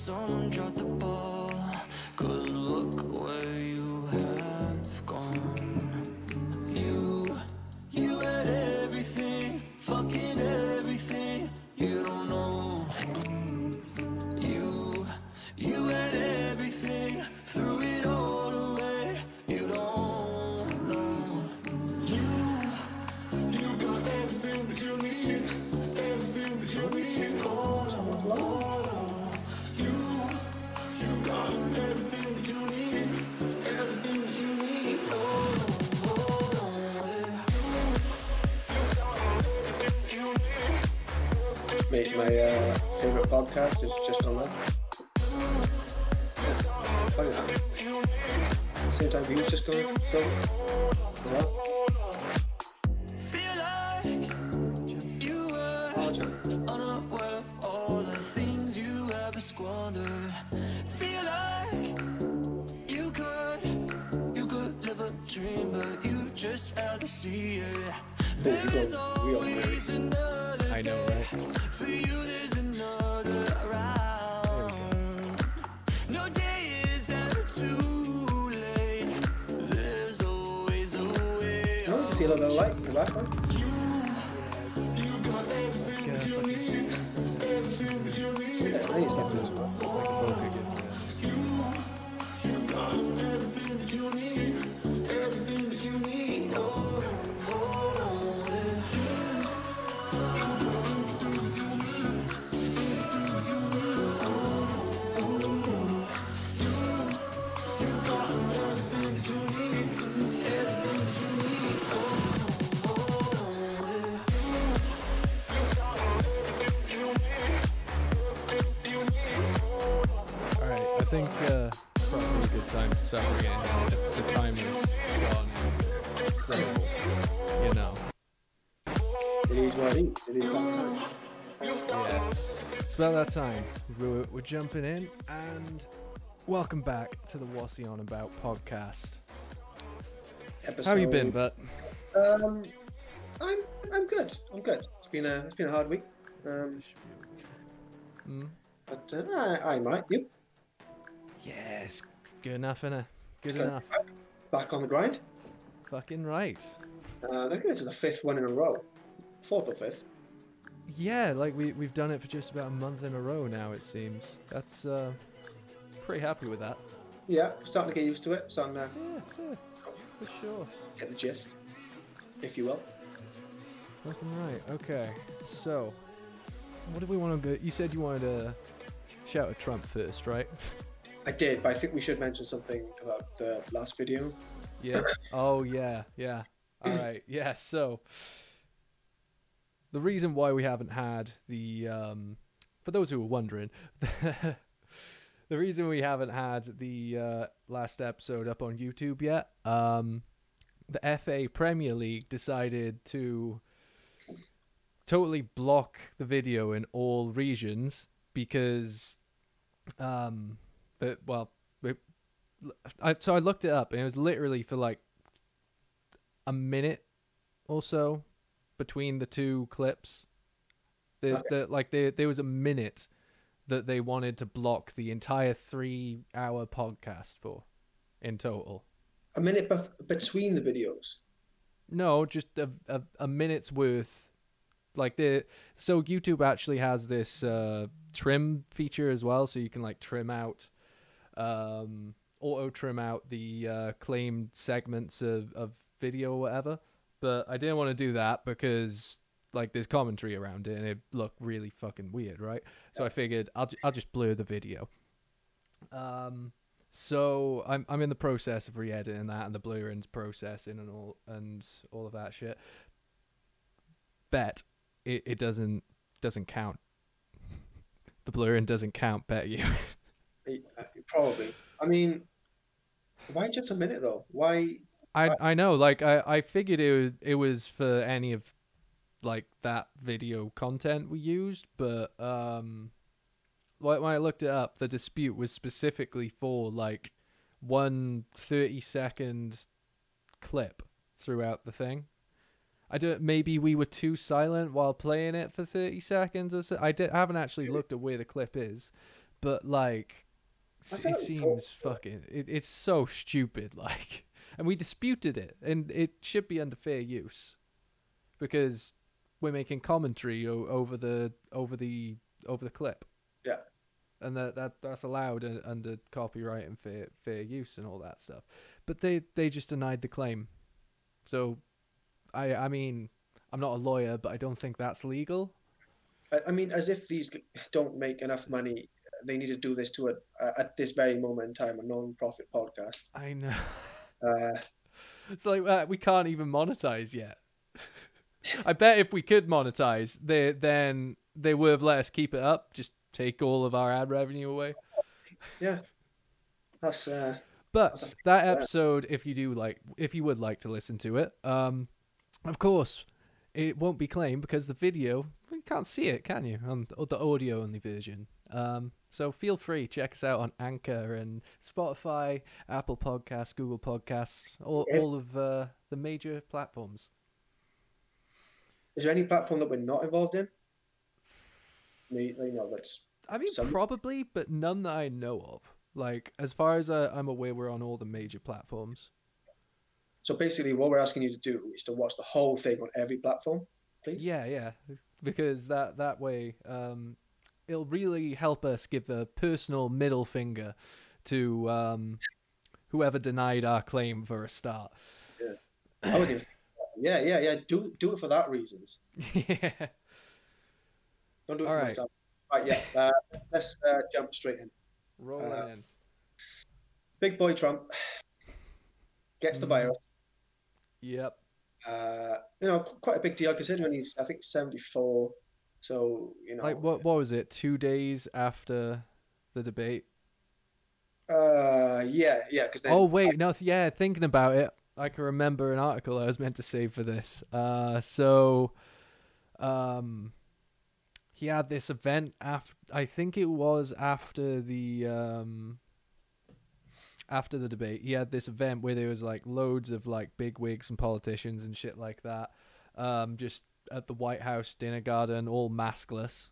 someone dropped the ball, 'cause look where you have gone. You had everything, fucking everything. You don't know. You had everything, threw it all away. You don't know. You got everything that you need, everything that you need. Hold on. You've got everything that you need, everything that you need. Hold on. Mate, my favourite podcast is Just Online. Funny that. Same time you just go as well. Feel like you were unaware of all the things you ever squandered. Feel like you could live a dream, but you just failed to see it. There's always another I know, right? for you. There's another around. No day is ever too late. There's always a way. No, see a little bit of light in the last one. Yeah, I think it's something as well. You've got everything that you need, everything that you need. Hold on. You've got everything that you need, everything that you need. Hold on. All right, I think probably a good time to start again. The time is gone, so you know. It is what it is. It is that time. Yeah, it's about that time. We're jumping in, and welcome back to the What's He On About podcast. Episode, How you been, But? I'm good. I'm good. It's been a hard week. But I might. You? Yes, good enough, innit? Good Good. enough. Back on the grind. Fucking right. I think this is the 5th one in a row. 4th or 5th. Yeah, like we've done it for just about a month in a row now, it seems. That's pretty happy with that. Yeah, starting to get used to it. Starting to Yeah, for sure. get the gist, if you will. Fucking right. Okay, so what do we want to go? You said you wanted to shout at Trump first, right? I did, but I think we should mention something about the last video. Yeah. Oh, yeah. All right. Yeah. So the reason why we haven't had the, for those who are wondering, the reason we haven't had the last episode up on YouTube yet, the FA Premier League decided to totally block the video in all regions because, so I looked it up and it was literally for like a minute or so between the two clips. There was a minute that they wanted to block the entire 3-hour podcast for in total. A minute between the videos. No, just a minute's worth. So YouTube actually has this trim feature as well, so you can like trim out, auto trim out the claimed segments of video or whatever. But I didn't want to do that because like there's commentary around it and it looked really fucking weird, right? So I figured I'll just blur the video. So I'm in the process of re-editing that and the blurring's processing and all of that shit. Bet it doesn't count. The blurring doesn't count, bet you. Probably. I mean, why just a minute though? Why? I know, like I figured it was for any of like that video content we used, but when I looked it up, the dispute was specifically for like 1 30-second clip throughout the thing. Maybe we were too silent while playing it for 30 seconds or so. I haven't actually looked at where the clip is, but like I feel it like we seems fucking it's so stupid, like, and we disputed it, and it should be under fair use because we're making commentary over the clip, Yeah. and that's allowed under copyright and fair use and all that stuff. But they just denied the claim. So I mean, I'm not a lawyer, but I don't think that's legal. I mean, as if these don't make enough money, they need to do this to at this very moment in time, a non-profit podcast. I know. Uh, It's like we can't even monetize yet. I bet if we could monetize, then they would have let us keep it up. Just take all of our ad revenue away. yeah, that's. But that episode, if you would like to listen to it, of course, it won't be claimed because the video, you can't see it, can you? On the audio only version. So feel free, check us out on Anchor and Spotify, Apple Podcasts, Google Podcasts, all of the major platforms. Is there any platform that we're not involved in? That's. I mean, probably, but none that I know of. Like, as far as I'm aware, we're on all the major platforms. So basically, what we're asking you to do is to watch the whole thing on every platform, please. Yeah, because that way, it'll really help us give a personal middle finger to whoever denied our claim for a start. Yeah, I would even. Yeah. Do it for that reasons. Yeah. Don't do it All for right. myself. Right, yeah. Let's jump straight in. Rolling in. Big boy Trump gets the virus. Yep. Quite a big deal considering he's, I think, 74. So, Like, what was it? 2 days after the debate? Yeah. Because Oh, wait. No, yeah, thinking about it, I can remember an article I was meant to save for this. He had this event I think it was after the debate. He had this event where there was like loads of like big wigs and politicians and shit like that, just at the White House dinner garden, all maskless.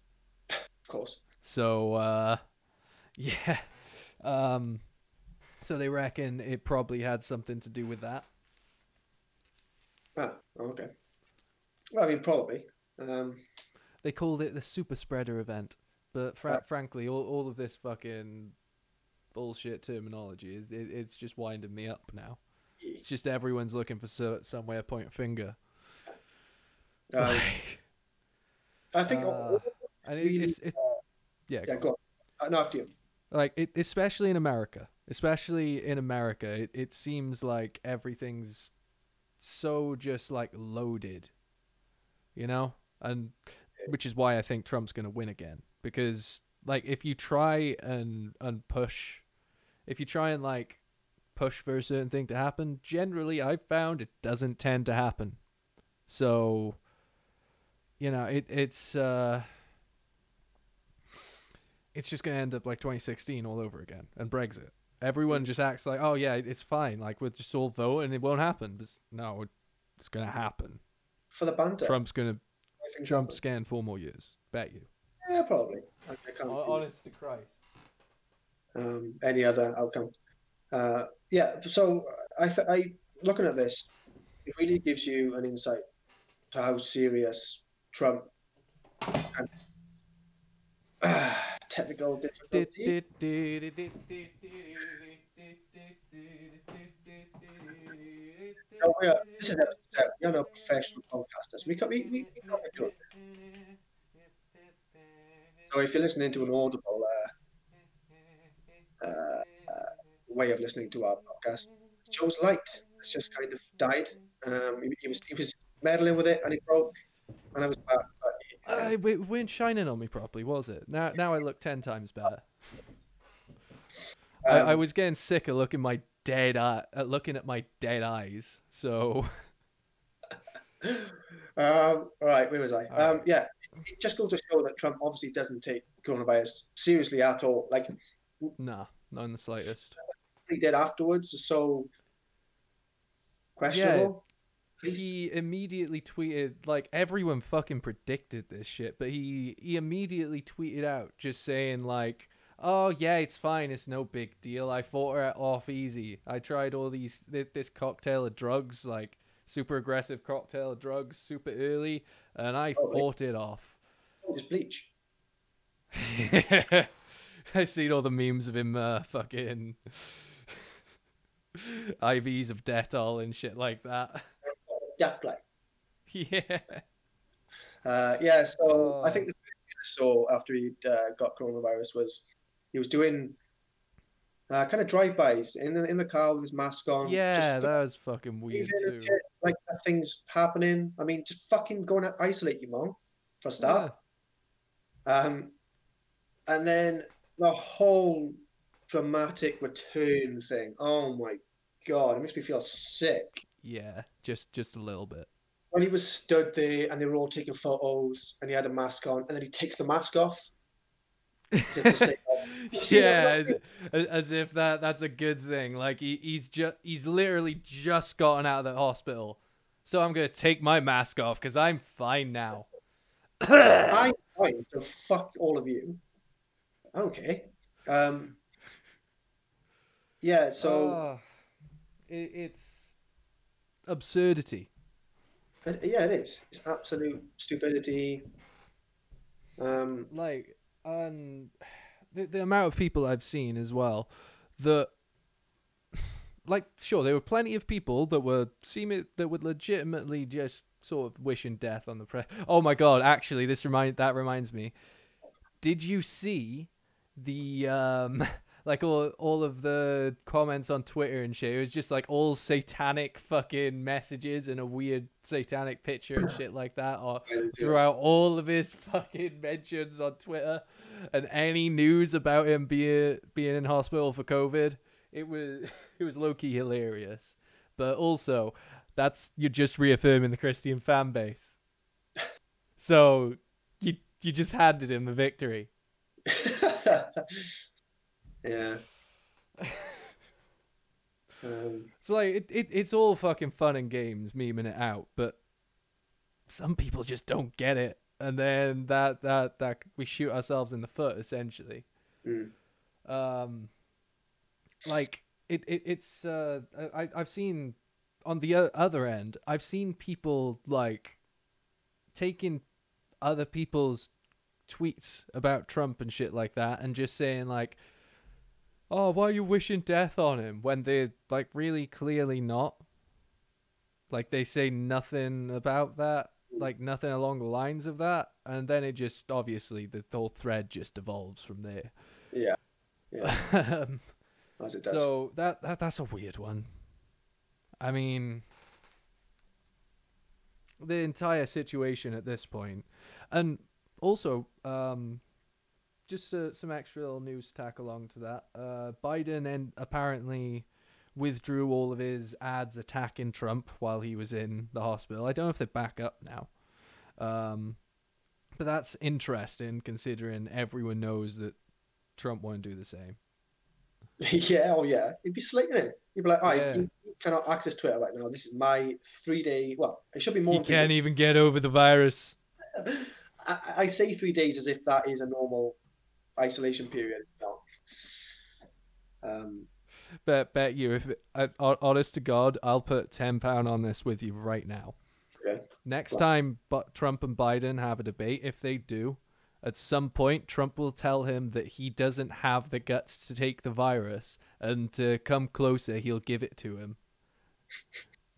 Of course. So yeah, so they reckon it probably had something to do with that. Okay. Well, I mean, probably. They called it the super spreader event, but frankly, all of this fucking bullshit terminology, it's just winding me up now. It's just everyone's looking for somewhere to point a finger. I think. Yeah, go on. No, after you. Like especially in America, it seems like everything's so just like loaded, and which is why I think Trump's going to win again, because like if you try and push, like push for a certain thing to happen, generally I've found it doesn't tend to happen. So it's just going to end up like 2016 all over again and Brexit. Everyone just acts like, oh yeah, it's fine, like we'll just all vote and it won't happen. But no, it's going to happen. For the banter. Trump's getting 4 more years. Bet you. Yeah, probably. I can't. Honest to Christ. Any other outcome? Yeah. So I looking at this, it really gives you an insight to how serious Trump and technical difficulty. This is episode 7. We're not professional podcasters. We can't be doing it. So if you're listening to an audible way of listening to our podcast, Joe's light has just kind of died. He was meddling with it and it broke, and I was back. It weren't shining on me properly, was it? Now I look 10 times better. I was getting sick of looking at my dead eyes. So. All right, where was I? Yeah, it just goes to show that Trump obviously doesn't take coronavirus seriously at all. Like, nah, not in the slightest. What he did afterwards is so questionable. Yeah, he immediately tweeted, like, everyone fucking predicted this shit, but he immediately tweeted out just saying, like, Oh yeah, it's fine. It's no big deal. I fought her off easy. I tried all this cocktail of drugs, like super aggressive cocktail of drugs, super early, and I Oh, wait. fought it off. Oh, it's bleach. I seen all the memes of him fucking IVs of Dettol and shit like that. Yeah, like. Yeah. Yeah, so I Oh. think the first thing I saw after he'd got coronavirus was he was doing kind of drive-bys in the car with his mask on, just Yeah, that was fucking weird breathing and too. shit, like nothing's happening. I mean, just fucking go and isolate your mom for a Yeah. start. And then the whole dramatic return thing. Oh my God, it makes me feel sick. Yeah, just a little bit. When he was stood there and they were all taking photos and he had a mask on and then he takes the mask off as if to say, oh, see that? Yeah, as if that's a good thing. Like he's literally just gotten out of the hospital, so I'm gonna take my mask off because I'm fine now. I'm fine, so fuck all of you. I don't care. Yeah, so It's absurdity. yeah, it is. It's absolute stupidity. Like, and the amount of people I've seen as well that, like, sure, there were plenty of people that were legitimately just sort of wishing death on the press. Oh my God! Actually, that reminds me. Did you see the like all of the comments on Twitter and shit? It was just like all satanic fucking messages and a weird satanic picture and shit like that, or throughout all of his fucking mentions on Twitter and any news about him being in hospital for COVID. It was low key hilarious, but also you're just reaffirming the Christian fan base. So you just handed him the victory. Yeah. It's like it's all fucking fun and games, memeing it out, but some people just don't get it, and then that we shoot ourselves in the foot essentially. Like it's I've seen on the other end, I've seen people like taking other people's tweets about Trump and shit like that and just saying like, oh, why are you wishing death on him, when they're like really clearly not. Like they say nothing about that, like nothing along the lines of that, and then it just obviously the whole thread just evolves from there. Yeah. As it does. So that's a weird one. I mean, the entire situation at this point, and also just some extra little news to tack along to that. Biden apparently withdrew all of his ads attacking Trump while he was in the hospital. I don't know if they're back up now. But that's interesting considering everyone knows that Trump won't do the same. Yeah, oh yeah. He'd be slating it. He'd be like, all right, Yeah. you cannot access Twitter right now. This is my 3-day, well, it should be more He than 3 can't days. even get over the virus. I say 3 days as if that is a normal isolation period. No. Bet you, if honest to God, I'll put £10 on this with you right now. Okay. Next time Trump and Biden have a debate, if they do, at some point Trump will tell him that he doesn't have the guts to take the virus, and to come closer, he'll give it to him.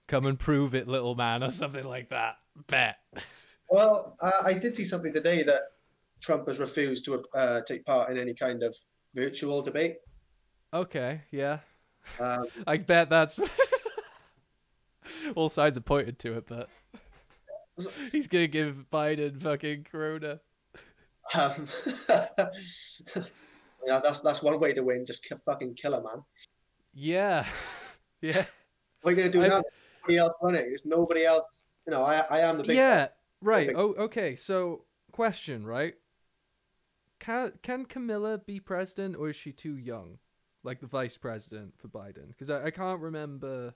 Come and prove it, little man, or something like that. Bet. Well, I did see something today that Trump has refused to take part in any kind of virtual debate. Okay, yeah. Um, I bet that's... all sides are pointed to it, but... he's gonna give Biden fucking corona. yeah, that's one way to win. Just fucking kill a man. Yeah. Yeah. What are you gonna do now? Nobody else running. There's nobody else. You know, I am the big. Yeah. Right. Big. Oh, okay. So, question, right? Can Camilla be president, or is she too young? Like the vice president for Biden? Because I can't remember.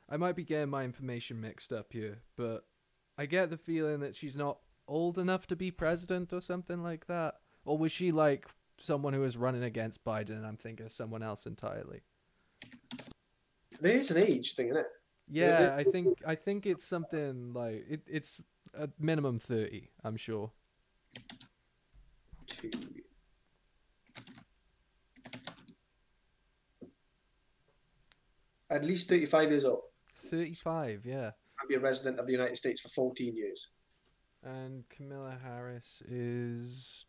I might be getting my information mixed up here, but I get the feeling that she's not old enough to be president or something like that. Or was she like someone who is running against Biden, and I'm thinking of someone else entirely. There is an age thing, isn't it? Yeah, I think it's something like it's a minimum 30, I'm sure. At least 35 years old. 35, yeah. And be a resident of the United States for 14 years. And Camilla Harris is...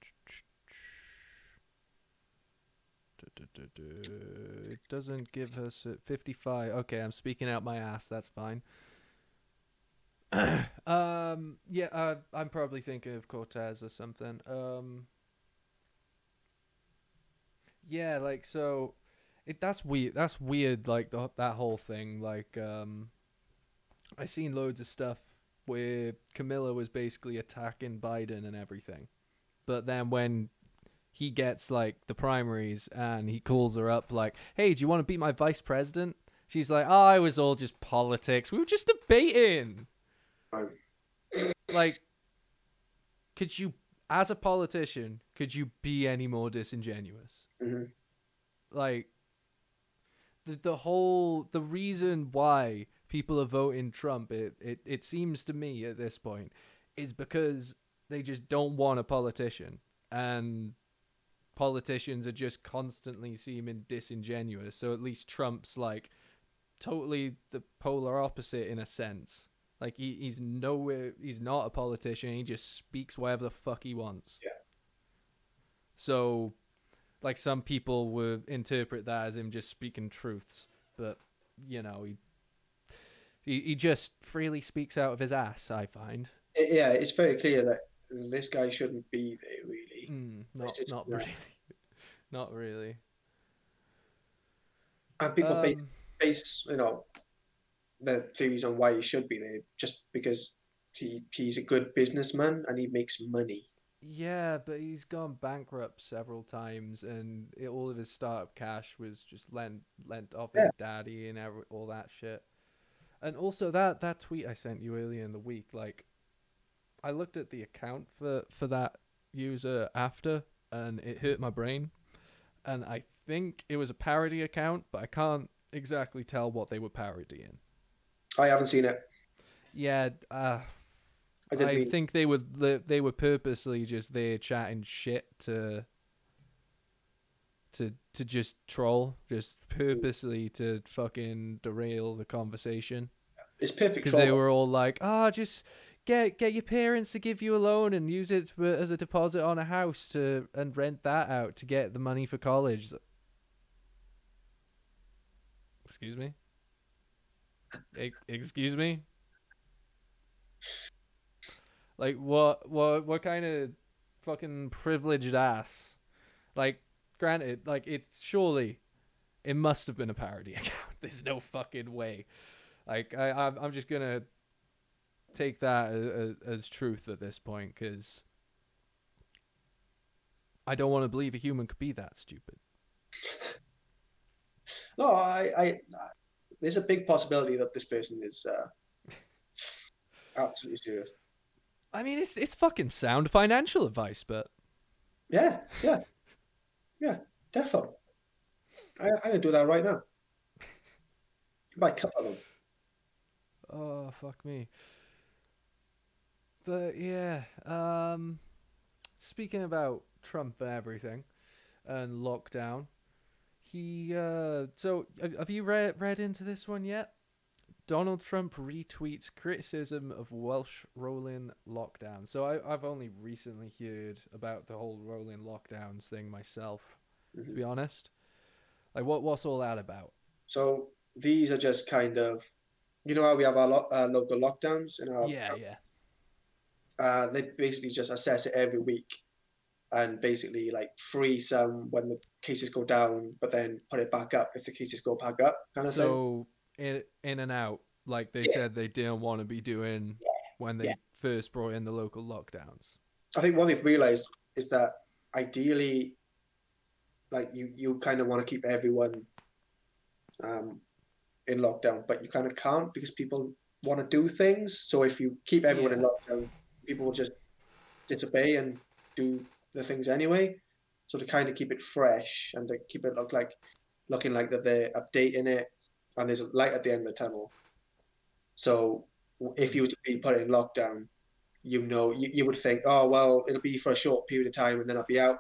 It doesn't give her 55. Okay, I'm speaking out my ass. That's fine. Yeah, I'm probably thinking of Cortez or something. Yeah, like, so that's weird. That's weird. Like that whole thing. Like, I seen loads of stuff where Camilla was basically attacking Biden and everything, but then when he gets like the primaries and he calls her up like, "Hey, do you want to be my vice president?" She's like, "Oh, it was all just politics. We were just debating." Like, could you, as a politician, could you be any more disingenuous? Mm-hmm. Like, the reason why people are voting Trump, it seems to me at this point, is because they just don't want a politician, and politicians are just constantly seeming disingenuous. So at least Trump's like totally the polar opposite in a sense. Like he's not a politician. He just speaks whatever the fuck he wants. Yeah. So, like, some people would interpret that as him just speaking truths, but you know, he just freely speaks out of his ass, I find. Yeah, it's very clear that this guy shouldn't be there, really. Not really. Not really. And people base, you know, the theories on why he should be there just because he's a good businessman and he makes money. Yeah, but he's gone bankrupt several times, and all of his startup cash was just lent off his daddy and all that shit. And also that tweet I sent you earlier in the week, like, I looked at the account for that user after, and it hurt my brain. And I think it was a parody account, but I can't exactly tell what they were parodying. I haven't seen it. Yeah, I think they were purposely just there chatting shit to just troll, just purposely to fucking derail the conversation. It's perfect because they were all like, just get your parents to give you a loan and use it as a deposit on a house and rent that out to get the money for college. Excuse me? Excuse me? Like, what kind of fucking privileged ass? Like, granted, like, it must have been a parody account. There's no fucking way. Like, I'm just gonna take that as truth at this point, because I don't want to believe a human could be that stupid. No, I there's a big possibility that this person is absolutely serious. I mean, it's fucking sound financial advice, but yeah, definitely. I'm gonna do that right now. Buy a couple of them. Oh, fuck me. But yeah, speaking about Trump and everything and lockdown, so have you read into this one yet? Donald Trump retweets criticism of Welsh rolling lockdown. So I've only recently heard about the whole rolling lockdowns thing myself, to be honest. Like, what's all that about? So these are just kind of, you know how we have our local lockdowns in our they basically just assess it every week and basically like freeze some when the cases go down, but then put it back up if the cases go back up, kind of thing. So in and out, like they said they didn't want to be doing when they first brought in the local lockdowns. I think what they've realized is that ideally, like you kind of want to keep everyone in lockdown, but you kind of can't because people want to do things. So if you keep everyone in lockdown, people will just disobey and do the things anyway. So to kind of keep it fresh and to keep it looking like that they're updating it, and there's a light at the end of the tunnel. So if you were to be put in lockdown, you would think, oh well, it'll be for a short period of time and then I'll be out.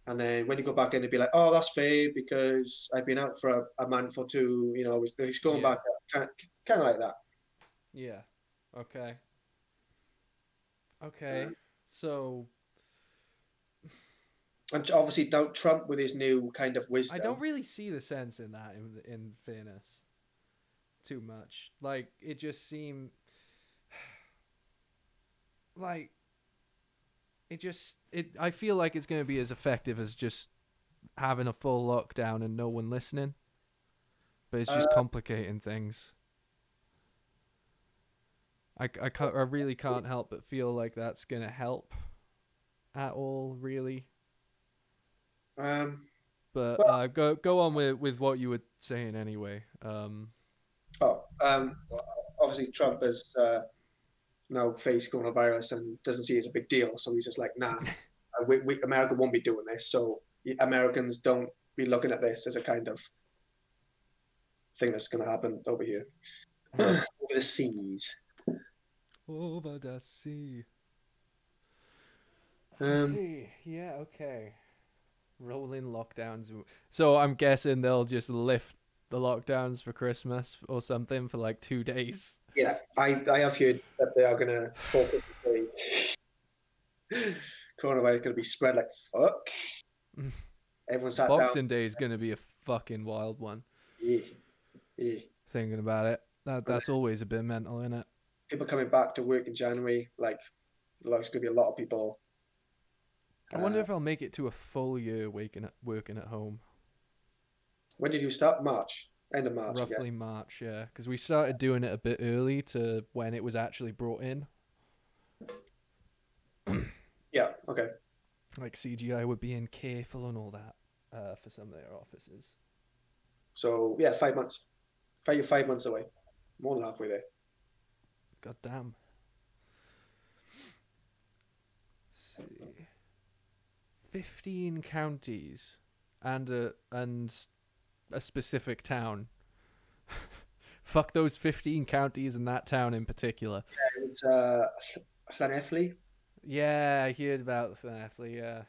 And then when you go back in, it'd be like, oh, that's fair because I've been out for a month or two. It's going back kind of like that. Yeah. Okay. Okay. So. And obviously, don't Trump with his new kind of wisdom. I don't really see the sense in that, in fairness, too much. Like, it just seemed like I feel like it's going to be as effective as just having a full lockdown and no one listening, but it's just complicating things. I really can't help but feel like that's going to help at all, really. But go on with what you were saying anyway. Obviously Trump has now faced coronavirus and doesn't see it as a big deal, so he's just like, nah, America won't be doing this, so Americans don't be looking at this as a kind of thing that's going to happen over here. Over the seas. Over the sea. See, yeah, okay. Rolling lockdowns. So I'm guessing they'll just lift the lockdowns for Christmas or something for like 2 days. Yeah, I have heard that they are going to focus coronavirus is going to be spread like fuck. Everyone sat Boxing Day is going to be a fucking wild one. Yeah. Thinking about it, that's always a bit mental, isn't it? People coming back to work in January, like there's going to be a lot of people. I wonder if I'll make it to a full year working at home. When did you start? March? End of March? Roughly again. March, yeah. Because we started doing it a bit early to when it was actually brought in. Yeah, okay. Like CGI were being careful and all that for some of their offices. So, yeah, 5 months. You're 5 months away. More than halfway there. God damn. Let's see. 15 counties and a specific town. Fuck those 15 counties and that town in particular. Yeah, it's Llanelli. Yeah, I heard about Llanelli, yeah.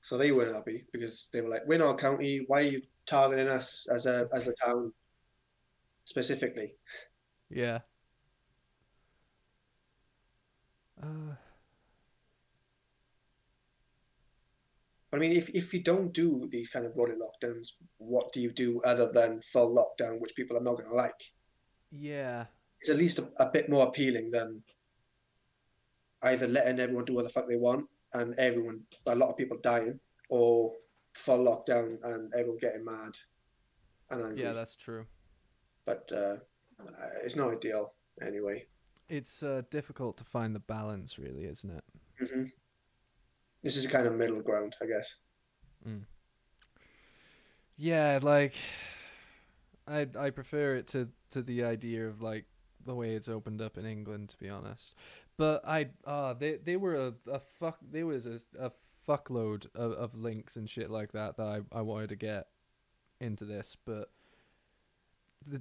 So they weren't happy because they were like, we're not a county, why are you targeting us as a town specifically? Yeah. I mean, if you don't do these kind of rolling lockdowns, what do you do other than full lockdown, which people are not going to like? Yeah. It's at least a bit more appealing than either letting everyone do what the fuck they want and a lot of people dying, or full lockdown and everyone getting mad and angry. Yeah, that's true. But it's not ideal anyway. It's difficult to find the balance, really, isn't it? Mm-hmm. This is a kind of middle ground, I guess. Mm. Yeah, like I prefer it to the idea of like the way it's opened up in England, to be honest. But there was a fuckload of links and shit like that I wanted to get into this, but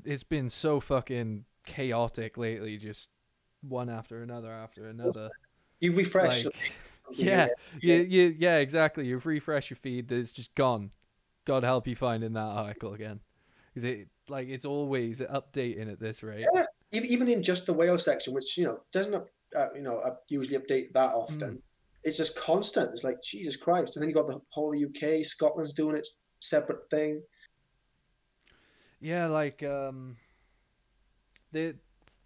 it's been so fucking chaotic lately, just one after another. You refresh. Like, yeah, exactly. You refresh your feed, it's just gone. God help you finding that article again, because it's always updating at this rate. Yeah, even in just the Wales section, which doesn't usually update that often. It's just constant. It's like Jesus Christ, and then you got the whole UK. Scotland's doing its separate thing. Yeah, like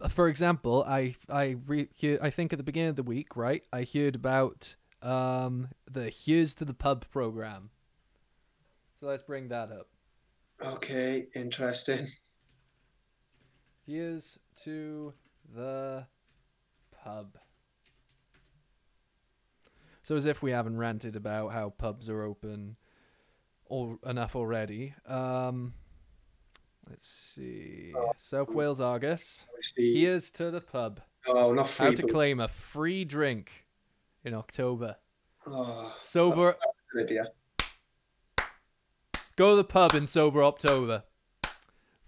for example, I think at the beginning of the week, right, I heard about the Here's to the Pub program. So let's bring that up. Okay, interesting. Here's to the Pub. So as if we haven't ranted about how pubs are open enough already. Let's see. South Wales Argus. Here's to the Pub. Oh, not free. How to claim a free drink in October. Oh, Sober Good idea. Go to the pub in sober October.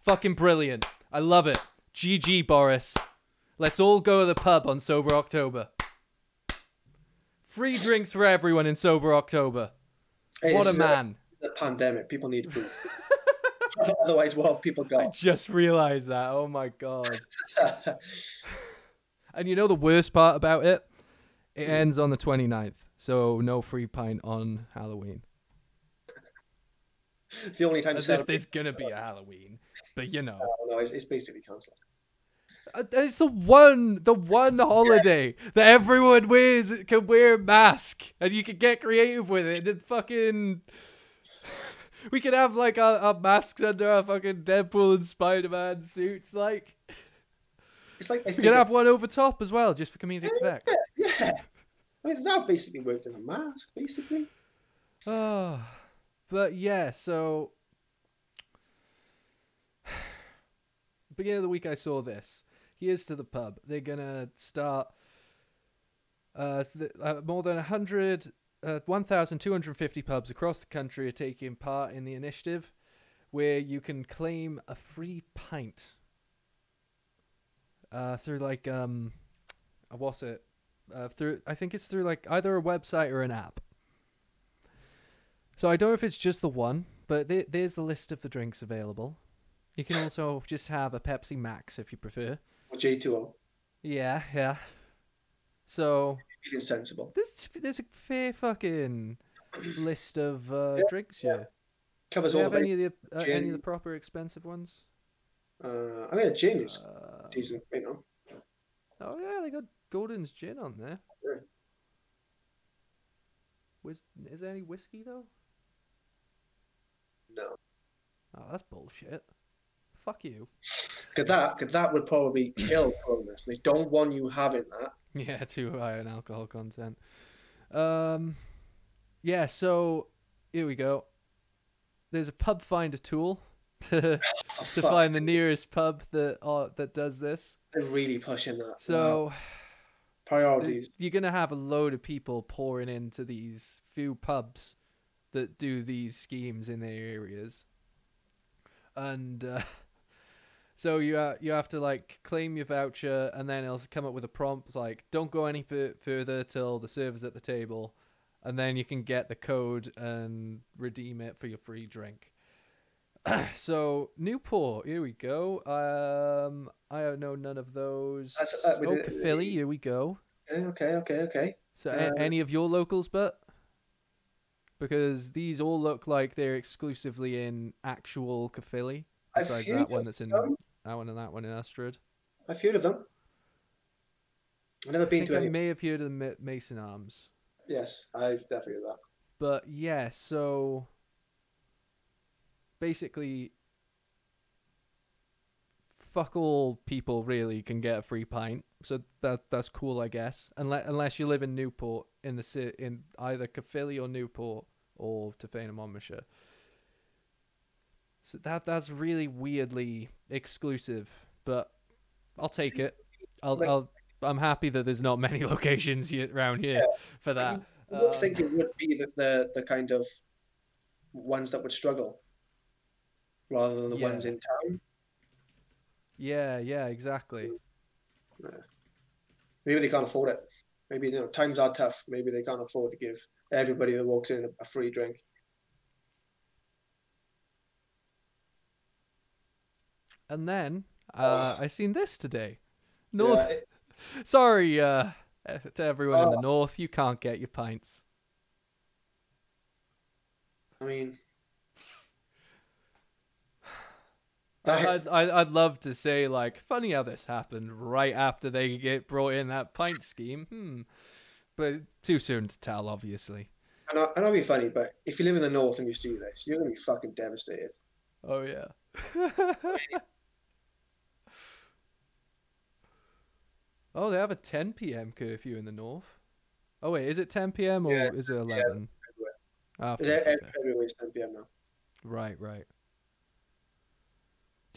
Fucking brilliant. I love it. GG, Boris. Let's all go to the pub on sober October. Free drinks for everyone in sober October. Hey, What a this is man. a pandemic. People need food. Otherwise, what have people I got? just realized that. Oh my God. And you know the worst part about it? It ends on the 29th. So no free pint on Halloween. The only time to As if celebrate. there's going to be a Halloween. But you know. No, it's basically cancelled. It's the one holiday that everyone can wear a mask and you can get creative with it. And fucking, we could have like our masks under our fucking Deadpool and Spider-Man suits. Like, It's like we could have one over top as well, just for comedic effect. Yeah. I mean, that basically worked as a mask, basically. Oh, but yeah. So, beginning of the week, I saw this. Here's to the pub. They're gonna start more than 1,250 pubs across the country are taking part in the initiative, where you can claim a free pint through like what's it? Through, I think it's through like either a website or an app. So I don't know if it's just the one, but there's the list of the drinks available. You can also just have a Pepsi Max if you prefer. Or J2O. Yeah. So Being sensible. there's a fair fucking list of drinks here. Covers Do you all have the any of gin. the proper expensive ones? I mean, a gin is decent, you know. Oh yeah, they got Gordon's gin on there. Yeah. Is there any whiskey though? No. Oh, that's bullshit. Fuck you. Cause that would probably kill Cronus. They don't want you having that. Yeah, too high in alcohol content. Yeah, so here we go. There's a pub finder tool to find the nearest pub that does this. They're really pushing that. So wow. Priorities. you're gonna have a load of people pouring into these few pubs that do these schemes in their areas, and so you have to like claim your voucher, and then it'll come up with a prompt like, "Don't go any further till the server's at the table," and then you can get the code and redeem it for your free drink. So Newport, here we go. I know none of those. Philly, here we go. Okay. So any of your locals, but because these all look like they're exclusively in actual Caerphilly, besides that one that's in that one and that one in Astrid. I've heard of them. I've never been to any. I may have heard of the Mason Arms. Yes, I've definitely heard that. But yeah, so basically, fuck all people really can get a free pint. So that's cool, I guess. Unless you live in Newport, in either Caerphilly or Newport or Tafane and Monmouthshire. So that's really weirdly exclusive, but I'll take it. I'm happy that there's not many locations around here for that. I would think it would be the kind of ones that would struggle rather than the ones in town. Yeah, exactly. Maybe they can't afford it. Maybe times are tough. Maybe they can't afford to give everybody that walks in a free drink. And then I seen this today. Sorry, to everyone in the north, you can't get your pints. I mean, I'd love to say like, funny how this happened right after they get brought in that pint scheme. But too soon to tell, obviously. And I'll be funny, but if you live in the north and you see this, you're gonna be fucking devastated. Oh yeah. Oh, they have a 10 p.m. curfew in the north. Oh wait, is it 10 p.m. or is it 11? Yeah, everywhere is 10 p.m. now. Right.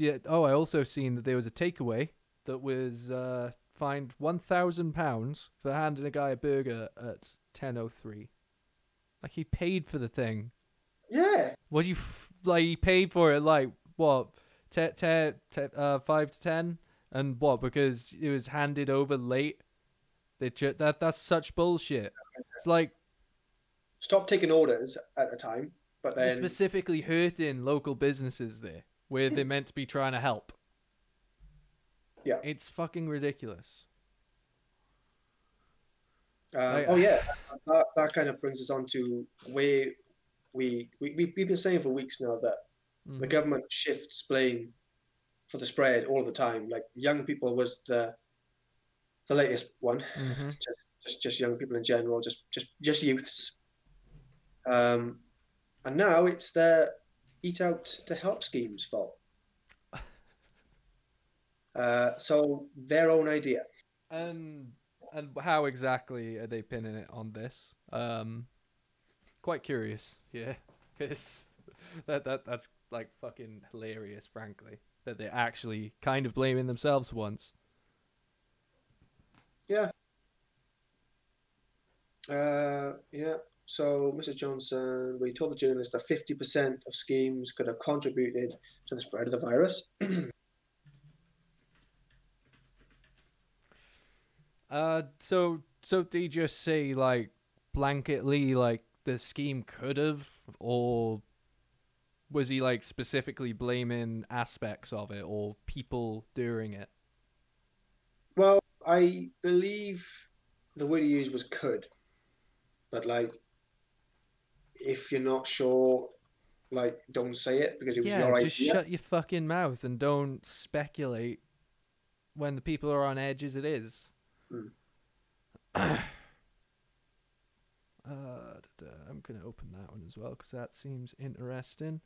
I also seen that there was a takeaway that was fined £1,000 for handing a guy a burger at 10:03. Like he paid for the thing. Yeah. Was you like he paid for it? Like what? 5 to 10, and what? Because it was handed over late. That's such bullshit. It's like Stop taking orders at a time, but you're then specifically hurting local businesses there, where they're meant to be trying to help. yeah. It's fucking ridiculous. Oh yeah, that kind of brings us on to where we've been saying for weeks now that the government shifts blame for the spread all the time. Like young people was the latest one, just young people in general, just youths. And now it's the Eat Out to Help scheme's fault. So their own idea. And how exactly are they pinning it on this? Quite curious, yeah, because that's like fucking hilarious, frankly, that they're actually kind of blaming themselves once. Yeah. Yeah. So, Mr. Johnson, we told the journalist that 50% of schemes could have contributed to the spread of the virus. So do you just say like blanketly like the scheme could have, or was he like specifically blaming aspects of it or people doing it? Well, I believe the word he used was could, but like, if you're not sure, like, don't say it because it was your just idea. shut your fucking mouth and don't speculate when the people are on edge as it is. I'm gonna open that one as well because that seems interesting.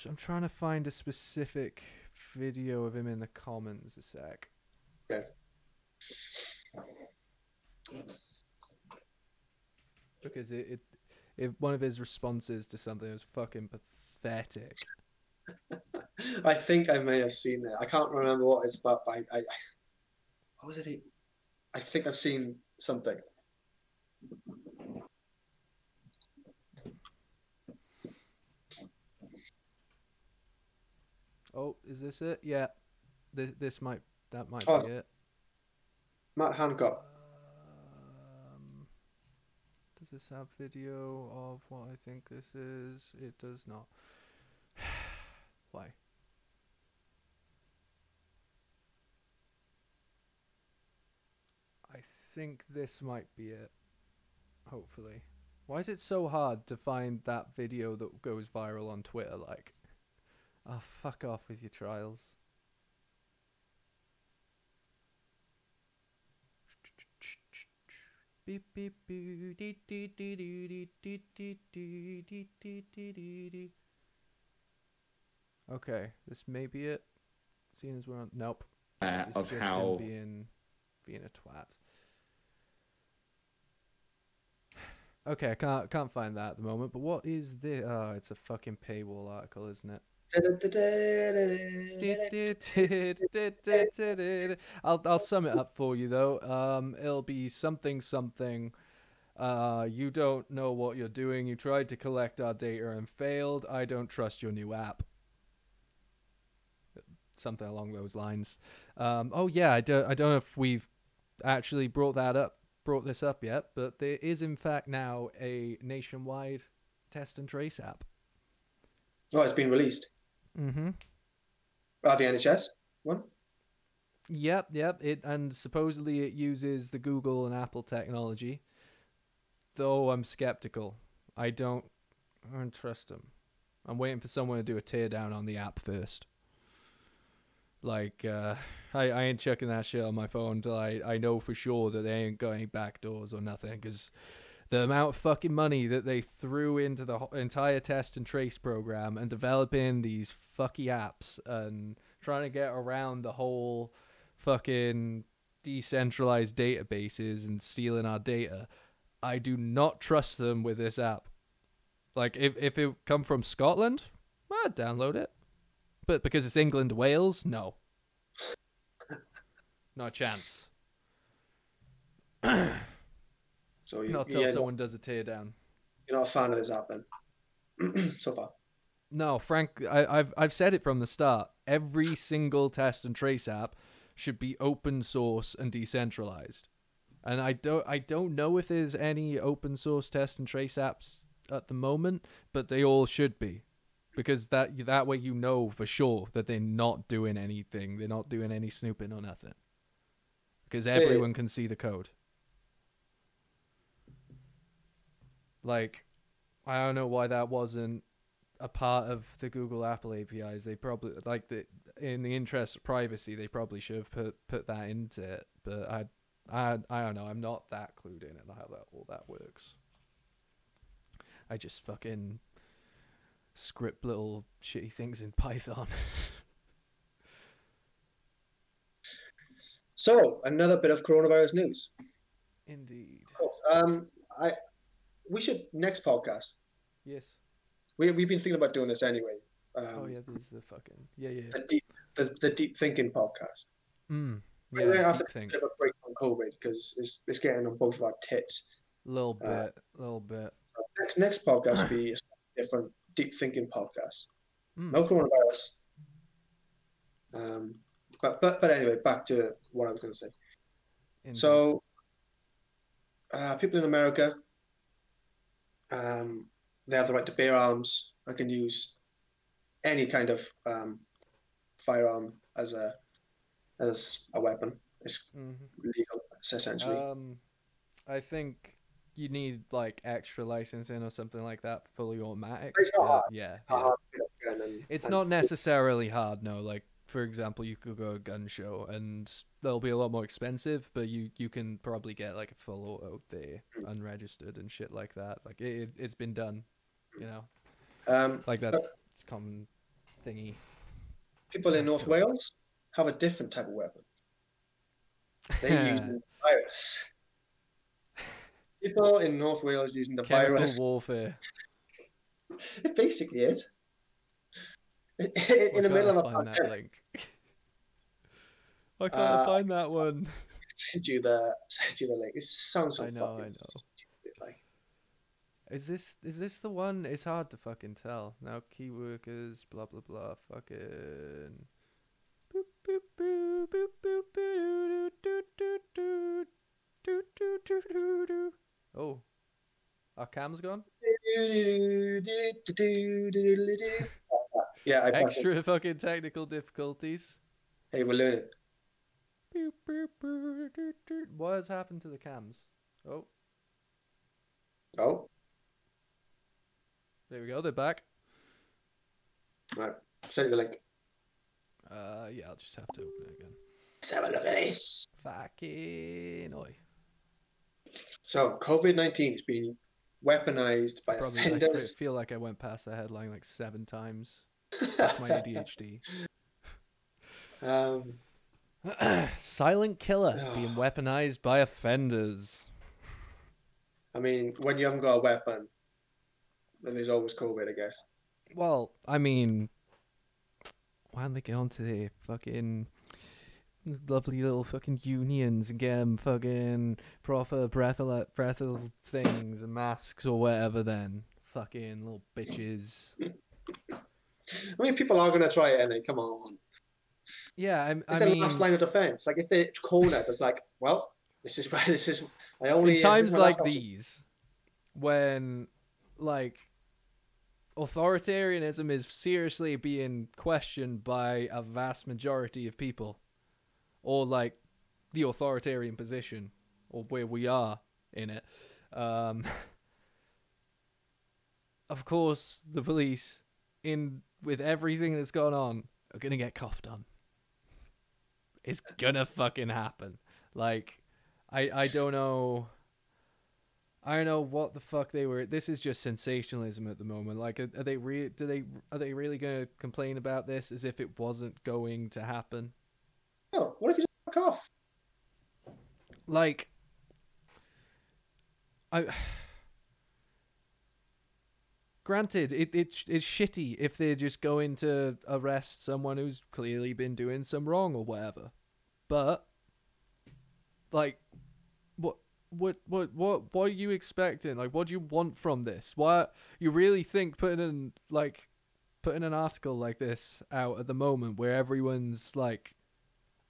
I'm trying to find a specific video of him in the comments. A sec. Okay. Because it one of his responses to something was fucking pathetic. I think I may have seen it. I can't remember what it's about. But what was it? I think I've seen something. Oh, is this it? Yeah, that might be it. Matt Hancock. Does this have video of what I think this is? It does not. Why? I think this might be it. Hopefully. Why is it so hard to find that video that goes viral on Twitter? Like, oh, fuck off with your trials. Beep beep boo dee dee dee dee dee dee dee dee dee dee dee dee. Okay, this may be it. Seeing as we're on, nope. It's Of just how him being a twat. Okay, I can't find that at the moment. But what is this? Oh, it's a fucking paywall article, isn't it? I'll sum it up for you though. It'll be something. You don't know what you're doing. You tried to collect our data and failed. I don't trust your new app. Something along those lines. Oh yeah, I don't know if we've actually brought this up yet, but there is in fact now a nationwide test and trace app. Oh, it's been released. Mm-hmm. The NHS one? Yep. And supposedly it uses the Google and Apple technology. Though I'm skeptical. I don't trust them. I'm waiting for someone to do a teardown on the app first. Like, I ain't checking that shit on my phone until I know for sure that they ain't got any backdoors or nothing, because the amount of fucking money that they threw into the entire test and trace program and developing these fucky apps and trying to get around the whole fucking decentralized databases and stealing our data, I do not trust them with this app. Like, if it come from Scotland, I'd download it. But because it's England, Wales, no. Not a chance. So Not till someone does a teardown. you're not a fan of this app then, so far. No, Frank, I've said it from the start. Every single test and trace app should be open source and decentralized. And I don't know if there's any open source test and trace apps at the moment, but they all should be. Because that way you know for sure that they're not doing anything. They're not doing any snooping or nothing. Because everyone can see the code. Like, I don't know why that wasn't a part of the Google Apple APIs. They probably, in the interest of privacy, they probably should have put that into it. But I don't know. I'm not that clued in on how all that works. I just fucking script little shitty things in Python. So, another bit of coronavirus news. Indeed. We should, next podcast. Yes. We've been thinking about doing this anyway. Oh yeah, there's the fucking yeah. The deep thinking podcast. Yeah, we're deep think. A bit of a break from COVID because it's getting on both of our tits. Little bit. Next podcast will be a different deep thinking podcast. No coronavirus. But anyway, back to what I was going to say. Indeed. So, people in America, they have the right to bear arms and can use any kind of firearm as a weapon. It's legal, essentially. I think you need like extra licensing or something like that, fully automatic. It's not hard. Yeah. It's and not necessarily hard. No, like for example, you could go to a gun show and they'll be a lot more expensive, but you can probably get like a full auto there, unregistered and shit like that. Like it's been done, you know. Like that's common thingy. People in North Wales have a different type of weapon. They use the virus. People in North Wales using the Chemical virus. warfare. It basically is. In the middle of a pandemic. Why can't I find that one? Send you the link. It sounds so I know. stupid. Like, is this the one? It's hard to fucking tell. Now key workers, blah blah blah, fucking. Boop, boop, boop, boop, boop, boop, doo, doo, doo, doo, doo, doo, doo, doo. Oh, our cam's gone. Yeah, extra fucking technical difficulties. Hey, we're learning. What has happened to the cams? Oh. There we go. They're back. Right. Send you the link. Yeah, I'll just have to open it again. Let's have a look at this. Fucking oi. So, COVID-19 is being weaponized by offenders. I feel like I went past the headline like 7 times. My ADHD. Silent killer being weaponized by offenders. I mean, when you haven't got a weapon, then there's always COVID, I guess. Well, I mean, why don't they get onto the fucking lovely little fucking unions and get them fucking proper breathal things and masks or whatever then? Fucking little bitches. I mean, people are going to try it, and they come on. Yeah, I mean, the last line of defense. Like if they're cornered, it's like, well, this is I only. In times like these, when like authoritarianism is seriously being questioned by a vast majority of people, or like the authoritarian position, or where we are in it, of course, the police, with everything that's gone on, are gonna get coughed on. It's gonna fucking happen. Like, I don't know. I don't know what the fuck they were. This is just sensationalism at the moment. Like, are they really gonna complain about this as if it wasn't going to happen? Oh, what if you just fuck off? Like, granted, it's shitty if they're just going to arrest someone who's clearly been doing some wrong or whatever. But, like, what are you expecting? Like, what do you want from this? What you really think putting an article like this out at the moment where everyone's like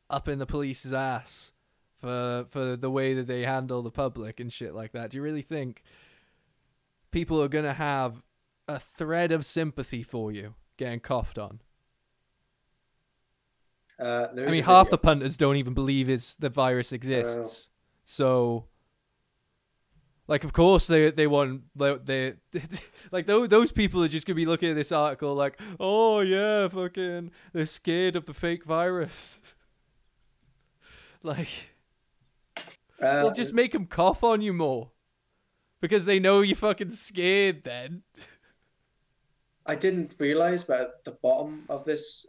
up in the police's ass for the way that they handle the public and shit like that? Do you really think people are gonna have a thread of sympathy for you getting coughed on? I mean, half the punters don't even believe the virus exists. So, like, of course they want they like those people are just gonna be looking at this article like, oh yeah, fucking, they're scared of the fake virus. Like, they'll just make them cough on you more because they know you're fucking scared. Then I didn't realize, but at the bottom of this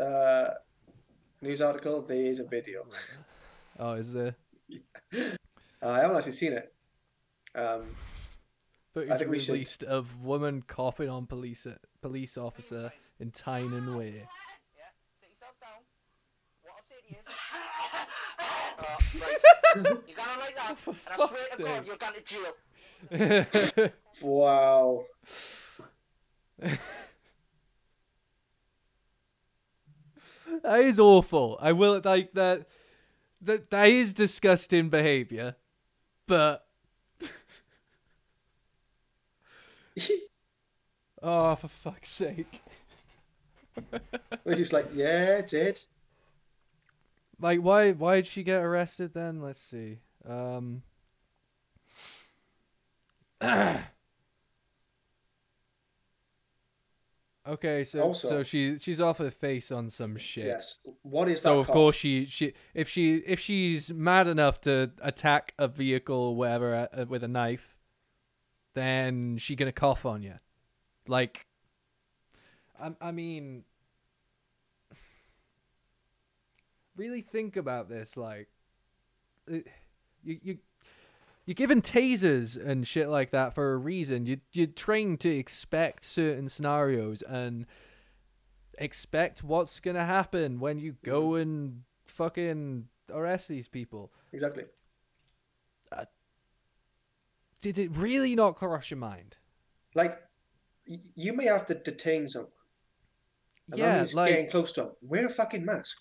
news article, there is a video. Oh, is there? I haven't actually seen it. Footage I think we released of woman coughing on police officer in Tynan Way. Yeah, sit yourself down. What I'll say to you is, right, you're going like that, and I swear to God, you're going to jail. Wow. That is awful. I will like that. That is disgusting behavior, but oh, for fuck's sake! We're just like, yeah, it did. Like, why did she get arrested then? Let's see. Okay, so Also, so she's off her face on some shit. Yes. What is that? So of cough? course if she's mad enough to attack a vehicle or whatever with a knife, then she gonna cough on you. Like, I mean, really think about this. Like, you're given tasers and shit like that for a reason. You're trained to expect certain scenarios and expect what's gonna happen when you go and fucking arrest these people. Exactly. Did it really not cross your mind? Like, you may have to detain someone. And Yeah, like, getting close to them. Wear a fucking mask.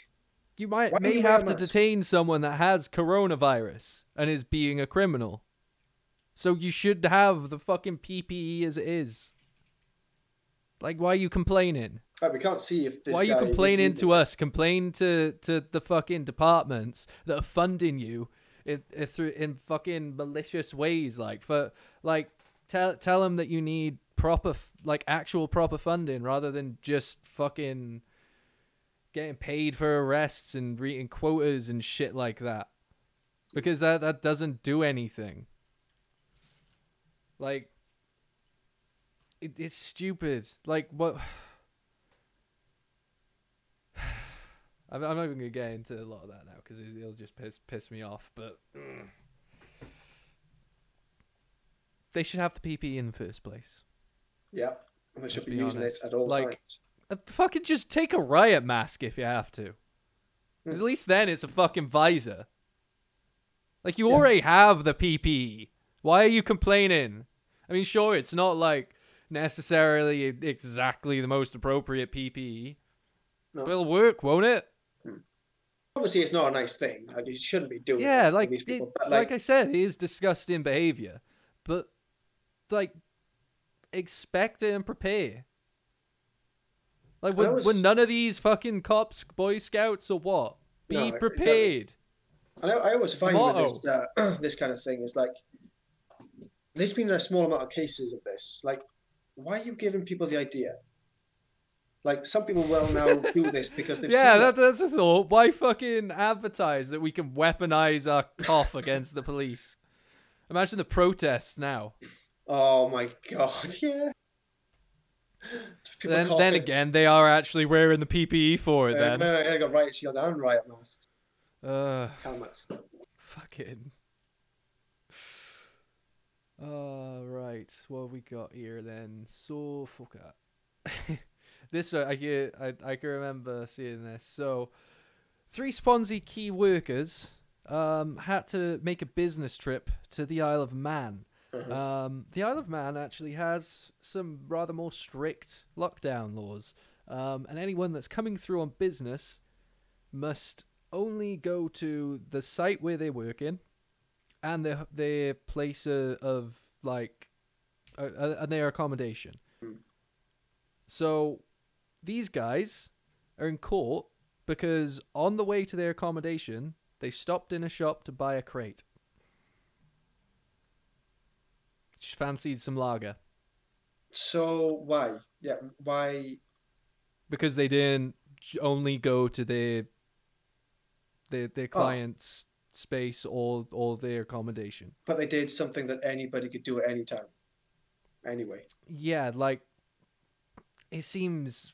you Why do may you wear a have to mask? detain someone that has coronavirus and is being a criminal. So you should have the fucking PPE as it is. Like, why are you complaining? Right, we can't see if this Why are you guy complaining received to it. us? Complain to the fucking departments that are funding you in fucking malicious ways. Like, tell them that you need proper, like, actual proper funding rather than just fucking getting paid for arrests and reading quotas and shit like that. Because that doesn't do anything. Like, it's stupid. Like, what? I'm not even gonna get into a lot of that now because it'll just piss me off. But they should have the PPE in the first place. Yeah, and they should Let's be be using honest. it at all Like, times. Fucking just take a riot mask if you have to. 'Cause at least then it's a fucking visor. Like, you already have the PPE. Why are you complaining? I mean, sure, it's not like necessarily exactly the most appropriate PPE. No. But it'll work, won't it? Obviously, it's not a nice thing. Like, you shouldn't be doing Yeah, it. like, These people. But, like I said, it is disgusting behavior. But, like, expect it and prepare. Like, would none of these fucking cops, Boy Scouts, or what? Be No, prepared. I always find Motto. with this this kind of thing is like, there's been a small amount of cases of this. Like, why are you giving people the idea? Like, some people will now do this because they've Yeah, seen it. that's a thought. Why fucking advertise that we can weaponize our cough against the police? Imagine the protests now. Oh my god, yeah. People Then coughing. again, they are actually wearing the PPE for it. Then, They got riot shields and riot masks, helmets. fucking. Right. What have we got here then? So fuck that. This I can remember seeing this. So, 3 Swansea key workers had to make a business trip to the Isle of Man. Uh-huh. The Isle of Man actually has some rather more strict lockdown laws, and anyone that's coming through on business must only go to the site where they work in and their place of like and their accommodation. Hmm. So these guys are in court because on the way to their accommodation they stopped in a shop to buy a crate. She fancied some lager. So why? Yeah, why? Because they didn't only go to their client's space or their accommodation. But they did something that anybody could do at any time. Anyway. Yeah, like this seems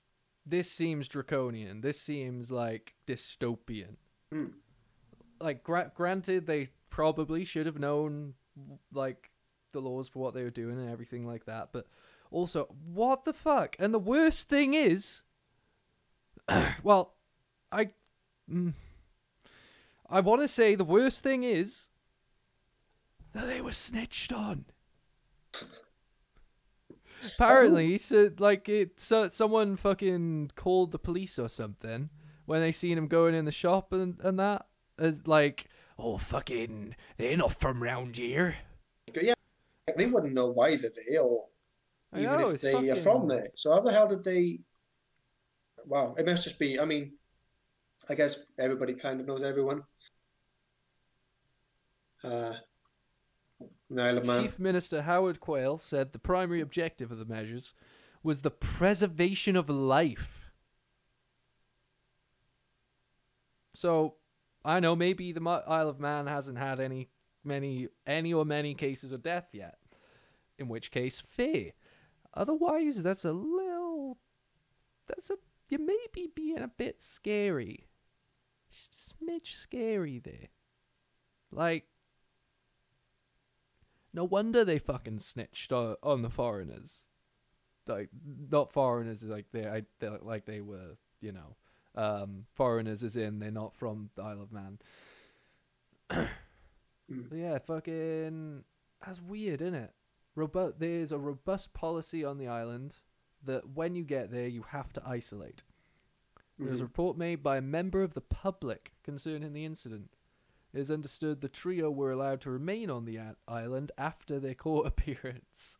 draconian. This seems like dystopian. Hmm. Like granted, they probably should have known like the laws for what they were doing and everything like that. But also, what the fuck? And the worst thing is, well, I want to say the worst thing is that they were snitched on. Apparently, he said like someone fucking called the police or something when they seen him going in the shop and that as like, oh fucking, they're not from round here. Yeah, they wouldn't know why they're there, or even if they are from there. So how the hell did they? Wow, it must just be. I mean, I guess everybody kind of knows everyone. Chief Minister Howard Quayle said the primary objective of the measures was the preservation of life. So, I know maybe the Isle of Man hasn't had any cases of death yet. In which case, fair. Otherwise, you may be being a bit scary. Just a smidge scary there. Like, no wonder they fucking snitched on the foreigners. Like, not foreigners like they were, you know, foreigners as in they're not from the Isle of Man. Yeah, fucking, that's weird, isn't it? There's a robust policy on the island that when you get there, you have to isolate. There was a report made by a member of the public concerning the incident. It is understood the trio were allowed to remain on the island after their court appearance.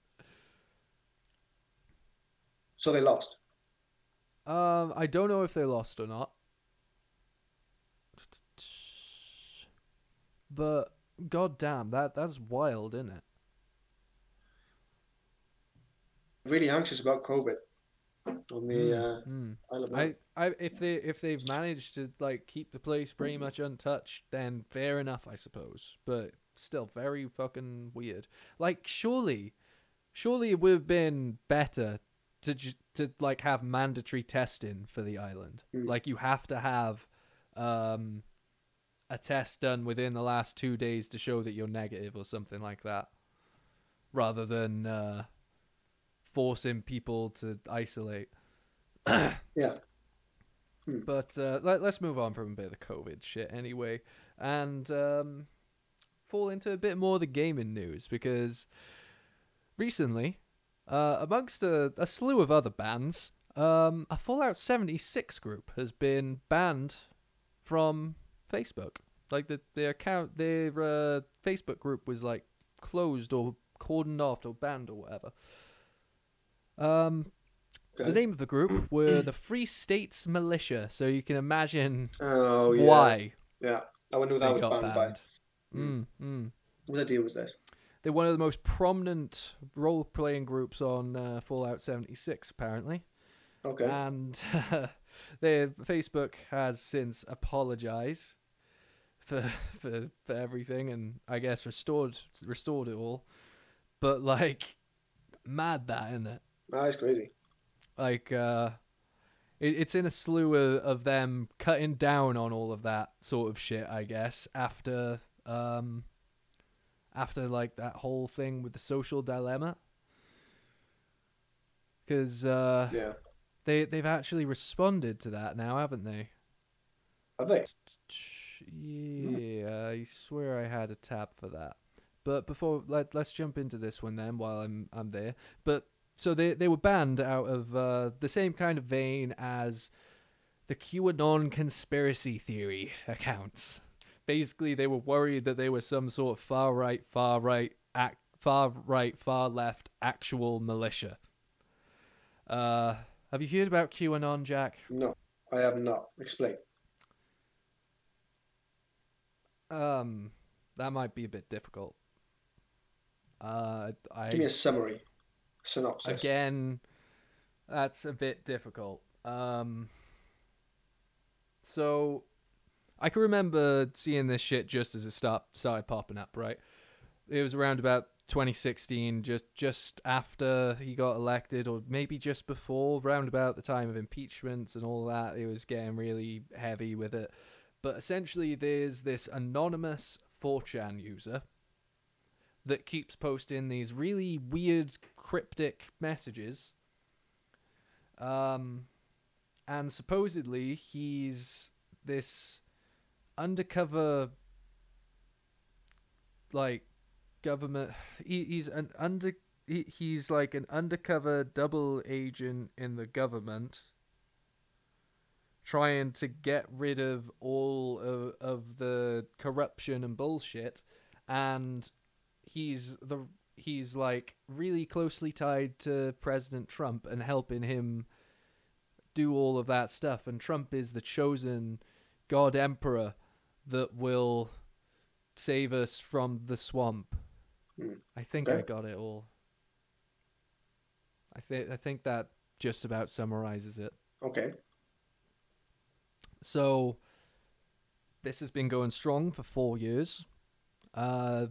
So they lost? I don't know if they lost or not. But, goddamn, that's wild, isn't it? Really anxious about COVID on the Isle of Man. If they've managed to like keep the place pretty much untouched, then fair enough, I suppose. But still, very fucking weird. Like, surely it would have been better to like have mandatory testing for the island. Like, you have to have a test done within the last 2 days to show that you're negative or something like that, rather than forcing people to isolate. Yeah. But let's move on from a bit of the COVID shit anyway, and fall into a bit more of the gaming news, because recently, amongst a slew of other bands, a Fallout 76 group has been banned from Facebook. Like their account, their Facebook group was like closed or cordoned off or banned or whatever. The name of the group were the Free States Militia, so you can imagine why. Yeah, I wonder who that was banned by. What idea was this? They're one of the most prominent role-playing groups on Fallout 76, apparently. Okay. And their Facebook has since apologized for everything, and I guess restored it all. But like, mad that, isn't it? That's crazy. Like, it's in a slew of them cutting down on all of that sort of shit, I guess, after like that whole thing with the social dilemma. Because they've actually responded to that now, haven't they? Have they? Yeah, I swear I had a tab for that. But before, let's jump into this one then while I'm there. But so they were banned out of the same kind of vein as the QAnon conspiracy theory accounts. Basically, they were worried that they were some sort of far right, far left actual militia. Have you heard about QAnon, Jack? No, I have not. Explain. That might be a bit difficult. Give me a summary, synopsis. Again, that's a bit difficult. So I can remember seeing this shit just as it started popping up, right? It was around about 2016, just after he got elected, or maybe just before, round about the time of impeachments and all that. It was getting really heavy with it. But essentially, there's this anonymous 4chan user that keeps posting these really weird, cryptic messages. And supposedly, he's this undercover, like, government. He's like an undercover double agent in the government, trying to get rid of all of the corruption and bullshit, and he's like really closely tied to President Trump and helping him do all of that stuff. And Trump is the chosen God Emperor that will save us from the swamp. I think I got it all. I think that just about summarizes it. Okay. So this has been going strong for 4 years. It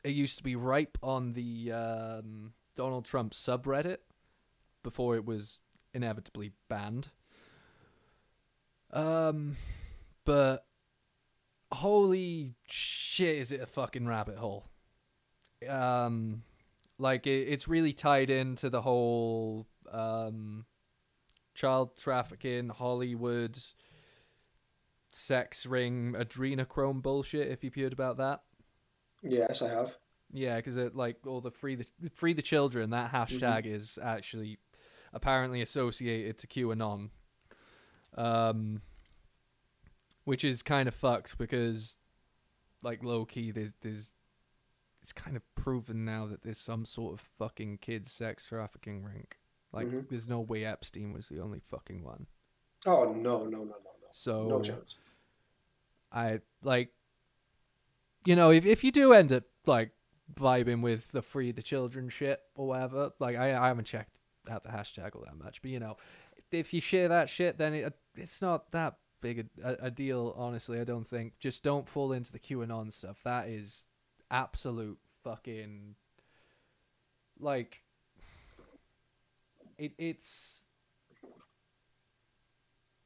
used to be ripe on the Donald Trump subreddit before it was inevitably banned. But holy shit, is it a fucking rabbit hole? Like it's really tied into the whole child trafficking, Hollywood, sex ring, adrenochrome bullshit. If you've heard about that. Yes, I have. Yeah, because it like all the free the children. That hashtag is actually apparently associated to QAnon, which is kind of fucked because, like, low key, there's it's kind of proven now that there's some sort of fucking kids sex trafficking ring. Like, there's no way Epstein was the only fucking one. Oh no. So no chance. I like, you know, if you do end up like vibing with the free the children shit or whatever, like I haven't checked out the hashtag all that much, but you know, if you share that shit, then it's not that big a deal, honestly. I don't think. Just don't fall into the QAnon stuff. That is absolute fucking, like, it's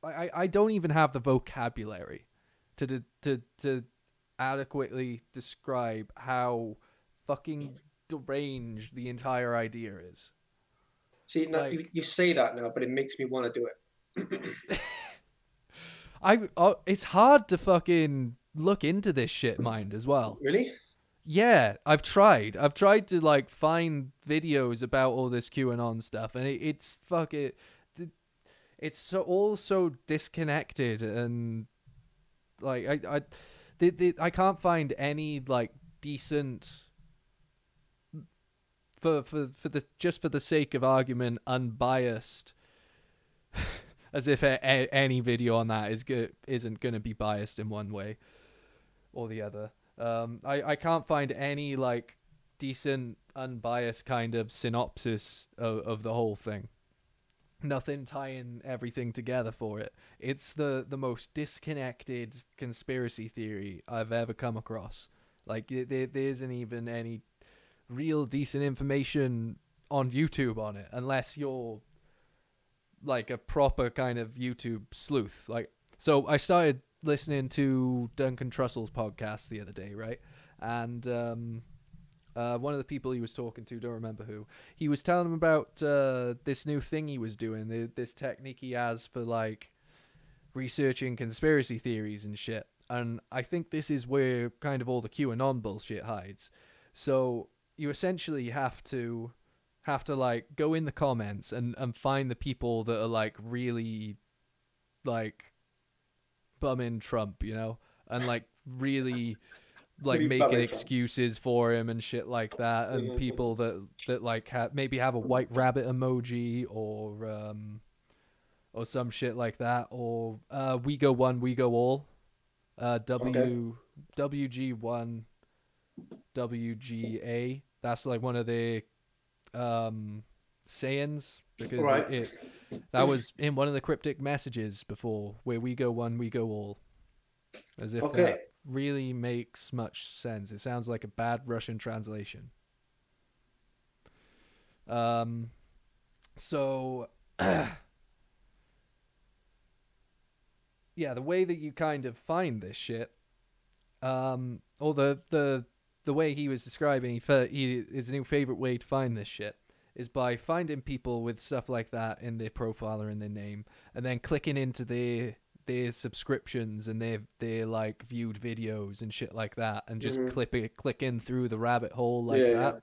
I don't even have the vocabulary to adequately describe how fucking deranged the entire idea is. See, now like, you say that now, but it makes me want to do it. It's hard to fucking look into this shit, mind, as well. Really? Yeah, I've tried to like find videos about all this QAnon stuff, and it's fucking, it's so disconnected, and like I can't find any like decent, for the sake of argument, unbiased, as if any video on that isn't going to be biased in one way or the other. I can't find any like decent, unbiased kind of synopsis of the whole thing. Nothing tying everything together for it. It's the most disconnected conspiracy theory I've ever come across. Like there isn't even any real decent information on YouTube on it, unless you're like a proper kind of YouTube sleuth. Like, so I started listening to Duncan Trussell's podcast the other day, right? And one of the people he was talking to, don't remember who, he was telling him about this new thing he was doing, this technique he has for like researching conspiracy theories and shit. And I think this is where kind of all the QAnon bullshit hides. So you essentially have to like go in the comments and find the people that are like really like bumming Trump, you know, and like really like making excuses for him and shit like that, and people that like maybe have a white rabbit emoji or some shit like that, or we go one, we go all, WG1 WGA. That's like one of the sayings, because that was in one of the cryptic messages before, where we go one, we go all, as if that really makes much sense. It sounds like a bad Russian translation. So yeah, the way that you kind of find this shit, or the way he was describing, his new favorite way to find this shit is by finding people with stuff like that in their profile or in their name, and then clicking into their subscriptions and their like viewed videos and shit like that, and just click in through the rabbit hole like that.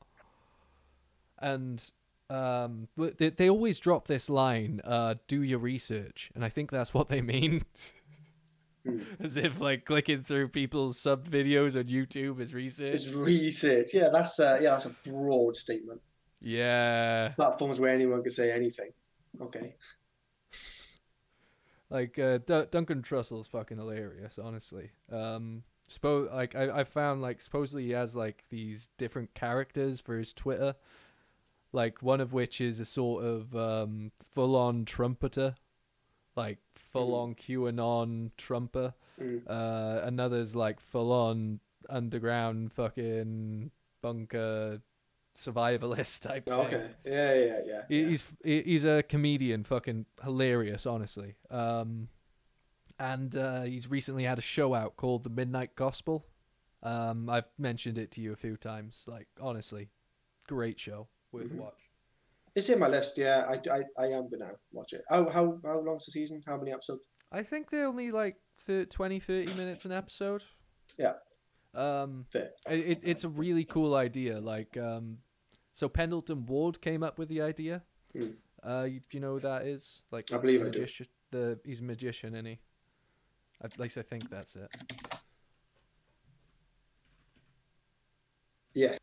And they always drop this line, do your research, and I think that's what they mean. As if like clicking through people's sub videos on YouTube is research. It's research. Yeah, that's a broad statement. Yeah. Platforms where anyone can say anything. Okay. Like Duncan Trussell's fucking hilarious, honestly. I found like supposedly he has like these different characters for his Twitter. Like one of which is a sort of full-on trumpeter. Like full-on QAnon trumper. Another's like full-on underground fucking bunker survivalist type thing. Okay. Yeah. He's a comedian, fucking hilarious, honestly. And he's recently had a show out called The Midnight Gospel. I've mentioned it to you a few times. Like, honestly, great show, worth a watch. It's in my list. Yeah, I am gonna watch it. How long's the season? How many episodes? I think they're only like 20, 30 minutes an episode. Yeah. Fair. It's a really cool idea. Like, so Pendleton Ward came up with the idea. Do you know who that is? Like, I believe magician. He's a magician, isn't he? At least I think that's it. Yeah.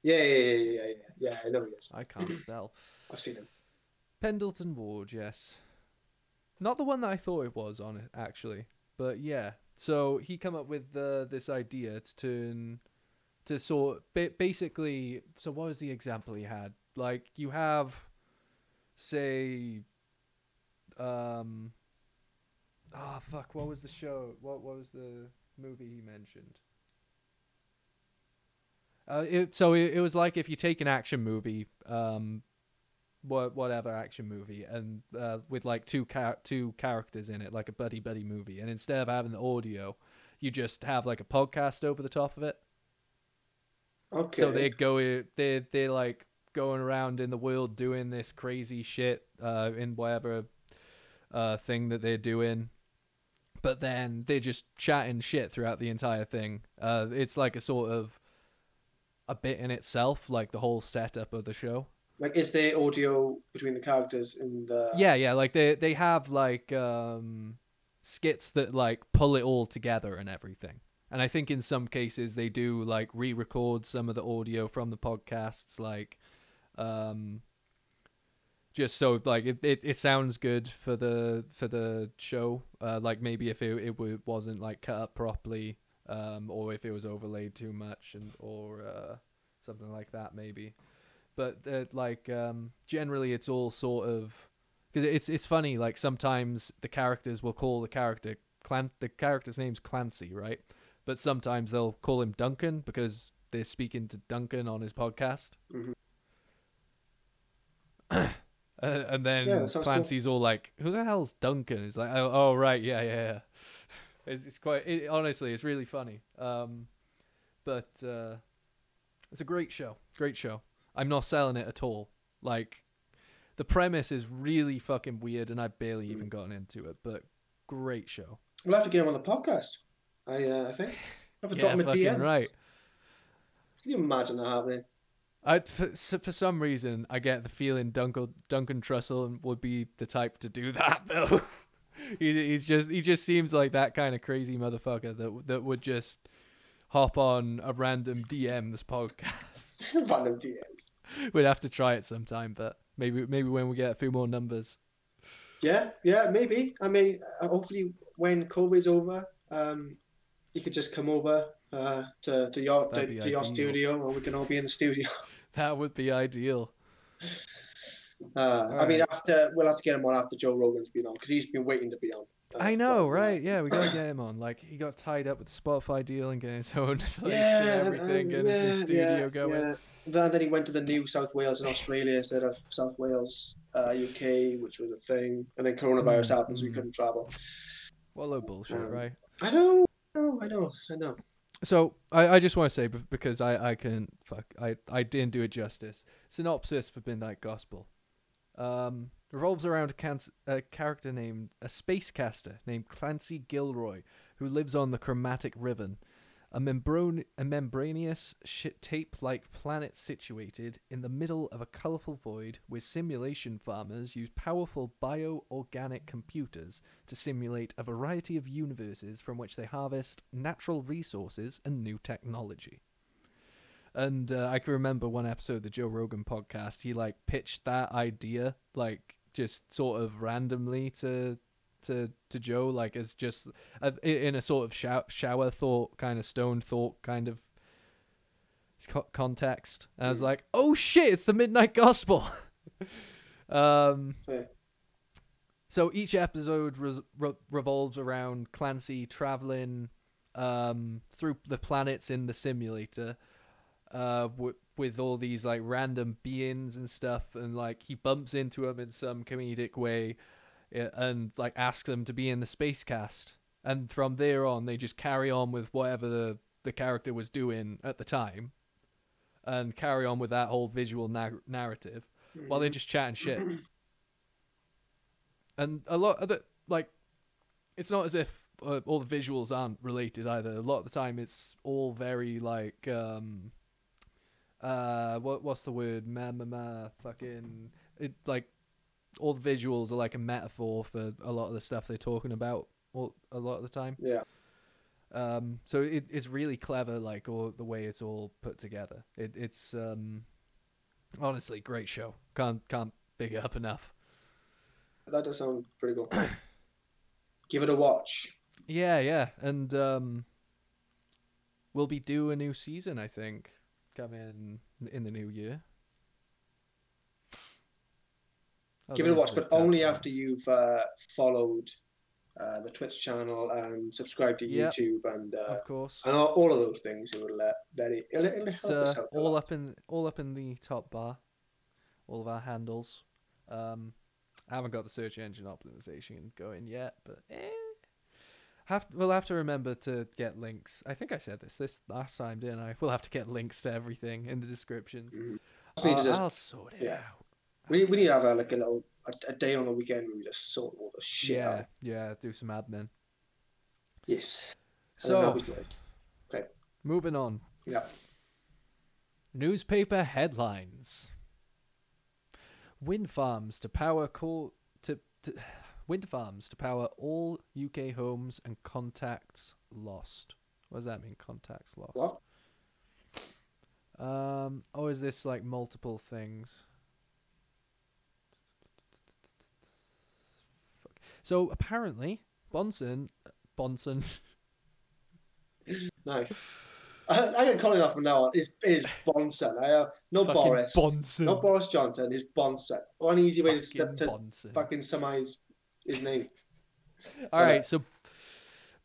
Yeah, I know who he is. I can't spell. I've seen him. Pendleton Ward, yes. Not the one that I thought it was on it, actually. But yeah. So he come up with this idea basically, so what was the example he had? Like, you have, say, what was the show? What was the movie he mentioned? It was like if you take an action movie, whatever action movie, and with like two characters in it, like a buddy movie, and instead of having the audio, you just have like a podcast over the top of it. Okay. So they're like going around in the world doing this crazy shit in whatever thing that they're doing. But then they're just chatting shit throughout the entire thing. It's like a sort of a bit in itself, like the whole setup of the show. Like, is there audio between the characters and Yeah, like they have like skits that like pull it all together and everything. And I think in some cases they do like re-record some of the audio from the podcasts, like just so like it sounds good for the show. Like maybe if it wasn't like cut up properly, or if it was overlaid too much, or something like that maybe. But generally it's all sort of, because it's funny, like sometimes the characters will call the character's name's Clancy, right? But sometimes they'll call him Duncan because they're speaking to Duncan on his podcast. And then Clancy's cool. All like, who the hell's Duncan? It's like, oh right, yeah. It's quite, honestly, it's really funny. But it's a great show. I'm not selling it at all. Like, The premise is really fucking weird, and I've barely even gotten into it, but great show. We'll have to get him on the podcast. I think. Have to drop him a fucking DM. right. Can you imagine that happening? For some reason, I get the feeling Duncan Trussell would be the type to do that, though. he just seems like that kind of crazy motherfucker that would just hop on a random DMs podcast. Random DMs. We'd have to try it sometime, but maybe when we get a few more numbers. Yeah, maybe. I mean, hopefully when COVID's over, you could just come over to your studio, and we can all be in the studio. That would be ideal. I mean, we'll have to get him on after Joe Rogan's been on, because he's been waiting to be on. I know, right? Yeah, we gotta get him on. Like, he got tied up with the Spotify deal and getting his own place and everything, getting his studio going. Yeah. Then he went to the New South Wales in Australia instead of South Wales, UK, which was a thing. And then coronavirus happened, so we couldn't travel. What a load of bullshit, right? I know. So I just want to say, because I didn't do it justice. Synopsis for Midnight Gospel revolves around a character named a spacecaster named Clancy Gilroy, who lives on the Chromatic Ribbon, a membranous tape-like planet situated in the middle of a colourful void, where simulation farmers use powerful bio-organic computers to simulate a variety of universes from which they harvest natural resources and new technology. And I can remember one episode of the Joe Rogan podcast, he like pitched that idea, like just sort of randomly to Joe, like as just in a sort of shower thought, kind of stone thought kind of context. And I was like, oh shit, it's the Midnight Gospel. So each episode revolves around Clancy traveling through the planets in the simulator, with all these like random beings and stuff, and like he bumps into them in some comedic way, and like asks them to be in the space cast, and from there on they just carry on with whatever the character was doing at the time, and carry on with that whole visual narrative while they're just chatting shit. And a lot of the, like, it's not as if all the visuals aren't related either. A lot of the time it's all very like what's the word? Fucking it, like all the visuals are like a metaphor for a lot of the stuff they're talking about a lot of the time. Yeah. So it's really clever, like all the way it's all put together. It's honestly great show. Can't big it up enough. That does sound pretty cool. Give it a watch. Yeah, and we'll be due a new season, I think, coming in the new year. Give it a watch, but only after you've followed the Twitch channel and subscribed to YouTube and of course, and all of those things. It will it's all up in the top bar, all of our handles. I haven't got the search engine optimization going yet, but we'll have to remember to get links. I think I said this last time, didn't I? We'll have to get links to everything in the descriptions. I'll sort it out. We need to have a day on the weekend where we just sort all the shit out. Yeah, do some admin. Yes. So, okay. Moving on. Yeah. Newspaper headlines. Wind farms to power all UK homes and contacts lost. What does that mean? Contacts lost. What? Or is this like multiple things? So apparently, Bonson. Nice. I can call him off from now on. Is Bonson? No fucking Boris. Bonson. Not Boris Johnson. Is Bonson. One easy way to Bonson. fucking summarize his name. All right, so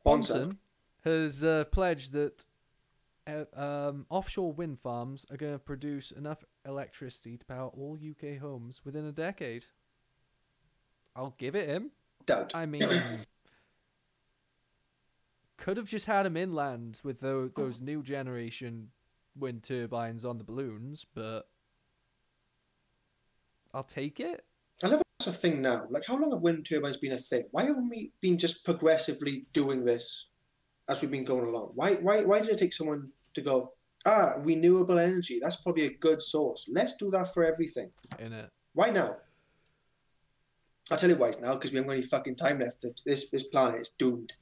Bonson has pledged that offshore wind farms are going to produce enough electricity to power all UK homes within a decade. I'll give it him. Doubt. I mean, could have just had him inland with those new generation wind turbines on the balloons, but I'll take it. a thing now. Like, how long have wind turbines been a thing? Why haven't we been just progressively doing this as we've been going along? Why did it take someone to go, renewable energy, that's probably a good source. Let's do that for everything. In it. Why now? I'll tell you why now, because we haven't got any fucking time left. This planet is doomed.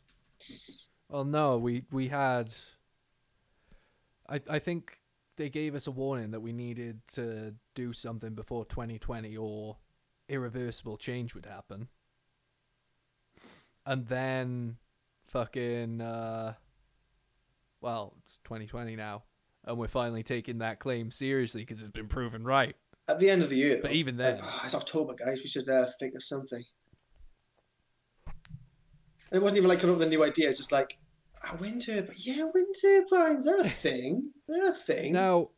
Well, no, we had. I think they gave us a warning that we needed to do something before 2020 or irreversible change would happen. And then fucking well, it's 2020 now, and we're finally taking that claim seriously because it's been proven right. At the end of the year, But even then, it's October, guys. We should think of something. And it wasn't even like coming up with a new idea. It's just like, wind turbines. Yeah, wind turbines. They're a thing. They're a thing. now,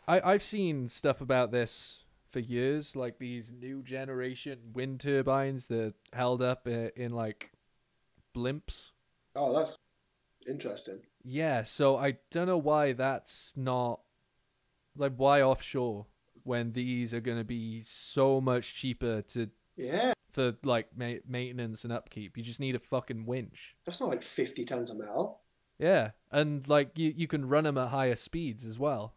I've seen stuff about this for years, like these new generation wind turbines that held up in like blimps. Oh, that's interesting. Yeah, so I don't know why that's not, like, why offshore when these are going to be so much cheaper for like maintenance and upkeep. You just need a fucking winch. That's not like 50 tons a mile. Yeah, and like you can run them at higher speeds as well.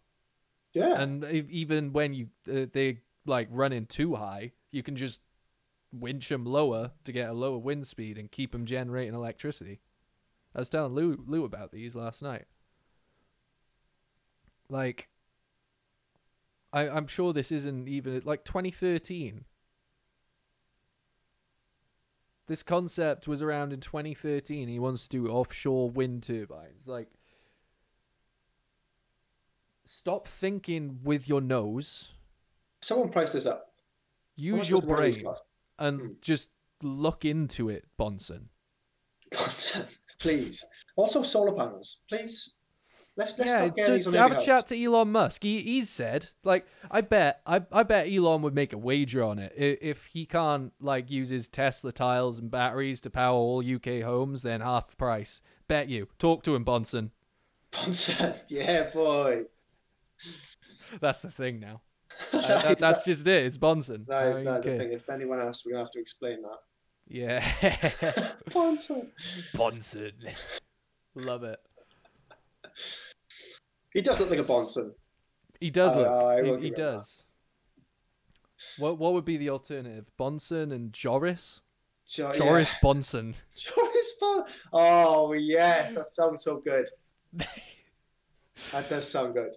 Yeah. And even when they like running too high, you can just winch them lower to get a lower wind speed and keep them generating electricity. I was telling Lou about these last night. Like, I'm sure this isn't even like 2013. This concept was around in 2013. He wants to do offshore wind turbines. Like, stop thinking with your nose. Someone price this up. Use your brain and just look into it, Bonson. Bonson, please. Also, solar panels, please. Let's stop getting these on have every a chat house. to Elon Musk. He's said, like, I bet Elon would make a wager on it. If he can't like use his Tesla tiles and batteries to power all UK homes, then half price. Bet you. Talk to him, Bonson. Bonson, yeah, boy. That's the thing now. That's just it. It's Bonson. That is the thing. If anyone asks, we're gonna have to explain that. Yeah. Bonson. Bonson. Love it. He does look like a Bonson. He does look. He give it does. What would be the alternative? Bonson and Joris? Joris Bonson. Joris Bonson. Oh yes, that sounds so good. That does sound good.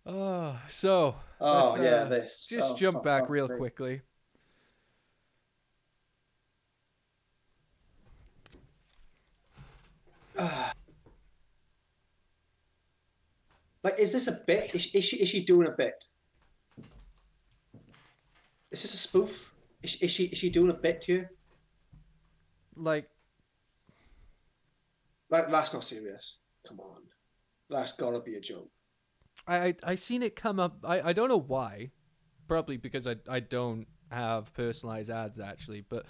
Oh, so. Oh yeah, this. Just jump back real quickly. Like, is this a bit? Is she doing a bit? Is this a spoof? Is she doing a bit here? Like, that's not serious. Come on, that's gotta be a joke. I seen it come up. I don't know why. Probably because I don't have personalized ads actually, but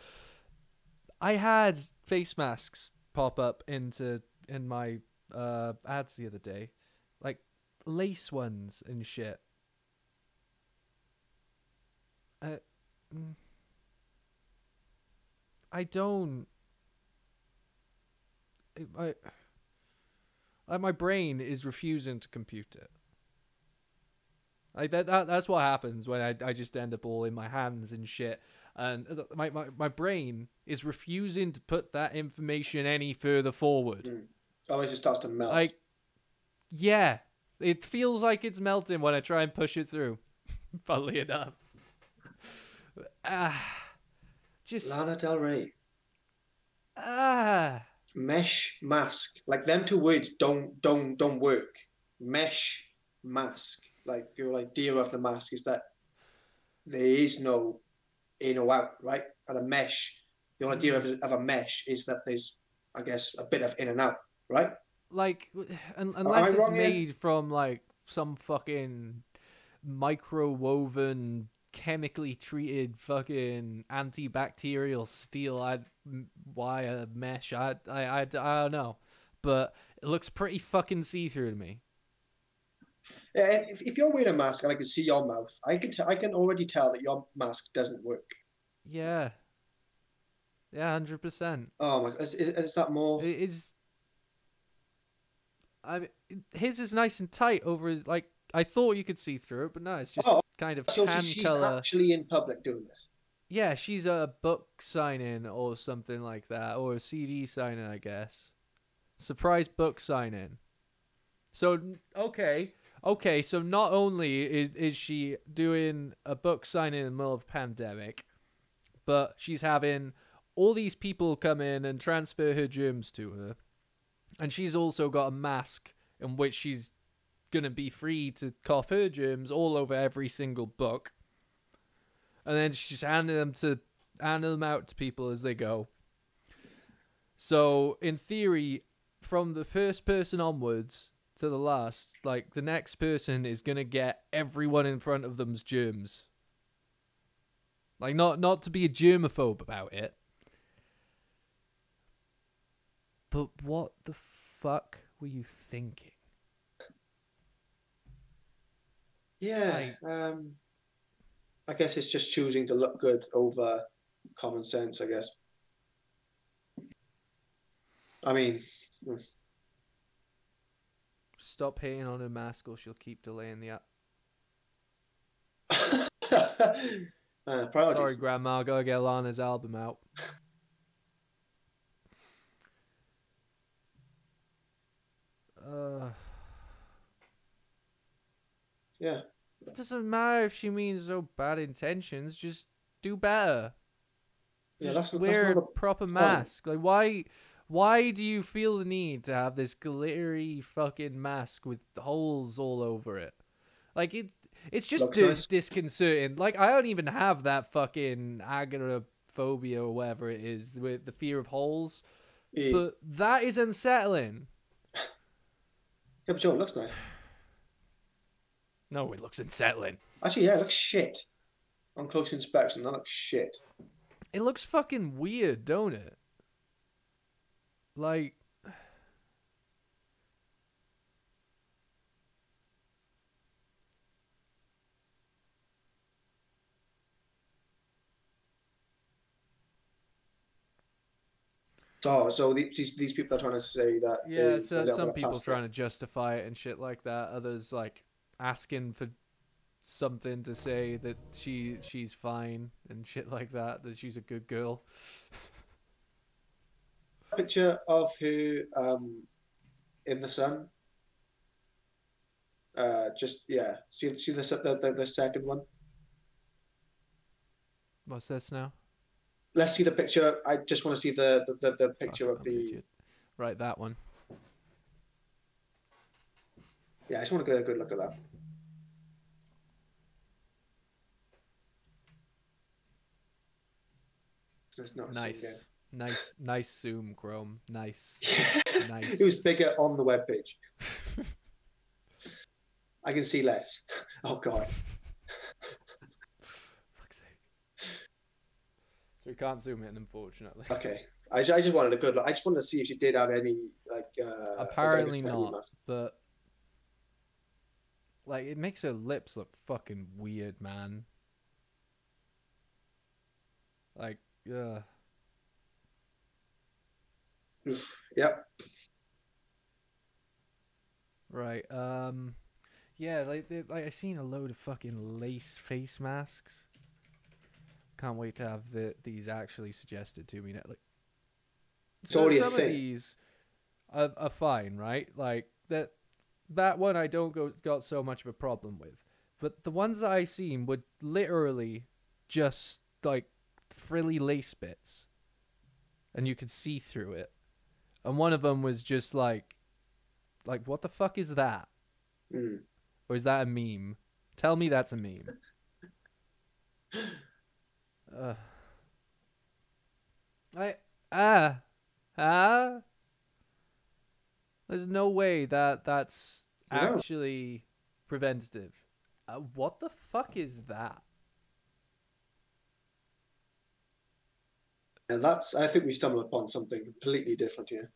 I had face masks pop up in my ads the other day, like lace ones and shit. I don't. My brain is refusing to compute it. Like that's what happens when I just end up all in my hands and shit. And my brain is refusing to put that information any further forward. Otherwise it starts to melt. Like, yeah, it feels like it's melting when I try and push it through. Funnily enough. Just Lana Del Rey. Mesh mask. Like, them two words don't work. Mesh mask. Like, your idea of the mask is that there is no in or out, right? And a mesh, the idea of a mesh is that there's, I guess, a bit of in and out, right? Like, unless it's made from like some fucking microwoven, chemically treated fucking antibacterial steel wire mesh. I don't know, but it looks pretty fucking see-through to me. Yeah, if you're wearing a mask and I can see your mouth, I can already tell that your mask doesn't work. Yeah. Yeah, 100%. Oh my! Is that more? It is. I mean, his is nice and tight over his like. I thought you could see through it, but no, it's just Oh, kind of so tan she's color. actually in public doing this. Yeah, she's a book signing or something like that, or a CD signing, I guess. Surprise book signing. So okay, So not only is she doing a book signing in the middle of a pandemic, but she's having all these people come in and transfer her germs to her, and she's also got a mask in which she's gonna be free to cough her germs all over every single book, and then she's handing them out to people as they go. So in theory, from the first person onwards to the last, like the next person is gonna get everyone in front of them's germs. Like not to be a germaphobe about it, but what the fuck were you thinking? Yeah. I guess it's just choosing to look good over common sense, I guess. I mean, Stop hating on her mask or she'll keep delaying the app. priorities. Sorry, Grandma, gotta get Lana's album out. Yeah. It doesn't matter if she means no bad intentions. Just do better. Yeah, Just that's wear not a the proper point. mask. Like, why do you feel the need to have this glittery fucking mask with holes all over it? Like, it's just Looks nice. disconcerting. Like, I don't even have that fucking agoraphobia or whatever it is, with the fear of holes. Yeah. But that is unsettling. Yeah, but Joe, it looks nice. No, it looks unsettling. Actually, yeah, it looks shit. On close inspection, that looks shit. It looks fucking weird, don't it? Like... So these people are trying to say that. Yeah, so some people trying to justify it and shit like that. Others like asking for something to say that she's fine and shit like that. That she's a good girl. Picture of her in the sun. Just yeah. See the second one. What's this now? Let's see the picture. I just want to see the picture Fuck, of I'm an the. idiot. Right, that one. Yeah, I just want to get a good look at that. It's not Nice zoom, Chrome. Nice. It was bigger on the webpage. I can see less. Oh god. Fuck's sake. So we can't zoom in, unfortunately. Okay. I just wanted a good look. I just wanted to see if she did have any like. Apparently not, but like it makes her lips look fucking weird, man. Like, Yep. Right. Yeah, like I seen a load of fucking lace face masks. Can't wait to have these actually suggested to me. Like, So what do you some think? of these are fine, right? Like that one I don't got so much of a problem with, but the ones that I seen were literally just like frilly lace bits, and you could see through it. And one of them was just like what the fuck is that? Mm. Or is that a meme? Tell me that's a meme. There's no way that's actually preventative. What the fuck is that? And I think we stumbled upon something completely different here.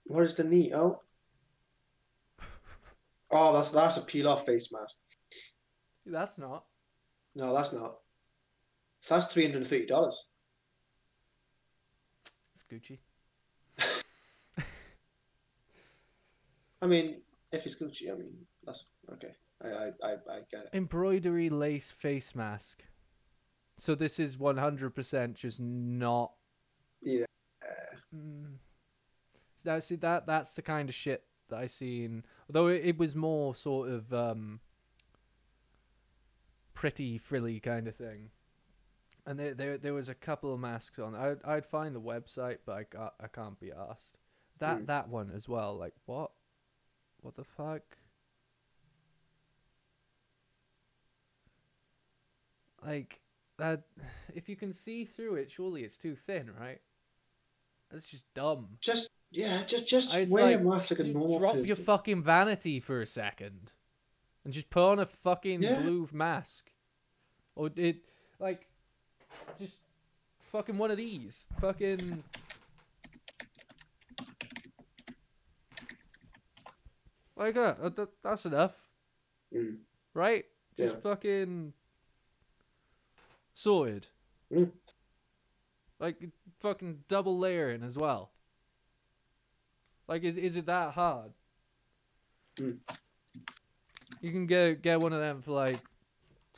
What is the knee? Oh, that's a peel off face mask. That's not. No, that's not. That's $330. It's Gucci. I mean, if it's Gucci, I mean, that's okay. I get it. Embroidery lace face mask. So this is 100% just not. Yeah. Now, see that's the kind of shit that I seen. Although it was more sort of pretty frilly kind of thing. And there was a couple of masks on. I'd find the website, but I can't be asked. That one as well. Like what the fuck? Like that. If you can see through it, surely it's too thin, right? That's just dumb. Just It's wear like, a mask like a just normal drop person. your fucking vanity for a second, and just put on a fucking blue mask, or just fucking one of these, fucking. Like that's enough, right? Just fucking sorted. Like fucking double layering as well. Like is it that hard? You can get one of them for like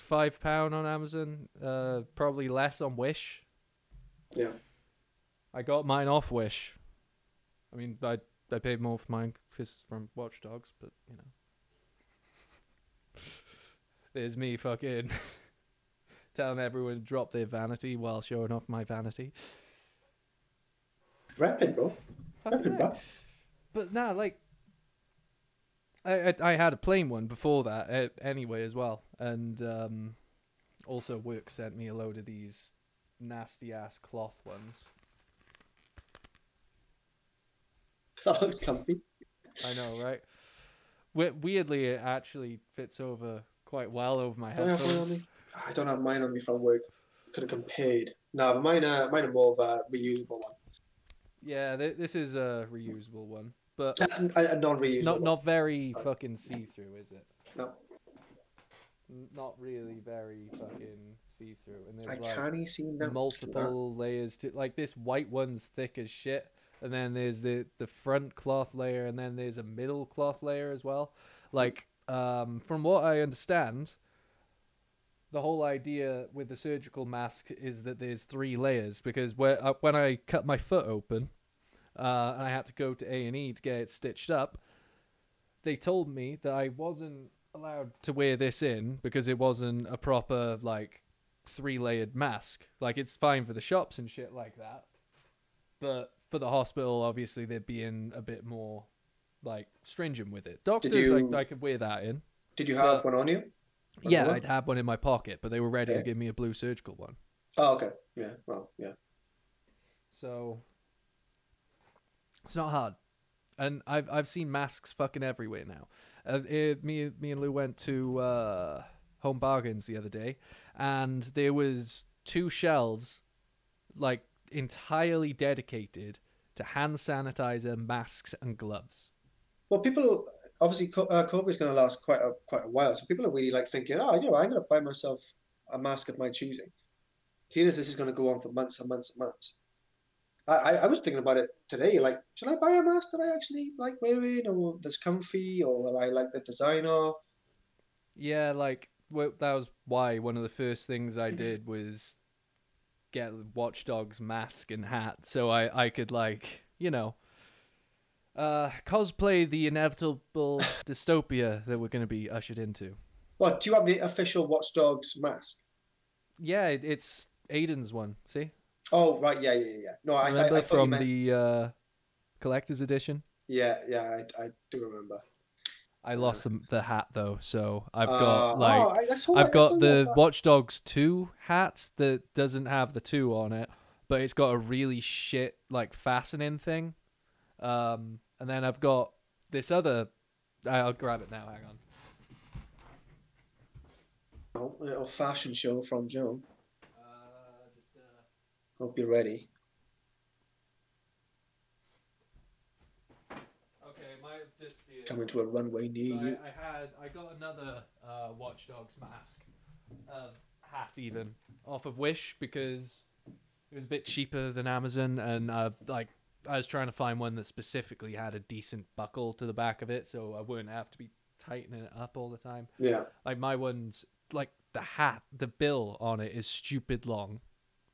£5 on Amazon. Probably less on Wish. Yeah. I got mine off Wish. I mean, I paid more for mine because it's from Watch Dogs, but you know, there's me fucking telling everyone to drop their vanity while showing off my vanity. Rapping, bro. Rapping, bro. But nah, like I had a plain one before that anyway as well, and also work sent me a load of these nasty ass cloth ones. That looks comfy. I know, right? Weirdly, it actually fits over quite well over my headphones. I don't have mine on me from work. Could have compared. No, but mine are more of a reusable one. Yeah, this is a reusable one, but a non-reusable. It's not very fucking see-through, is it? No. Not really very fucking see-through, and there's can't see multiple layers to like this white one's thick as shit, and then there's the front cloth layer, and then there's a middle cloth layer as well. Like from what I understand, the whole idea with the surgical mask is that there's 3 layers, because when I cut my foot open and I had to go to A&E to get it stitched up, they told me that I wasn't allowed to wear this in because it wasn't a proper like 3-layered mask. Like it's fine for the shops and shit like that, but for the hospital, obviously they're being a bit more like stringent with it. Doctors, I could wear that in. Did you have one on you? Yeah, I'd have one in my pocket, but they were ready to give me a blue surgical one. Oh, okay. Yeah, well, yeah. So it's not hard, and I've seen masks fucking everywhere now. Me and Lou went to Home Bargains the other day, and there was 2 shelves, like entirely dedicated to hand sanitizer, masks, and gloves. Well, people obviously COVID is going to last quite a while, so people are really like thinking, I'm going to buy myself a mask of my choosing. Seeing as this is going to go on for months and months and months. I was thinking about it today, like, should I buy a mask that I actually like wearing, or that's comfy, or that I like the design of? Yeah, like, that was why one of the first things I did was get Watch Dogs mask and hat, so I could, like, you know, cosplay the inevitable dystopia that we're going to be ushered into. What, do you have the official Watch Dogs mask? Yeah, it's Aiden's one, see? Oh, right, yeah. No, I thought from you meant... the collector's edition? Yeah, I do remember. I lost the hat though, so I've got I've got the Watch Dogs 2 hat that doesn't have the 2 on it, but it's got a really shit like fastening thing. And then I've got this other. I'll grab it now. Hang on. Oh, a little fashion show from Joe. Hope you're ready. Okay, disappeared. Coming to a runway near you. I got another Watch Dogs mask, hat even, off of Wish because it was a bit cheaper than Amazon, and like I was trying to find one that specifically had a decent buckle to the back of it, so I wouldn't have to be tightening it up all the time. Yeah. Like my one's like the hat, the bill on it is stupid long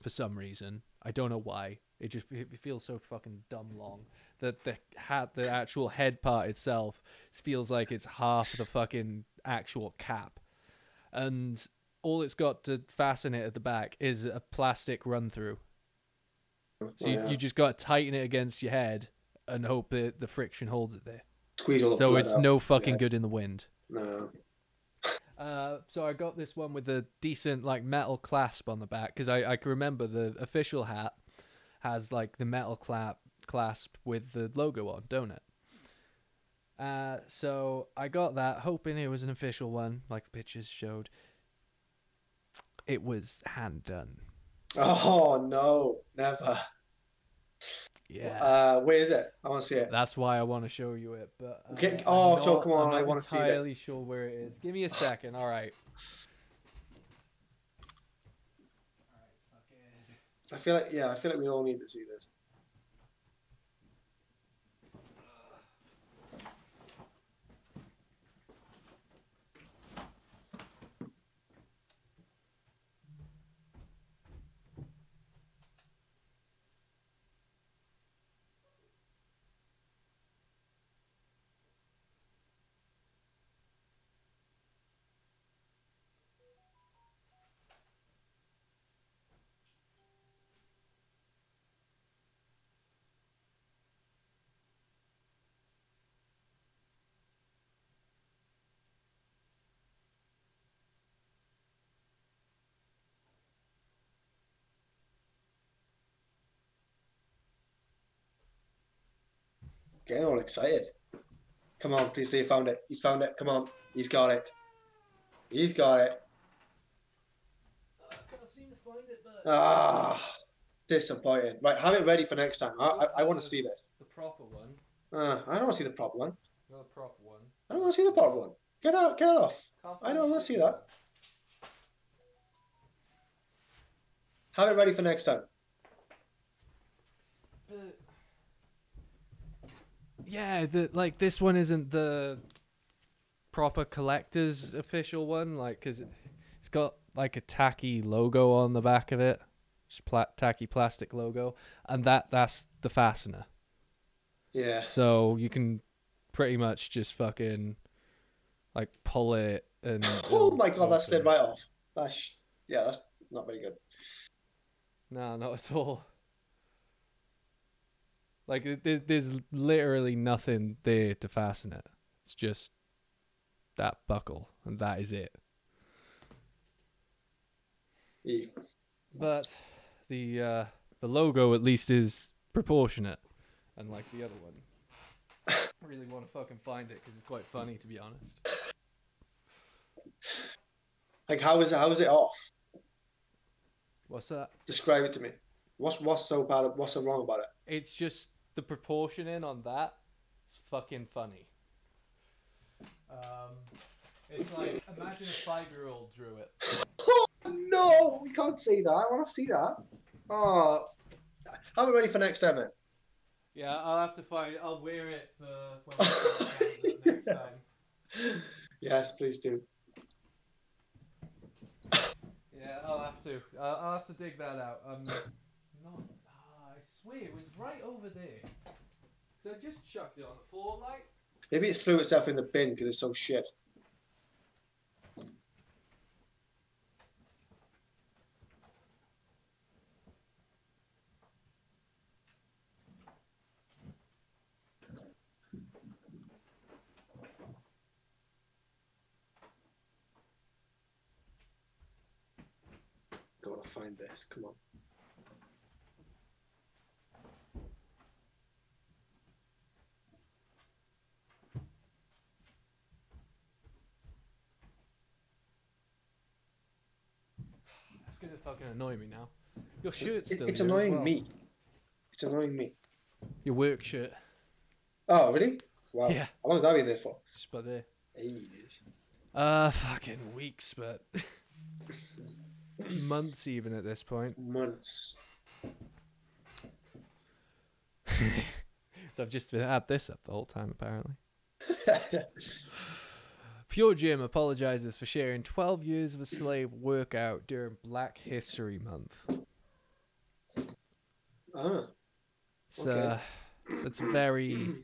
for some reason. I don't know why. It feels so fucking dumb long. The hat, the actual head part itself feels like it's half the fucking actual cap. And all it's got to fasten it at the back is a plastic run through. So you just got to tighten it against your head and hope that the friction holds it there. Squeeze all the So blood it's out. no fucking good in the wind. No. So I got this one with a decent like metal clasp on the back because I can remember the official hat has like the metal clasp with the logo on, don't it? So I got that hoping it was an official one like the pictures showed. It was hand done. Oh no, never. Yeah. Where is it? I want to see it. That's why I want to show you it. But Okay. I'm Joe, not- come on! I'm I not want to see it. entirely sure where it is. Give me a second. All right. I feel like we all need to see this. Getting all excited. Come on, please say you found it. He's found it. Come on. He's got it. He's got it. I can't seem to find it, but Disappointing. Right, have it ready for next time. I want to see this. the proper one. I don't want to see the proper one. Not the proper one. I don't want to see the proper one. Get out. Get off. Can't I find don't the want to see shitty that. one. Have it ready for next time. But yeah, like this one isn't the proper collector's official one, like because it's got like a tacky logo on the back of it, just tacky plastic logo, and that's the fastener. Yeah. So you can pretty much just fucking like pull it and. Oh my god, that that's slid right off. That's not very good. No, not at all. Like, there's literally nothing there to fasten it. It's just that buckle, and that is it. Yeah. But the logo at least is proportionate, unlike the other one. I really want to fucking find it because it's quite funny, to be honest. Like, how is it off? What's that? Describe it to me. What's so bad? What's so wrong about it? It's just the proportioning on that. It's fucking funny. It's like, imagine a 5-year-old drew it. Oh no, we can't see that. I want to see that. Oh, have it ready for next time, then. Yeah, I'll wear it for when we next time. Yes, please do. Yeah, I'll have to dig that out. I swear it was right over there. So I just chucked it on the floor, like. Maybe it threw itself in the bin because it's so shit. Gotta find this. Come on. That's gonna fucking annoy me now. Your shirt's still It's here as annoying well. me. It's annoying me. Your work shirt. Oh, really? Wow. Yeah. How long has that been there for? Just about there. Ages. Fucking weeks, but months even at this point. Months. So I've just been at this up the whole time, apparently. Pure Jim apologizes for sharing 12 years of a slave workout during Black History Month. Ah. It's Okay. that's very.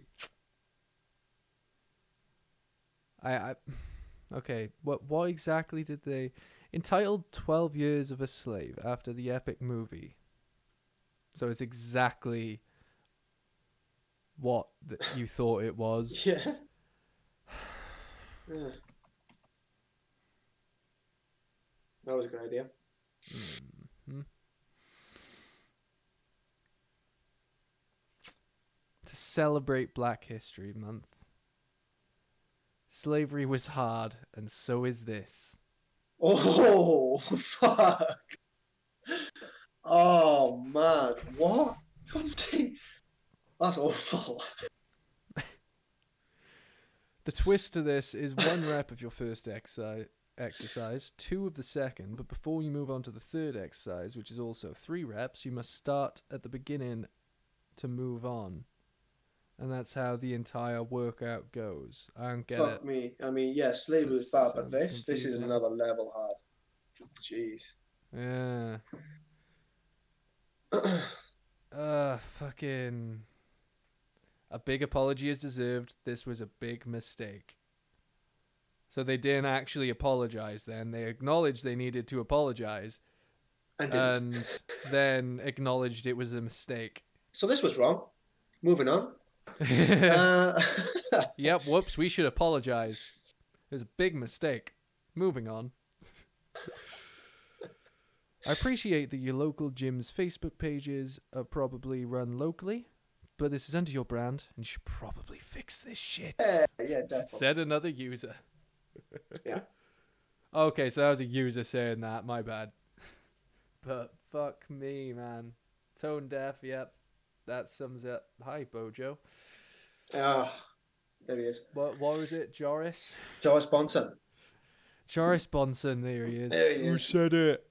Okay. What exactly did they entitled 12 Years of a Slave after the epic movie? So it's exactly what you thought it was. Yeah. Yeah. That was a good idea. Mhm. To celebrate Black History Month. Slavery was hard, and so is this. Oh, fuck. Oh, man. What? God's sake. That's awful. The twist to this is 1 rep of your first exercise, 2 of the second, but before you move on to the third exercise, which is also 3 reps, you must start at the beginning to move on. And that's how the entire workout goes. I don't get Fuck it. me. I mean, yeah, slavery was bad, but Sounds this is confusing. another level hard. Jeez. Yeah. Fucking. A big apology is deserved. This was a big mistake. So they didn't actually apologize then. They acknowledged they needed to apologize. And then acknowledged it was a mistake. So this was wrong. Moving on. Yep, whoops, we should apologize. It was a big mistake. Moving on. I appreciate that your local gym's Facebook pages are probably run locally, but this is under your brand, and you should probably fix this shit. Yeah, definitely. Said another user. Yeah. Okay, so that was a user saying that, my bad. But fuck me, man. Tone deaf, yep. That sums it up. Hi, Bojo. Ah, there he is. What was it, Joris? Joris Bonson. Joris Bonson, there he is. There he Who is. said it?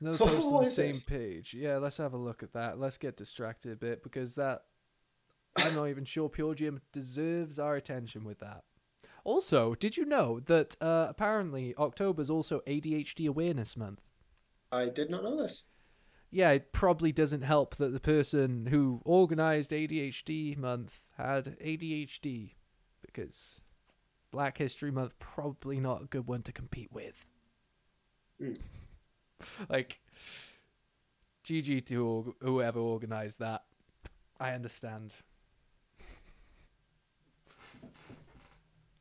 Another post on What the is same this? page. Yeah, let's have a look at that. Let's get distracted a bit because that I'm not even sure Pure Gym deserves our attention with that. Also, did you know that apparently October's also ADHD Awareness Month? I did not know this. Yeah, it probably doesn't help that the person who organized ADHD Month had ADHD because Black History Month probably not a good one to compete with. Mm. Like, GG to whoever organized that. I understand.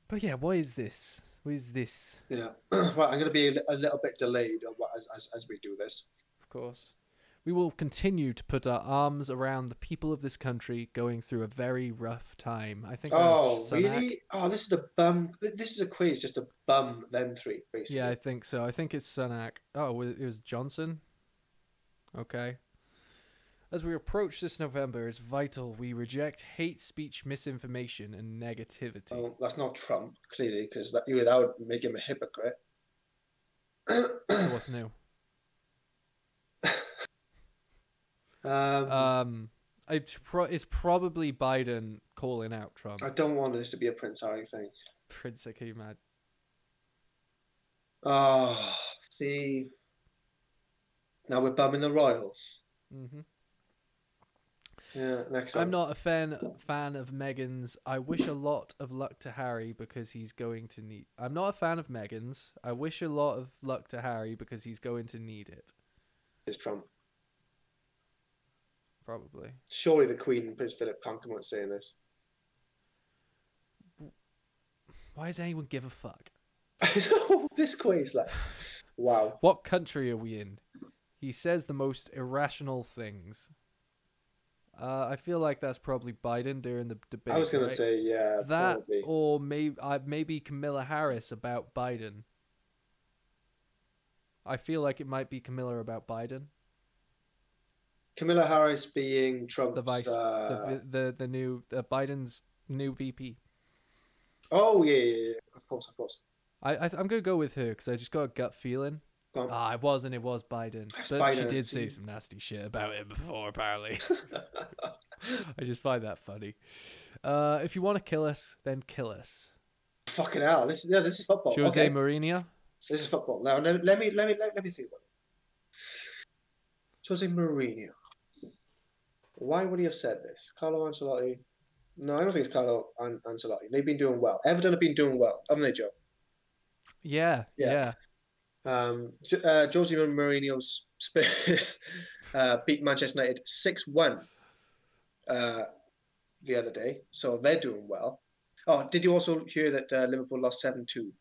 But yeah, what is this? What is this? Yeah. Well, I'm going to be a little bit delayed as we do this. Of course. We will continue to put our arms around the people of this country going through a very rough time. I think Oh, that's Sunak. really? Oh, this is a bum. This is a quiz just to bum them three, basically. Yeah, I think so. I think it's Sunak. Oh, it was Johnson? Okay. As we approach this November, it's vital we reject hate speech, misinformation, and negativity. Well, that's not Trump, clearly, because that would make him a hypocrite. So what's new? It's probably Biden calling out Trump. I don't want this to be a Prince Harry thing. Prince, are you mad? Oh, see. Now we're bumming the Royals. Mm-hmm. Yeah, next one. I'm not a fan of Meghan's. I wish a lot of luck to Harry because he's going to need. I'm not a fan of Meghan's. I wish a lot of luck to Harry because he's going to need it. It's Trump. Probably. Surely the Queen and Prince Philip can't come out saying this. Why does anyone give a fuck? I know, this quiz, like, wow. What country are we in? He says the most irrational things. I feel like that's probably Biden during the debate. I was going right? to say, yeah, that, probably. or maybe Camilla Harris about Biden. I feel like it might be Camilla about Biden. Kamala Harris being Trump's The vice, the new Biden's new VP. Oh yeah. Of course. I'm gonna go with her because I just got a gut feeling. Go on. It was Biden. It's But she Biden. did say some nasty shit about him before, apparently. I just find that funny. If you want to kill us, then kill us. Fucking hell! This is football. Jose Okay. Mourinho. This is football. Now let me think about it. Jose Mourinho. Why would he have said this? Carlo Ancelotti. No, I don't think it's Carlo Ancelotti. They've been doing well. Everton have been doing well, haven't they, Joe? Yeah. Jose Mourinho's Spurs beat Manchester United 6-1 the other day, so they're doing well. Oh, did you also hear that Liverpool lost 7-2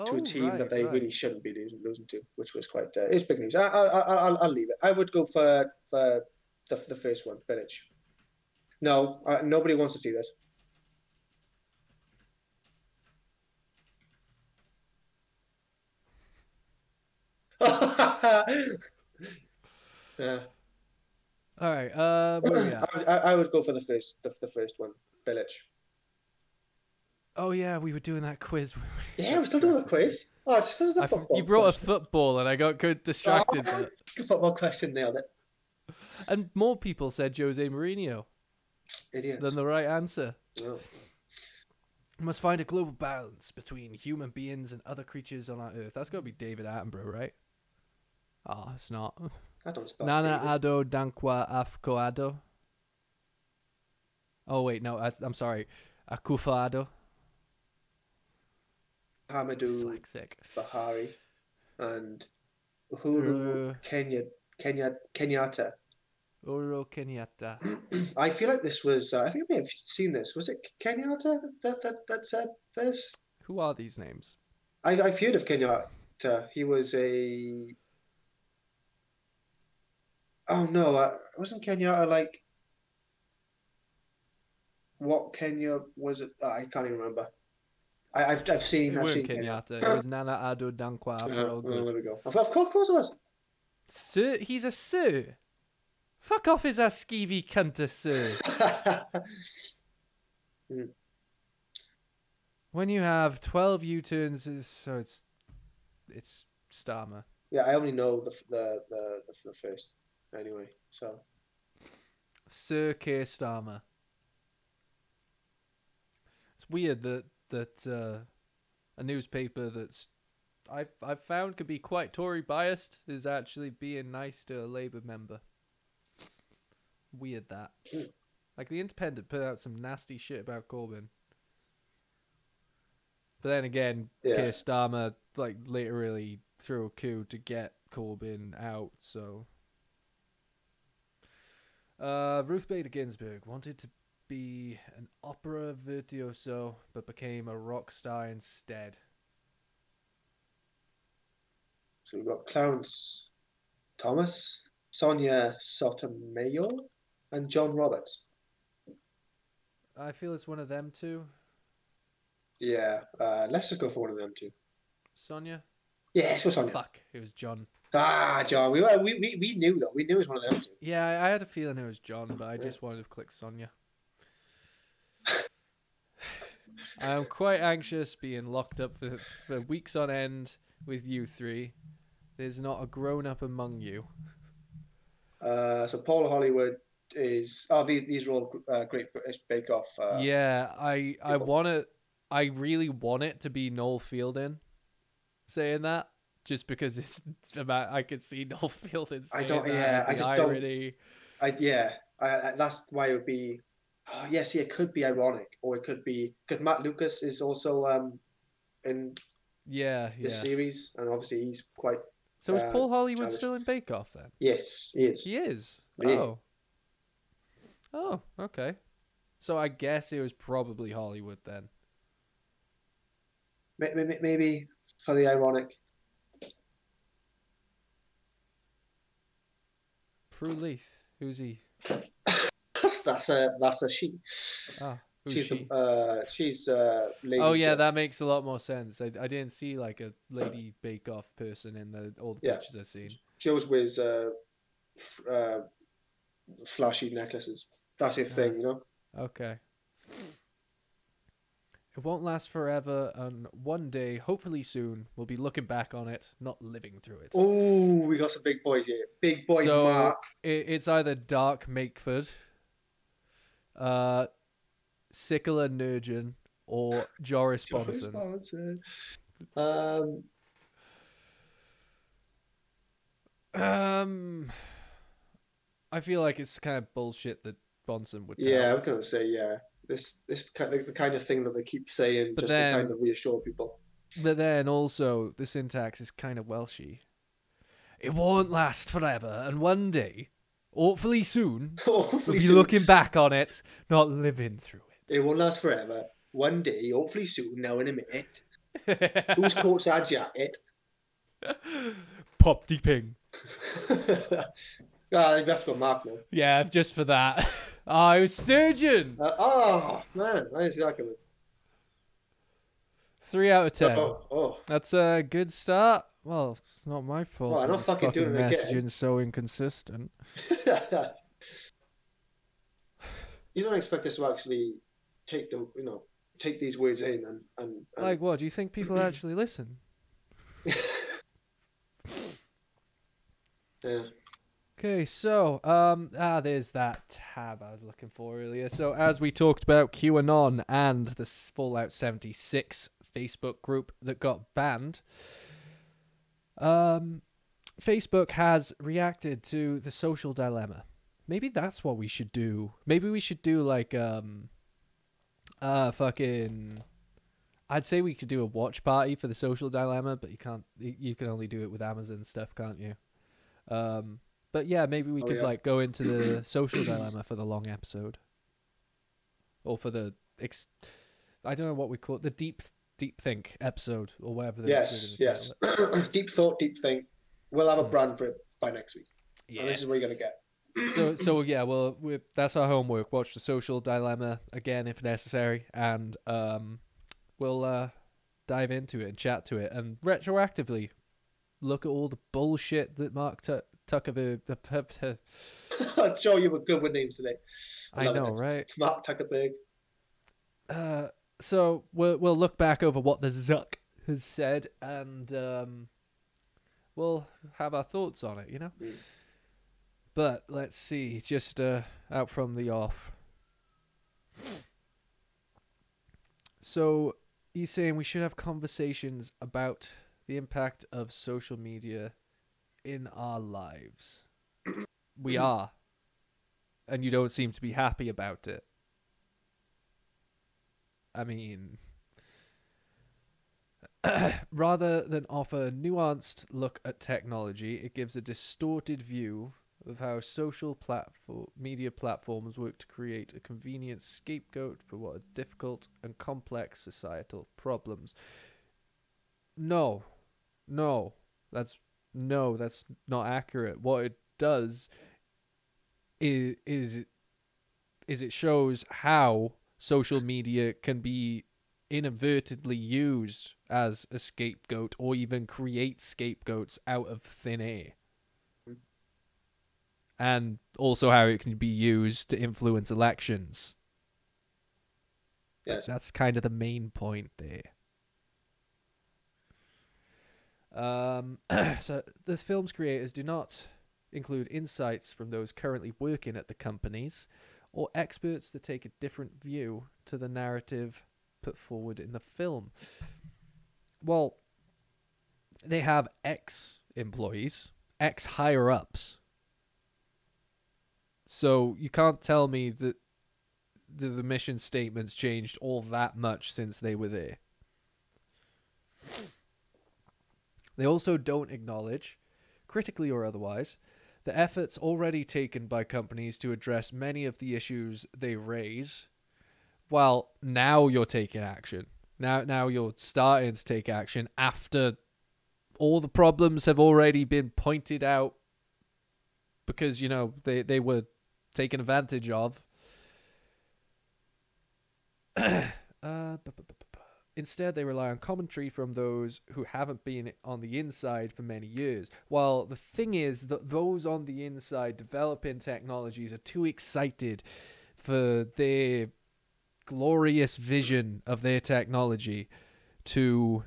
to a team that they really shouldn't be losing to, which was quite it's big news. I'll leave it. I would go for the first one, Village. No, nobody wants to see this. Yeah. All right. Where we at? I would go for the first one, Village. Oh yeah, we were doing that quiz. Yeah, we're still doing the quiz. Oh, just because of the football. You brought question. a football, and I got distracted. But... Football question nailed it. And more people said Jose Mourinho Idiots. than the right answer. No. We must find a global balance between human beings and other creatures on our Earth. That's got to be David Attenborough, right? Oh, it's not. I don't spell Nana David. Ado Dankwa Afkoado. Oh wait, no, I'm sorry. Akufo-Addo. Hamadou Dyslexic. Bahari and Uhuru Kenyatta. Uhuru Kenyatta. I feel like this was. I think I may have seen this. Was it Kenyatta that said this? Who are these names? I've heard of Kenyatta. He was a. Oh no! Wasn't Kenyatta like? What Kenya was it? I can't even remember. I've seen. It I've weren't seen Kenyatta. It was Nana Ado Dankwa Well, Afro-Ogo. there we go. Of course it was. Sir, he's a sir. Fuck off his ass skeevy cunter, sir. When you have 12 U-turns, so it's Starmer. Yeah, I only know the first anyway. So Sir Keir Starmer. It's weird that a newspaper that's I've found could be quite Tory biased is actually being nice to a Labour member. Weird that. Like the Independent put out some nasty shit about Corbyn. But then again, Keir Starmer like literally threw a coup to get Corbyn out, so Ruth Bader Ginsburg wanted to be an opera virtuoso but became a rock star instead. we've got Clarence Thomas, Sonia Sotomayor, and John Roberts. I feel it's one of them two. Yeah, let's just go for one of them two. Sonia? Yeah, it's Sonia. Fuck, it was John. Ah, John. We knew though. We knew it was one of them two. Yeah, I had a feeling it was John, but I just wanted to click Sonia. I'm quite anxious being locked up for weeks on end with you three. There's not a grown-up among you. So Paul Hollywood is. Oh, these are all Great British Bake Off. Yeah, I really want it to be Noel Fielding saying that, just because it's about. I could see Noel Fielding saying that. Yeah, I just irony. don't. That's why it would be. Oh, yes, yeah, it could be ironic, or it could be because Matt Lucas is also in this series, and obviously he's quite. So is Paul Hollywood challenged. still in Bake Off then? Yes, he is. He is. Yeah. Oh, okay. So I guess it was probably Hollywood then. Maybe for the ironic. Prue Leith, who's he? That's a she. Oh, Who's she's she? she's Lady. Oh yeah, Jo. that makes a lot more sense. I didn't see like a Lady Bake Off person in all the Yeah. pictures I've seen. She always wears flashy necklaces. That's her thing, you know. Okay. It won't last forever, and one day, hopefully soon, we'll be looking back on it, not living through it. Oh, we got some big boys here. Big boy So Mark. it's either Dark Makeford, Sickler Nurgen, or Joris Bonson. I feel like it's kind of bullshit that Bonson would tell. Yeah, I was gonna say This kind of the kind of thing that they keep saying But just then- to kind of reassure people. But then also, the syntax is kind of Welshy. It won't last forever, and one day, hopefully soon, we'll be looking back on it, not living through It won't last forever. One day, hopefully soon, now in a minute. it. Whose coat's our jacket? Pop deeping. Ah, you have to go Mark now. Yeah, just for that. Oh, it was Sturgeon! Oh, man, I didn't see that coming. 3 out of 10. Oh. That's a good start. Well, it's not my fault. Well, I'm not that fucking doing it again. messaging's so inconsistent. You don't expect us to actually take these words in and Like what? Do you think people actually listen? yeah. Okay, so there's that tab I was looking for earlier. So as we talked about QAnon and the Fallout 76 Facebook group that got banned, Facebook has reacted to the social dilemma. Maybe that's what we should do. Maybe we should do like fucking. I'd say we could do a watch party for the social dilemma, but you can't. You can only do it with Amazon stuff, can't you? But yeah, maybe we could like go into the social dilemma for the long episode, or for the I don't know what we call it, the deep think episode or whatever. Yes. Deep thought, deep think. We'll have a brand for it by next week. Yeah. And this is what you're gonna get. So yeah, well, that's our homework. Watch the social dilemma again if necessary, and we'll dive into it and chat to it, and retroactively look at all the bullshit that Mark Zuckerberg. Joe, you were good with names today. I know, right? Mark Zuckerberg. So we'll look back over what the Zuck has said, and we'll have our thoughts on it, you know. But let's see, just out from the off. So he's saying we should have conversations about the impact of social media in our lives. We are. And you don't seem to be happy about it. I mean, rather than offer a nuanced look at technology, it gives a distorted view of how social media platforms work to create a convenient scapegoat for what are difficult and complex societal problems. No, that's not accurate. What it does is it shows how social media can be inadvertently used as a scapegoat, or even create scapegoats out of thin air. And also how it can be used to influence elections. Yes. That's kind of the main point there. So the film's creators do not include insights from those currently working at the companies, or experts that take a different view to the narrative put forward in the film. Well, they have ex-employees, ex-higher-ups. So you can't tell me that the mission statements changed all that much since they were there. They also don't acknowledge, critically or otherwise, the efforts already taken by companies to address many of the issues they raise. Well, now you're taking action. Now you're starting to take action after all the problems have already been pointed out, because, you know, they were taken advantage of. Instead, they rely on commentary from those who haven't been on the inside for many years. While the thing is that those on the inside developing technologies are too excited for their glorious vision of their technology to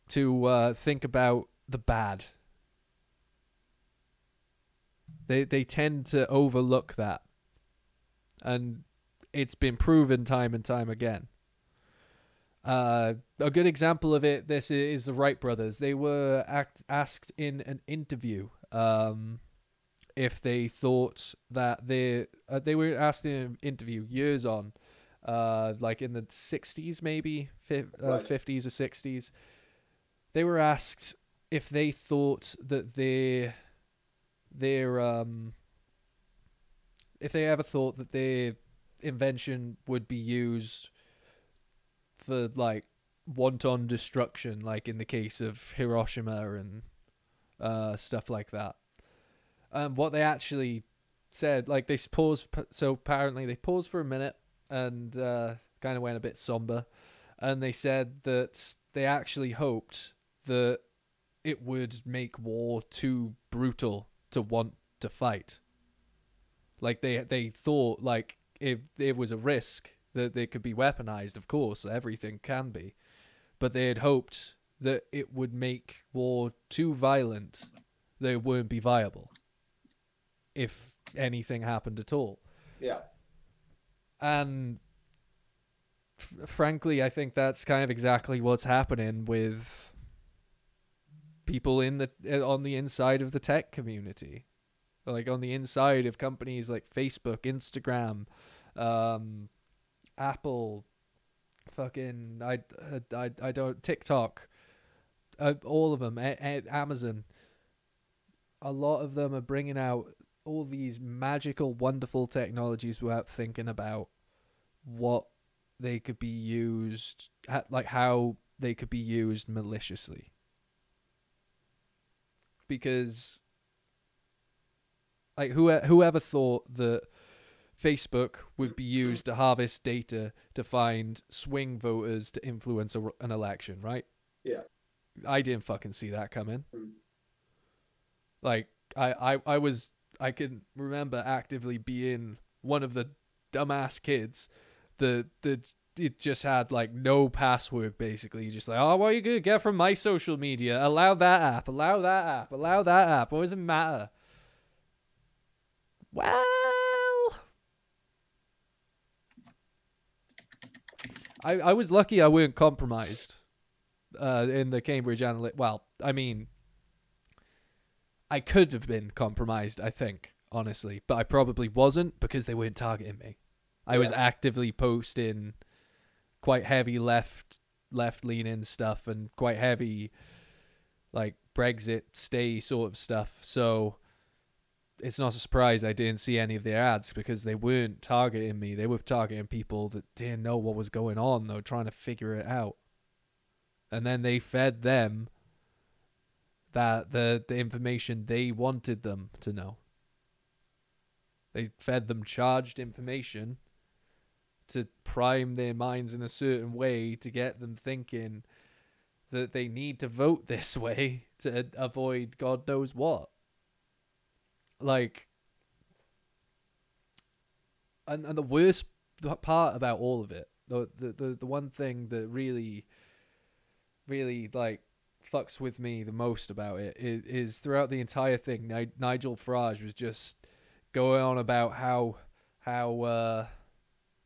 think about the bad. They tend to overlook that, and it's been proven time and time again. A good example of it, this is the Wright brothers. They were asked in an interview if they thought that they were asked in an interview years on, like in the 60s maybe, 50s or 60s. They were asked if they thought that if they ever thought that their invention would be used for like wanton destruction, like in the case of Hiroshima and stuff like that. What they actually said, like they paused, so apparently they paused for a minute and kind of went a bit somber, and they said that they actually hoped that it would make war too brutal to want to fight. Like they thought, like, if there was a risk that they could be weaponized, of course, everything can be, but they had hoped that it would make war too violent that it wouldn't be viable if anything happened at all. Yeah. And frankly, I think that's kind of exactly what's happening with people on the inside of the tech community, like on the inside of companies like Facebook, Instagram, Apple, fucking I don't TikTok, all of them, Amazon. A lot of them are bringing out all these magical, wonderful technologies without thinking about what they could be used, like how they could be used maliciously. Because, like, whoever thought that Facebook would be used to harvest data to find swing voters to influence an election, right? Yeah. I didn't fucking see that coming. Mm. Like, I can remember actively being one of the dumbass kids that it just had like no password, basically. Just like, oh, what are you gonna get from my social media? Allow that app, allow that app, allow that app. What does it matter? Well, I was lucky I weren't compromised in the Cambridge Analytica. Well, I mean, I could have been compromised, I think, honestly, but I probably wasn't because they weren't targeting me. I was actively posting quite heavy left-leaning stuff and quite heavy, like, Brexit stay sort of stuff. So it's not a surprise I didn't see any of their ads because they weren't targeting me. They were targeting people that didn't know what was going on, though, trying to figure it out. And then they fed them that the information they wanted them to know. They fed them charged information to prime their minds in a certain way to get them thinking that they need to vote this way to avoid God knows what. Like, and the worst part about all of it, the one thing that really like fucks with me the most about it is throughout the entire thing, Nigel Farage was just going on about how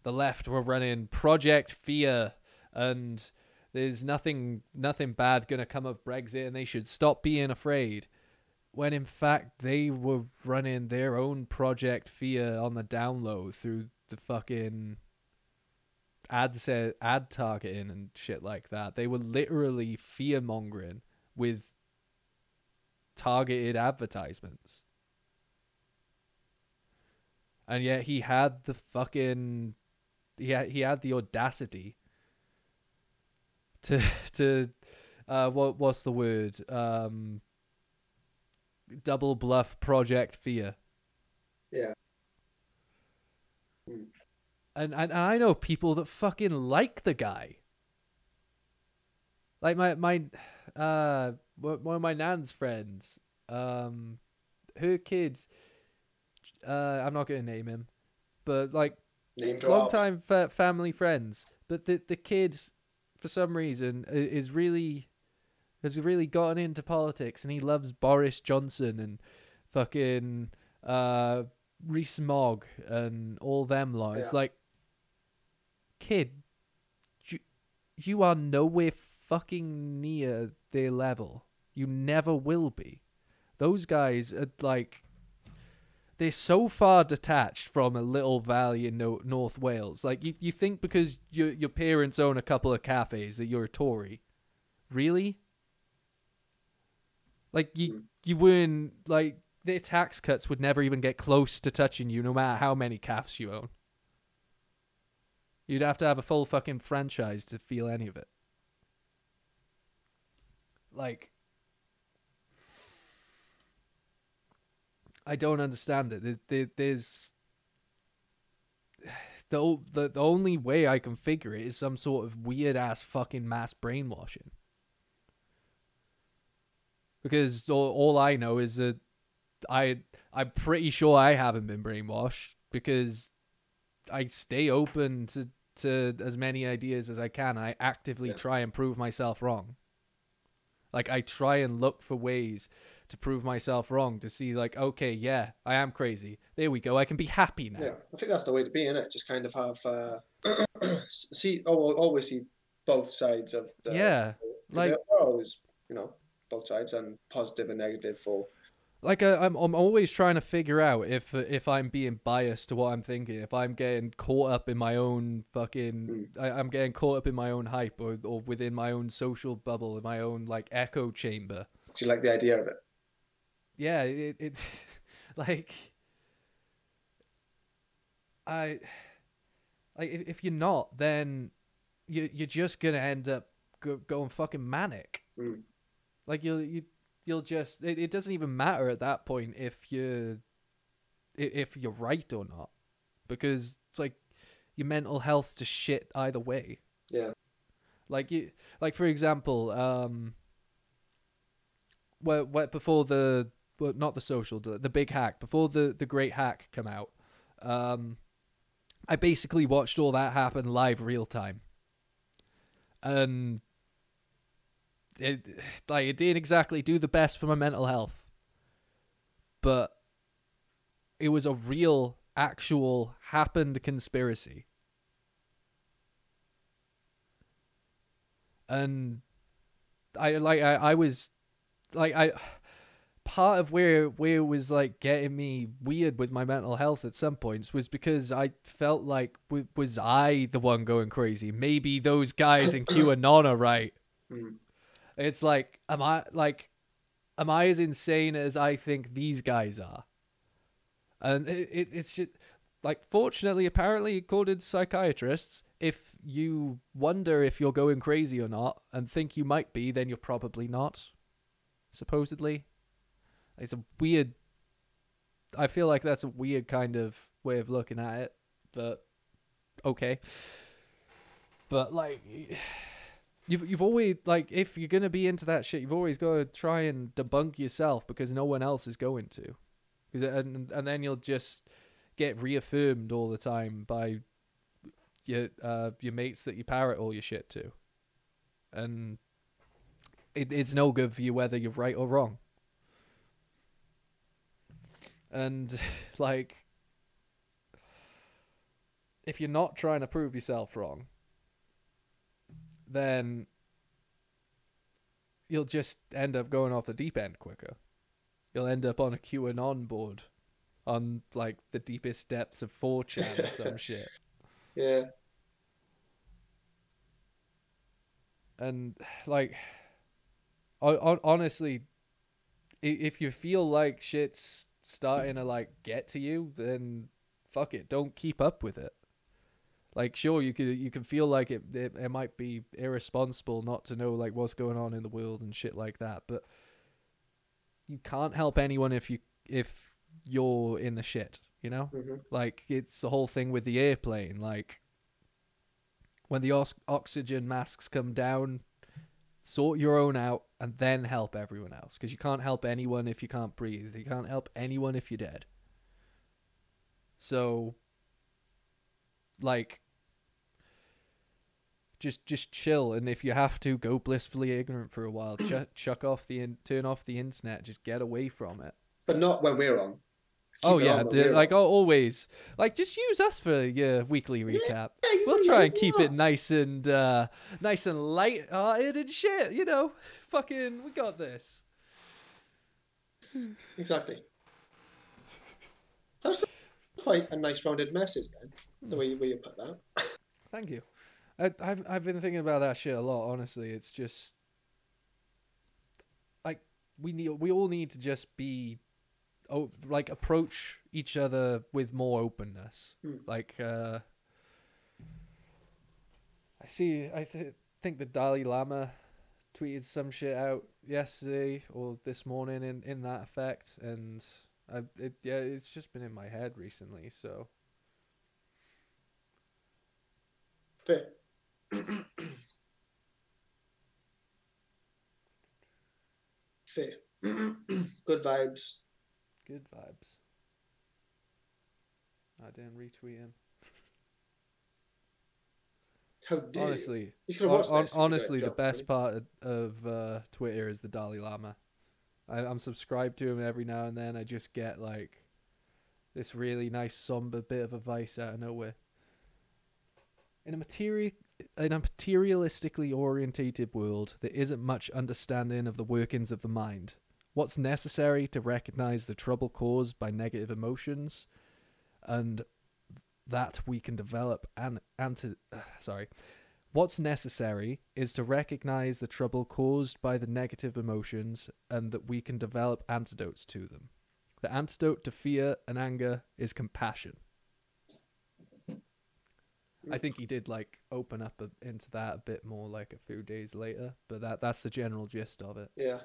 the left were running Project Fear and there's nothing bad gonna come of Brexit and they should stop being afraid, when in fact they were running their own Project Fear on the down low through the fucking ad targeting and shit like that. They were literally fear mongering with targeted advertisements. And yet he had the fucking he had the audacity to what's the word? Double bluff Project Fear. Yeah. And I know people that fucking like the guy. Like one of my nan's friends, her kids, I'm not gonna name him, but like Name drop. long time family friends. But the kid, for some reason, has really gotten into politics, and he loves Boris Johnson and fucking Rees-Mogg and all them lot. Yeah. It's like, kid, you are nowhere fucking near their level. You never will be. Those guys are like, they're so far detached from a little valley in North Wales. Like, you think because your parents own a couple of cafes that you're a Tory. Really? Like, you wouldn't, like, their tax cuts would never even get close to touching you no matter how many cafes you own. You'd have to have a full fucking franchise to feel any of it. Like, I don't understand it. There's the only way I can figure it is some sort of weird ass fucking mass brainwashing. Because all I know is that I'm pretty sure I haven't been brainwashed, because I stay open to as many ideas as I can. I actively try and prove myself wrong. Like, I try and look for ways to prove myself wrong, to see, like, okay, yeah, I am crazy. There we go. I can be happy now. Yeah, I think that's the way to be, innit? Just kind of have always see both sides of the. Yeah, like, they're always, both sides, and positive and negative for. Like, I'm always trying to figure out if I'm being biased to what I'm thinking, if I'm getting caught up in my own fucking, I'm getting caught up in my own hype, or within my own social bubble, in my own, like, echo chamber. Do you like the idea of it? Yeah, it like, if you're not, then you're just gonna end up going fucking manic. Like, you'll just, it doesn't even matter at that point if you're right or not, because it's like your mental health's just shit either way. Yeah. Like, for example, before not the social, the big hack, before the great hack come out, I basically watched all that happen live real time, and it didn't exactly do the best for my mental health, but it was a real, actual, happened conspiracy. And I was like, part of where it was like getting me weird with my mental health at some points was because I felt like, was I the one going crazy? Maybe those guys in QAnon are right. It's like, am I as insane as I think these guys are? And it's just like, fortunately, apparently, according to psychiatrists, if you wonder if you're going crazy or not and think you might be, then you're probably not. Supposedly. It's a weird, I feel like that's a weird kind of way of looking at it, but okay. But like, you've always, like, if you're going to be into that shit, you've always got to try and debunk yourself, because no one else is going to. And then you'll just get reaffirmed all the time by your mates that you parrot all your shit to. And it's no good for you whether you're right or wrong. And like, if you're not trying to prove yourself wrong, then you'll just end up going off the deep end quicker. You'll end up on a QAnon board on, like, the deepest depths of 4chan or some shit. Yeah. And, like, honestly, if you feel like shit's starting to, like, get to you, then fuck it. Don't keep up with it. Like, sure, you can feel like it might be irresponsible not to know, like, what's going on in the world and shit like that, but you can't help anyone if you're in the shit. you know? Mm-hmm. Like, it's the whole thing with the airplane. Like, when the oxygen masks come down, sort your own out and then help everyone else. Because you can't help anyone if you can't breathe. You can't help anyone if you're dead. So, like, just chill. And if you have to, go blissfully ignorant for a while. Turn off the internet. Just get away from it. But not when we're on. Oh yeah, like on. always. Like, just use us for your weekly recap. Yeah, you We'll really try and love keep us. it nice and light-hearted and shit. You know, fucking, we got this. Exactly. That's quite a nice rounded message then. The way you put that. Thank you. I've been thinking about that shit a lot. Honestly, it's just like we all need to just be. Like, approach each other with more openness. Like, I think the Dalai Lama tweeted some shit out yesterday or this morning in that effect, and it's just been in my head recently. So Fair. Fair. Good vibes. good vibes. I didn't retweet him. How dare Honestly, you? You should have watched this. honestly, the best part of Twitter is the Dalai Lama. I'm subscribed to him every now and then. I just get like this really nice somber bit of advice out of nowhere. In a materialistically orientated world, there isn't much understanding of the workings of the mind. What's necessary to recognize the trouble caused by negative emotions, and that we can develop What's necessary is to recognize the trouble caused by the negative emotions, and that we can develop antidotes to them. The antidote to fear and anger is compassion. I think he did like open up into that a bit more like a few days later, but that's the general gist of it. Yeah.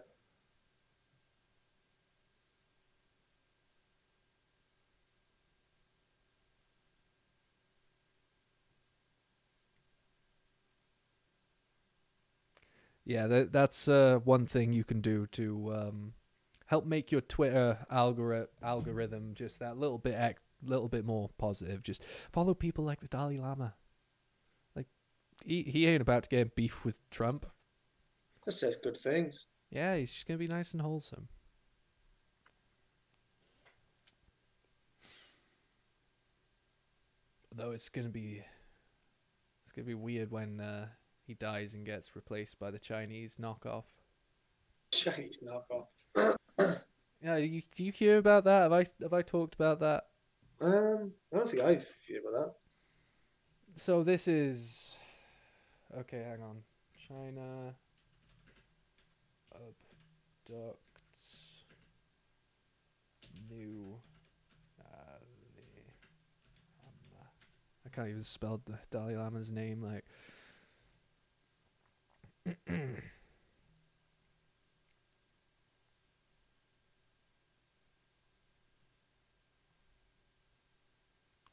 Yeah, that's one thing you can do to help make your Twitter algorithm just that little bit more positive. Just follow people like the Dalai Lama. Like, he ain't about to get in beef with Trump. Just says good things. Yeah, he's just gonna be nice and wholesome. Though it's gonna be weird when he dies and gets replaced by the Chinese knockoff. Chinese knockoff. Yeah, do you hear about that? Have I talked about that? I don't think I've heard about that. So this is okay. Hang on. China abducts new Dalai Lama. I can't even spell the Dalai Lama's name. Like,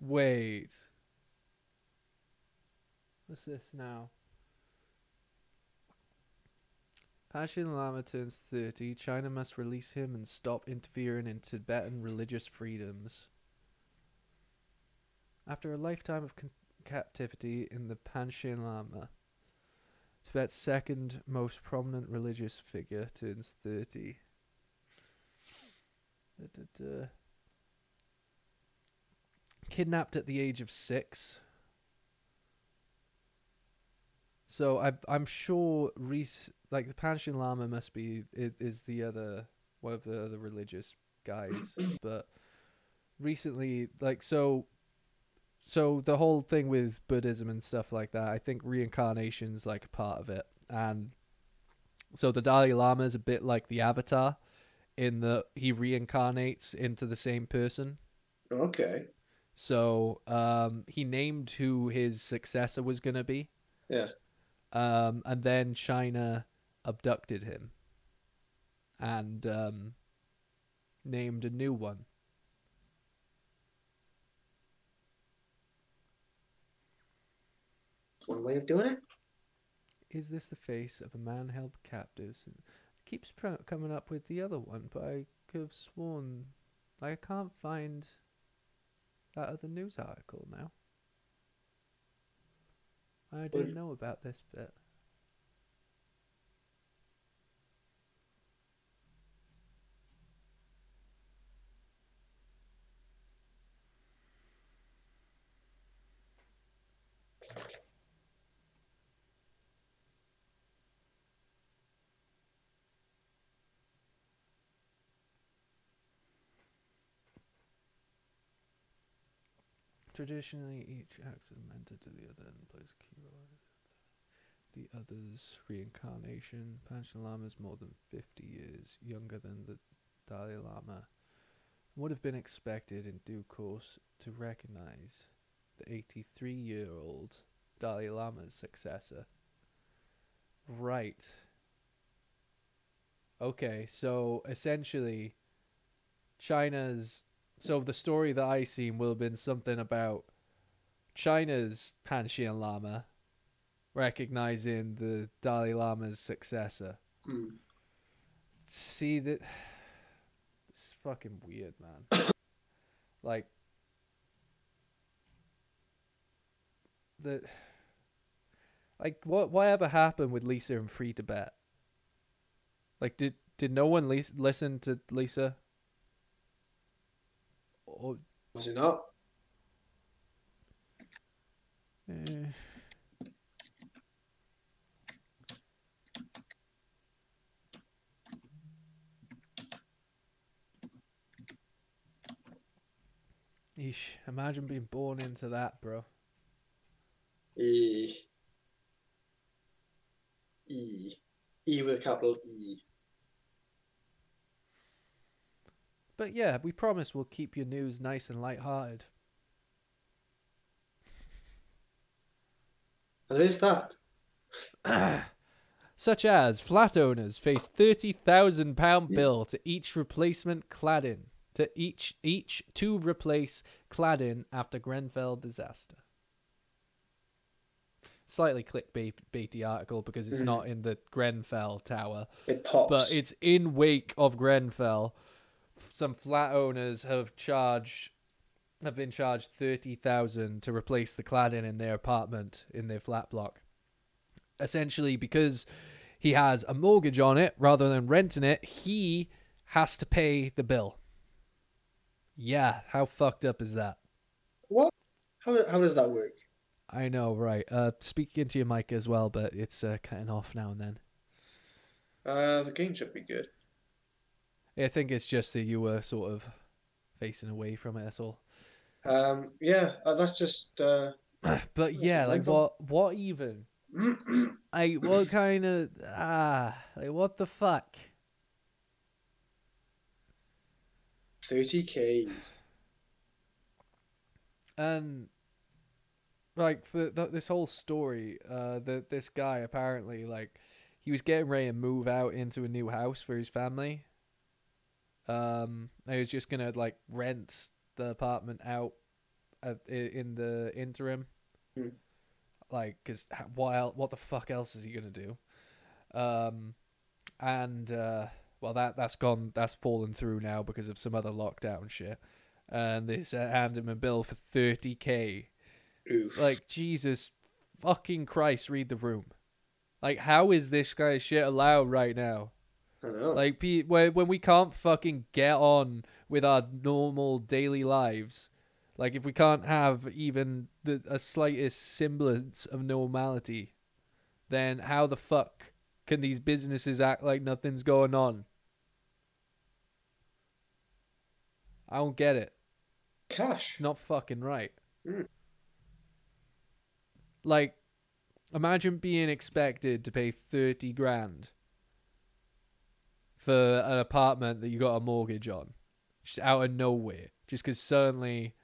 wait. What's this now? Panchen Lama turns 30. China must release him and stop interfering in Tibetan religious freedoms. After a lifetime of captivity in the Panchen Lama, Tibet's second most prominent religious figure, turns 30. Kidnapped at the age of 6. So I'm sure like the Panchen Lama must be is the other one of the other religious guys, but recently, like, so the whole thing with Buddhism and stuff like that, I think reincarnation's like a part of it, and so the Dalai Lama is a bit like the Avatar in that he reincarnates into the same person. Okay. So he named who his successor was gonna be. Yeah. And then China abducted him and named a new one. one way of doing it. Is this the face of a man held captive? It keeps coming up with the other one, but I could have sworn I can't find that other news article now. I didn't know about this bit. Traditionally, each acts as a mentor to the other and plays a key role. The other's reincarnation. Panchen Lama is more than 50 years younger than the Dalai Lama. Would have been expected in due course to recognize the 83-year-old Dalai Lama's successor. Right. Okay, so essentially, China's... So the story that I seen will have been something about China's Panchen Lama recognizing the Dalai Lama's successor. See, that it's fucking weird, man. Like, whatever happened with Lisa and Free Tibet? Like, did no one listen to Lisa? Or was it not? Eesh, imagine being born into that, bro. E with a capital E. But yeah, we promise we'll keep your news nice and light-hearted. And is that? Such as flat owners face £30,000 bill to each replacement cladding. To each to replace cladding after Grenfell disaster. Slightly clickbaity article because it's not in the Grenfell tower. It pops. But it's in wake of Grenfell. Some flat owners have been charged $30,000 to replace the cladding in their apartment in their flat block. Essentially, because he has a mortgage on it rather than renting it, he has to pay the bill. Yeah, how fucked up is that? What? How does that work? I know, right? Speak into your mic as well, but it's cutting off now and then. The game should be good. I think it's just that you were sort of facing away from it, that's all. Yeah, that's just... but yeah, like what even? What kind of... like what the fuck? 30Ks. And like for this whole story, this guy apparently, like, he was getting ready to move out into a new house for his family. He was just gonna like rent the apartment out in the interim, like, cause what the fuck else is he gonna do? Well, that's fallen through now because of some other lockdown shit, and they handed him a bill for $30K. It's like, Jesus fucking Christ, read the room. Like, how is this kind of shit allowed right now? I know. Like, when we can't fucking get on with our normal daily lives, like, if we can't have even a slightest semblance of normality, then how the fuck can these businesses act like nothing's going on? I don't get it. Cash. It's not fucking right. Like, imagine being expected to pay 30 grand for an apartment that you got a mortgage on, just out of nowhere, just because suddenly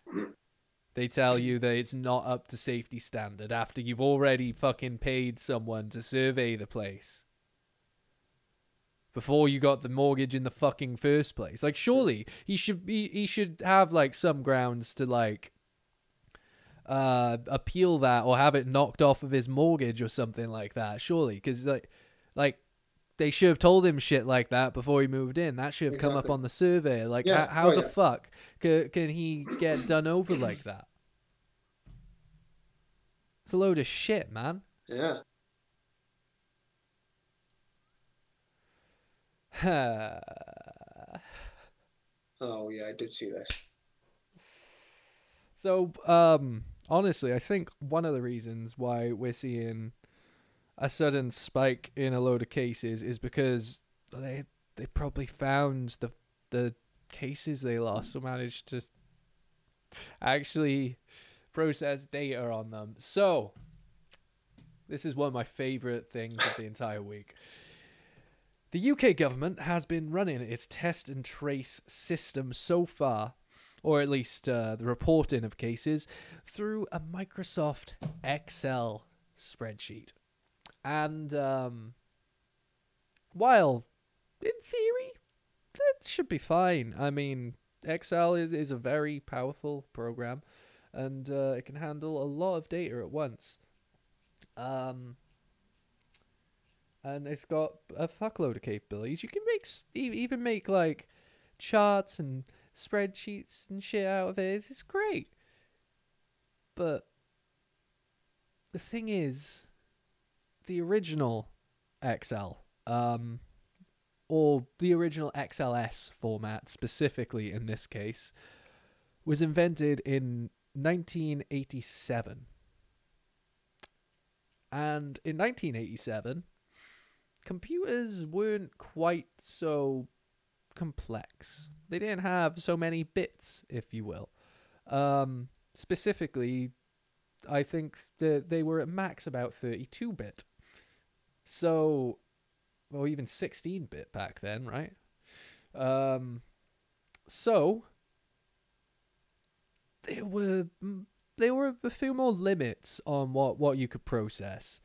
they tell you that it's not up to safety standard after you've already fucking paid someone to survey the place before you got the mortgage in the fucking first place. Like, surely he should have like some grounds to like appeal that or have it knocked off of his mortgage or something like that. Surely, because like they should have told him shit like that before he moved in. That should have come up on the survey. Like, how the fuck can he get done over like that? It's a load of shit, man. Yeah. Oh yeah, I did see this. So, honestly, I think one of the reasons why we're seeing a sudden spike in a load of cases is because they probably found the cases they lost or managed to actually process data on them. So, this is one of my favorite things of the entire week. The UK government has been running its test and trace system so far, or at least the reporting of cases, through a Microsoft Excel spreadsheet. And while, in theory, it should be fine. I mean, Excel is a very powerful program, and it can handle a lot of data at once. And it's got a fuckload of capabilities. You can even make like charts and spreadsheets and shit out of it. It's great. But the thing is, the original Excel, or the original XLS format specifically in this case, was invented in 1987. And in 1987, computers weren't quite so complex. They didn't have so many bits, if you will. Specifically, I think that they were at max about 32-bit. So, well, even 16-bit back then, right? So, there were a few more limits on what you could process.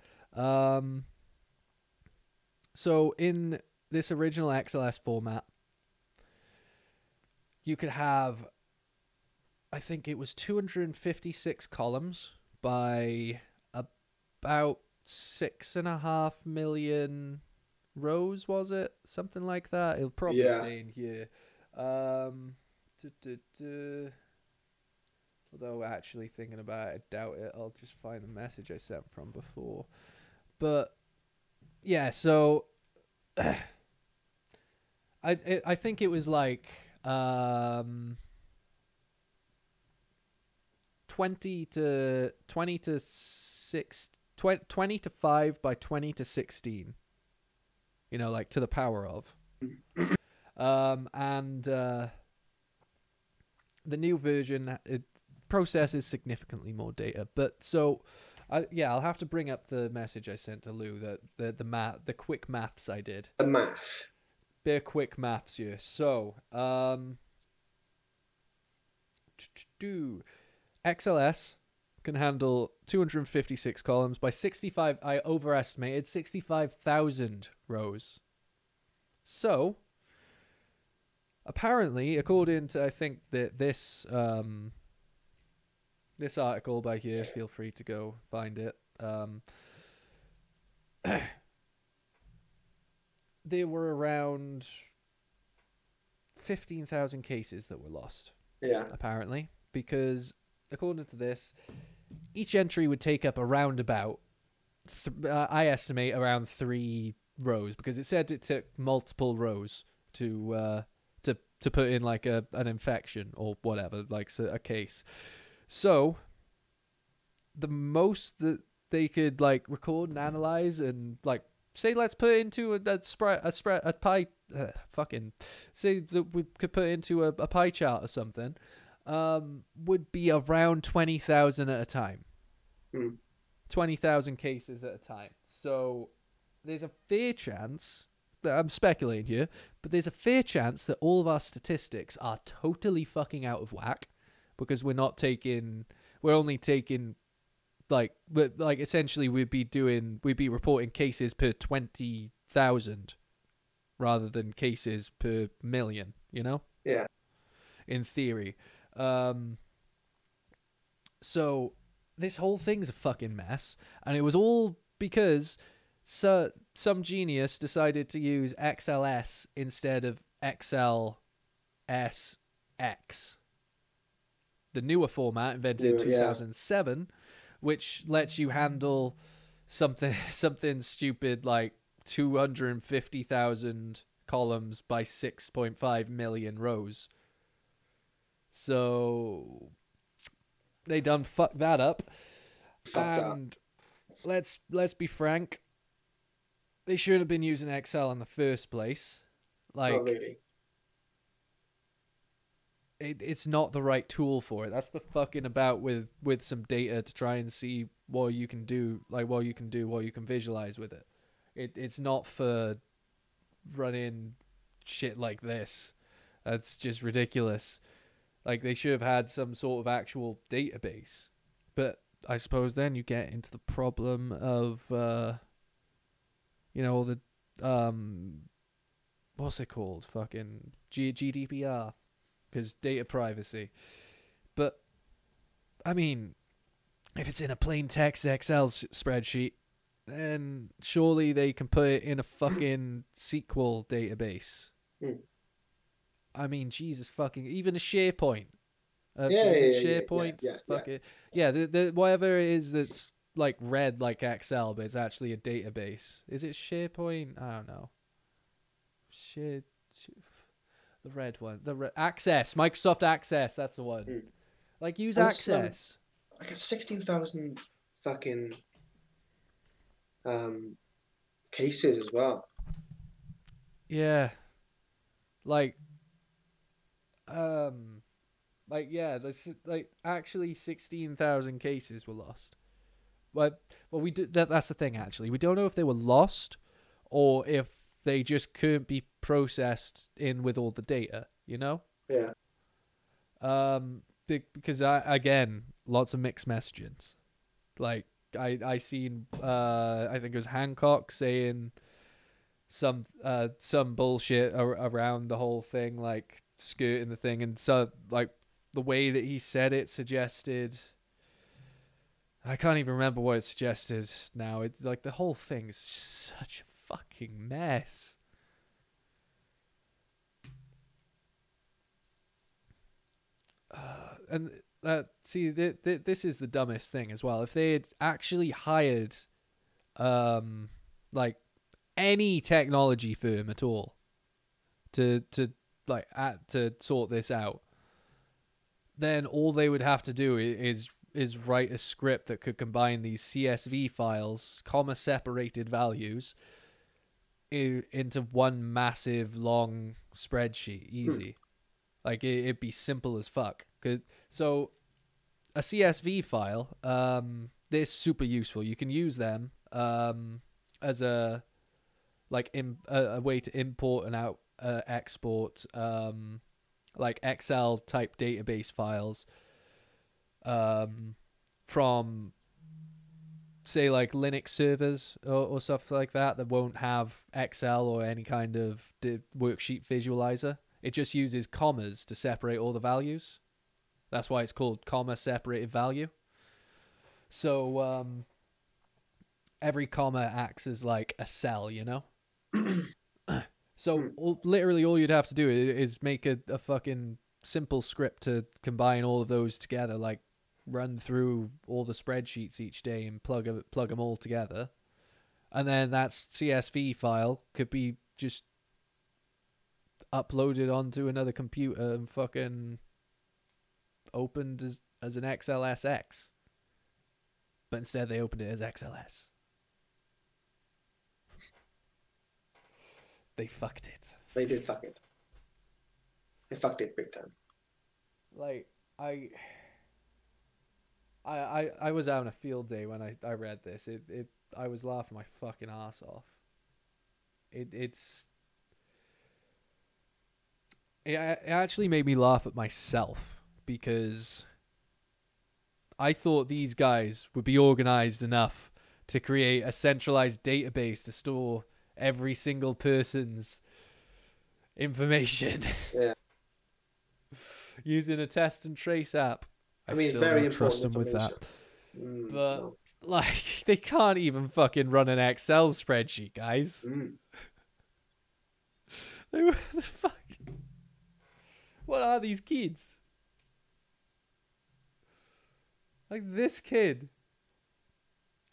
So in this original XLS format, you could have, I think it was 256 columns by about 6.5 million rows, was it? Something like that. It'll probably say in here. Although actually thinking about it, I doubt it. I'll just find the message I sent from before. But yeah, so I think it was like 20 to 5 by 20 to 16. You know, like to the power of. And the new version, it processes significantly more data. But so, I'll have to bring up the message I sent to Lou, the quick maths I did. The math. Bit of quick maths here. So, XLS can handle 256 columns by 65. I overestimated 65,000 rows. So, apparently, according to, I think that this article by here, feel free to go find it. There were around 15,000 cases that were lost. Yeah. Apparently, because according to this, each entry would take up around about, I estimate around 3 rows, because it said it took multiple rows to put in like an infection or whatever, like a case. So the most that they could like record and analyze and like say, let's put it into a pie. Say that we could put it into a pie chart or something. Would be around 20,000 at a time. 20,000 cases at a time. So there's a fair chance that I'm speculating here, but there's a fair chance that all of our statistics are totally fucking out of whack, because we're only taking essentially we'd be reporting cases per 20,000 rather than cases per million, you know? Yeah. In theory. So this whole thing's a fucking mess, and it was all because some genius decided to use XLS instead of XLSX, the newer format invented in 2007, which lets you handle something stupid like 250,000 columns by 6.5 million rows. So they done fucked that up. And let's be frank, they should have been using Excel in the first place. Like, not really. It's not the right tool for it. That's the fucking about with some data to try and see what you can do, what you can visualize with it. It's not for running shit like this. That's just ridiculous. Like, they should have had some sort of actual database. But I suppose then you get into the problem of, all the, what's it called? Fucking GDPR. Because data privacy. But, I mean, if it's in a plain text Excel spreadsheet, then surely they can put it in a fucking SQL database. I mean, Jesus fucking, even a SharePoint. SharePoint. Fuck it. Yeah, the whatever it is that's like read like Excel, but it's actually a database. Is it SharePoint? I don't know. The red one. Access. Microsoft Access. That's the one. Like, use Access. Like a 16,000 fucking cases as well. Yeah. Actually 16,000 cases were lost. Well, we do that's the thing, actually. We don't know if they were lost or if they just couldn't be processed in with all the data, you know? Yeah. Because again, lots of mixed messages. Like, I seen I think it was Hancock saying some bullshit around the whole thing, like skirting the thing, and so like the way that he said it suggested, I can't even remember what it suggested now. It's like the whole thing is just such a fucking mess. This is the dumbest thing as well. If they had actually hired like any technology firm at all to sort this out, then all they would have to do is write a script that could combine these CSV files, comma separated values, into one massive long spreadsheet. Easy. Like, it'd be simple as fuck. So a CSV file, they're super useful. You can use them as a way to import and export like Excel type database files from, say, like Linux servers or stuff like that won't have Excel or any kind of worksheet visualizer. It just uses commas to separate all the values. That's why it's called comma separated value. So every comma acts as like a cell, you know? So literally all you'd have to do is make a fucking simple script to combine all of those together, like run through all the spreadsheets each day and plug them all together. And then that CSV file could be just uploaded onto another computer and fucking opened as an XLSX. But instead they opened it as XLS. They fucked it. They did fuck it. They fucked it big time. Like, I was having a field day when I read this. I was laughing my fucking ass off. It actually made me laugh at myself, because I thought these guys would be organized enough to create a centralized database to store every single person's information. Yeah. Using a test and trace app. I mean, still it's very don't trust them important with that. but no. like they can't even fucking run an Excel spreadsheet, guys. Like, what the fuck? What are these kids? Like this kid.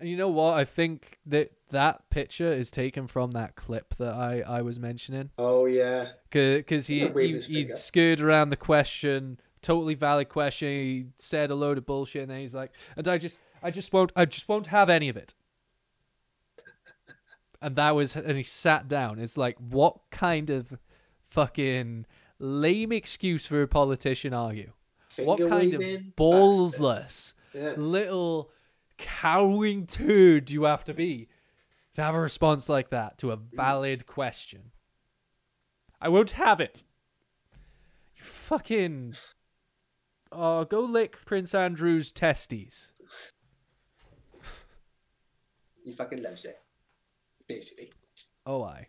And you know what? I think that picture is taken from that clip that I was mentioning. Oh yeah. Because he skirted around the question, totally valid question. He said a load of bullshit, and then he's like, "And I just won't have any of it." And he sat down. It's like, what kind of fucking lame excuse for a politician are you? What kind of ballsless little cowering turd do you have to be to have a response like that to a valid question? I won't have it. You fucking... Oh, go lick Prince Andrew's testes. He fucking loves it. Basically. Oh, aye.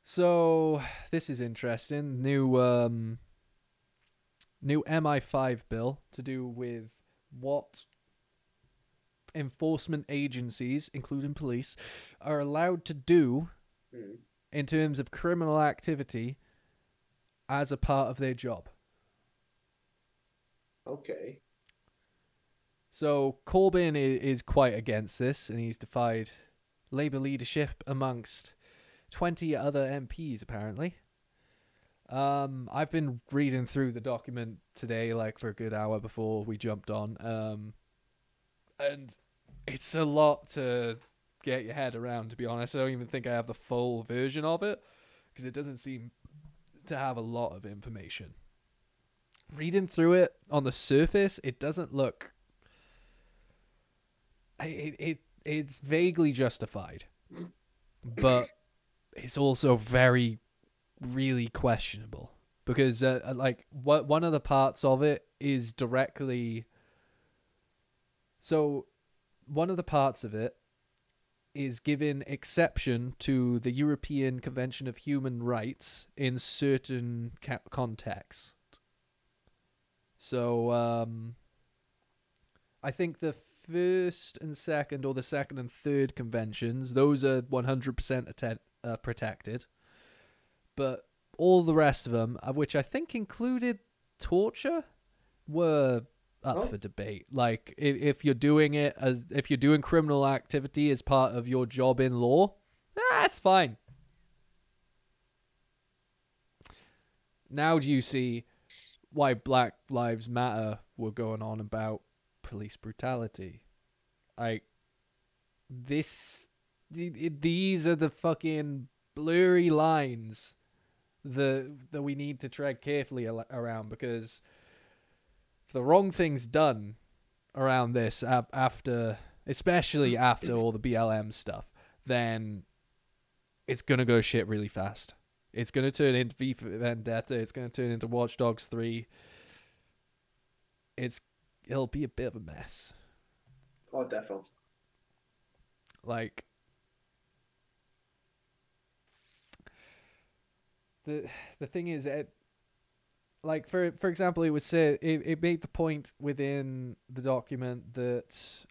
So, this is interesting. New MI5 bill to do with what enforcement agencies, including police, are allowed to do in terms of criminal activity as a part of their job. Okay. So Corbyn is quite against this, and he's defied Labour leadership amongst 20 other MPs, apparently. I've been reading through the document today, like for a good hour before we jumped on, and it's a lot to get your head around, to be honest. I don't even think I have the full version of it, because it doesn't seem to have a lot of information. Reading through it on the surface, it doesn't look... It's vaguely justified, but it's also really questionable, because one of the parts of it is directly... So one of the parts of it is giving exception to the European Convention of Human Rights in certain contexts. So I think the first and second, or the second and third conventions, those are 100% protected. But all the rest of them, which I think included torture, were up for debate. Like, if you're doing criminal activity as part of your job in law, that's fine. Now do you see why Black Lives Matter were going on about police brutality? Like, these are the fucking blurry lines that we need to tread carefully around, because if the wrong thing's done around this especially after all the BLM stuff, then it's gonna go shit really fast. It's gonna turn into V for Vendetta. It's gonna turn into Watch Dogs 3. It'll be a bit of a mess. Oh, definitely. Like, the thing is, like, for example, it was said, it made the point within the document that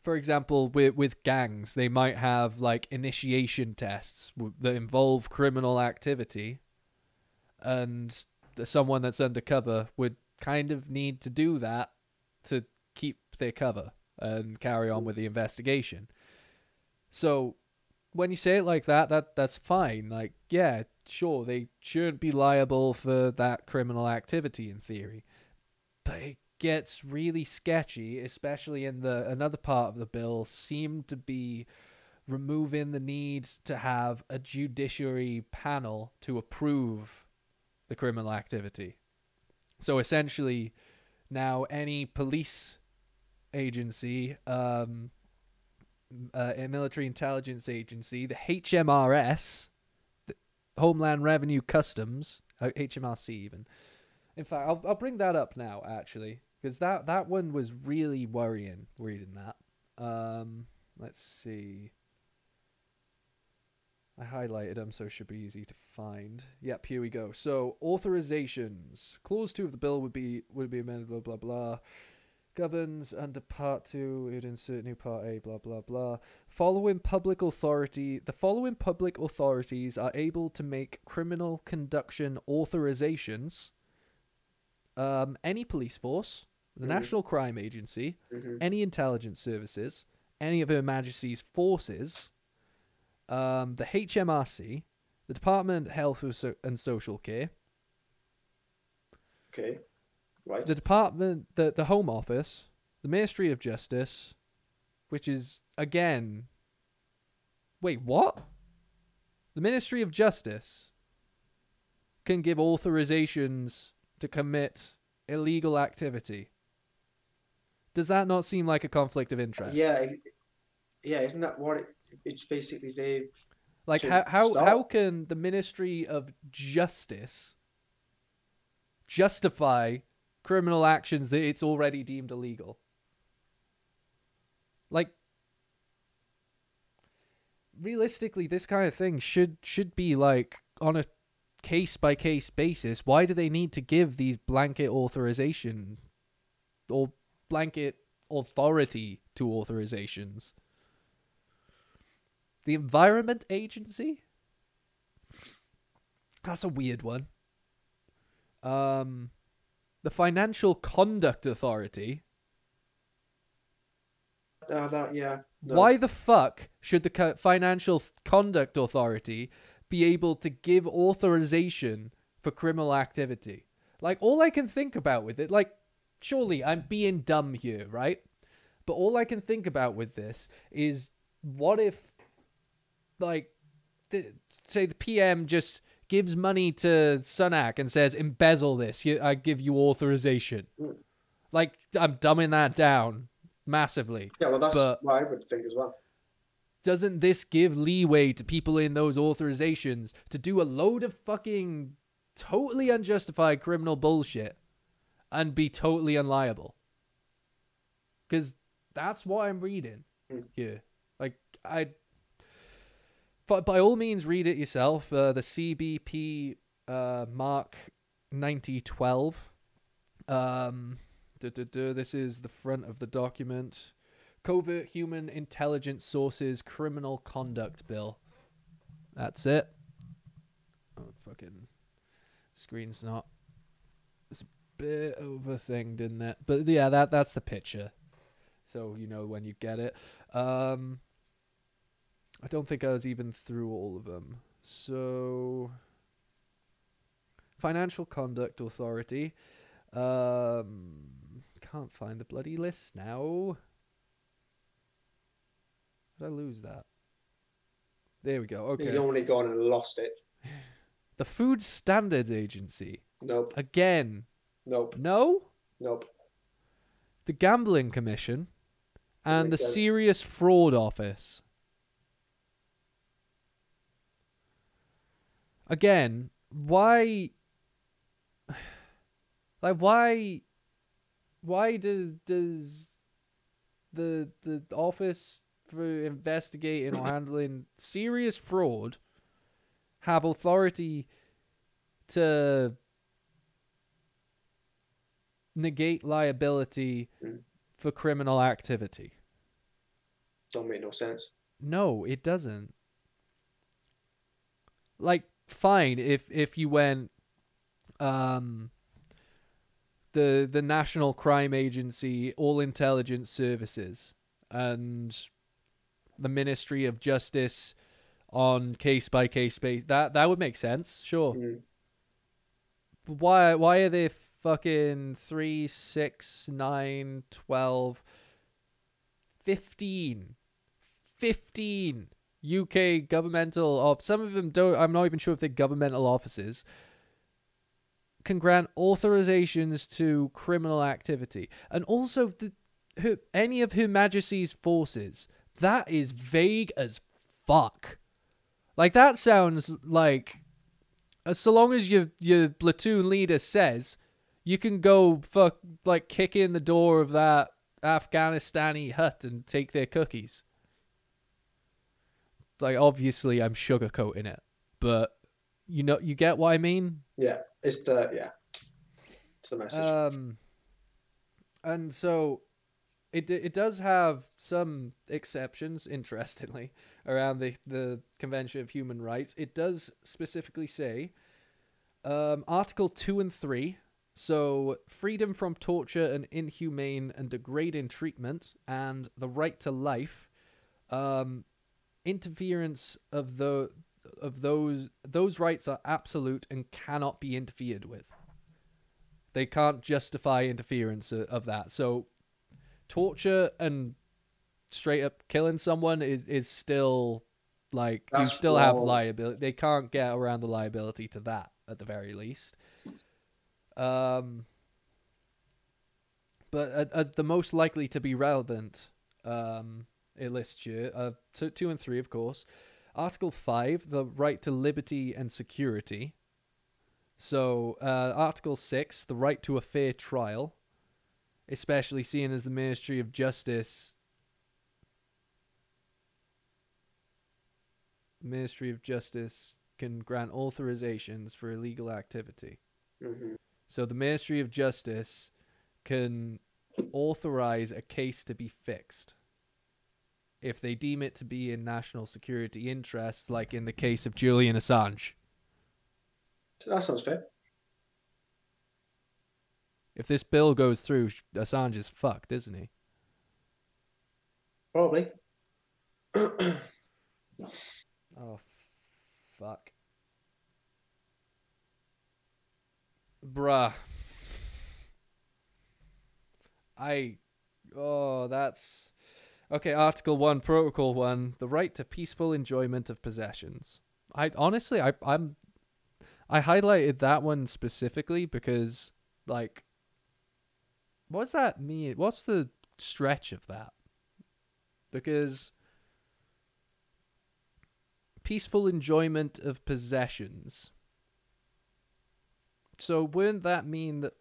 for example, with gangs, they might have like initiation tests that involve criminal activity, and someone that's undercover would kind of need to do that to keep their cover and carry on with the investigation. So when you say it like that's fine. Like, yeah, sure, they shouldn't be liable for that criminal activity in theory, but it gets really sketchy, especially in another part of the bill seemed to be removing the need to have a judiciary panel to approve the criminal activity. So essentially, now any police agency, a military intelligence agency, the HMRS, the Homeland Revenue Customs, HMRC even. In fact, I'll bring that up now, actually, because that one was really worrying reading that. Let's see. I highlighted them, so it should be easy to find. Yep, here we go. So, authorizations. Clause 2 of the bill would be amended, blah, blah, blah. Governs under Part 2, it would insert new Part A, blah, blah, blah. The following public authorities are able to make criminal conduction authorizations. Any police force, the National Crime Agency, any intelligence services, any of Her Majesty's forces, the HMRC, the Department of Health and Social Care. Okay. Right. The Department, the Home Office, the Ministry of Justice, which is, again... Wait, what? The Ministry of Justice can give authorizations to commit illegal activity. Does that not seem like a conflict of interest? Yeah, isn't that what it's basically they... Like, how can the Ministry of Justice justify criminal actions that it's already deemed illegal? Like, realistically, this kind of thing should be like on a case-by-case basis. Why do they need to give these blanket authorization or blanket authority to authorizations? The Environment Agency? That's a weird one. The Financial Conduct Authority. No. Why the fuck should the Financial Conduct Authority be able to give authorization for criminal activity? Like, all I can think about with it, like, surely I'm being dumb here, right? But all I can think about with this is, what if, like, say the PM just gives money to Sunak and says, embezzle this, I give you authorization. Like, I'm dumbing that down massively. Yeah, well, that's what I would think as well. Doesn't this give leeway to people in those authorizations to do a load of fucking totally unjustified criminal bullshit and be totally unliable? Because that's what I'm reading here. Like, but by all means, read it yourself. The CBP Mark 9012. This is the front of the document. Covert Human Intelligence Sources Criminal Conduct Bill. That's it. Oh, fucking screen's not. It's a bit overthinged, isn't it? But yeah, that's the picture. So you know when you get it. I don't think I was even through all of them. So, Financial Conduct Authority. Can't find the bloody list now. Did I lose that? There we go. Okay. He's only gone and lost it. The Food Standards Agency. Nope. Again. Nope. No? Nope. The Gambling Commission. And the Makes sense. Serious Fraud Office. Again, why... Like, why does the Office for Investigating or Handling Serious Fraud have authority to negate liability for criminal activity? Don't make no sense. No, it doesn't. Like, fine if you went the National Crime Agency, all intelligence services, and the Ministry of Justice on case-by-case basis. That would make sense, sure. But why are there fucking 3, 6, 9, 12, 15 UK governmental some of them don't, I'm not even sure if they're governmental offices, can grant authorizations to criminal activity? And also any of Her Majesty's forces. That is vague as fuck. Like, that sounds like, so long as your platoon leader says, you can go kick in the door of that Afghanistani hut and take their cookies. like obviously I'm sugarcoating it, but you get what I mean? Yeah, it's the message. And so it does have some exceptions, interestingly, around the Convention of Human Rights. It does specifically say, Article 2 and 3, so freedom from torture and inhumane and degrading treatment, and the right to life, interference of those rights are absolute and cannot be interfered with. They can't justify interference of that. So torture and straight up killing someone is still like, you still have liability. They can't get around the liability to that at the very least. But as the most likely to be relevant, it lists here 2 and 3, of course. Article 5, the right to liberty and security. So, Article 6, the right to a fair trial, especially seeing as the Ministry of Justice can grant authorizations for illegal activity. Mm-hmm. So the Ministry of Justice can authorize a case to be fixed if they deem it to be in national security interests, like in the case of Julian Assange. That sounds fair. If this bill goes through, Assange is fucked, isn't he? Probably. Oh, fuck. Bruh. That's... Okay, Article 1, Protocol 1, the right to peaceful enjoyment of possessions. I highlighted that one specifically because, like, what does that mean? What's the stretch of that? Because peaceful enjoyment of possessions. So wouldn't that mean that,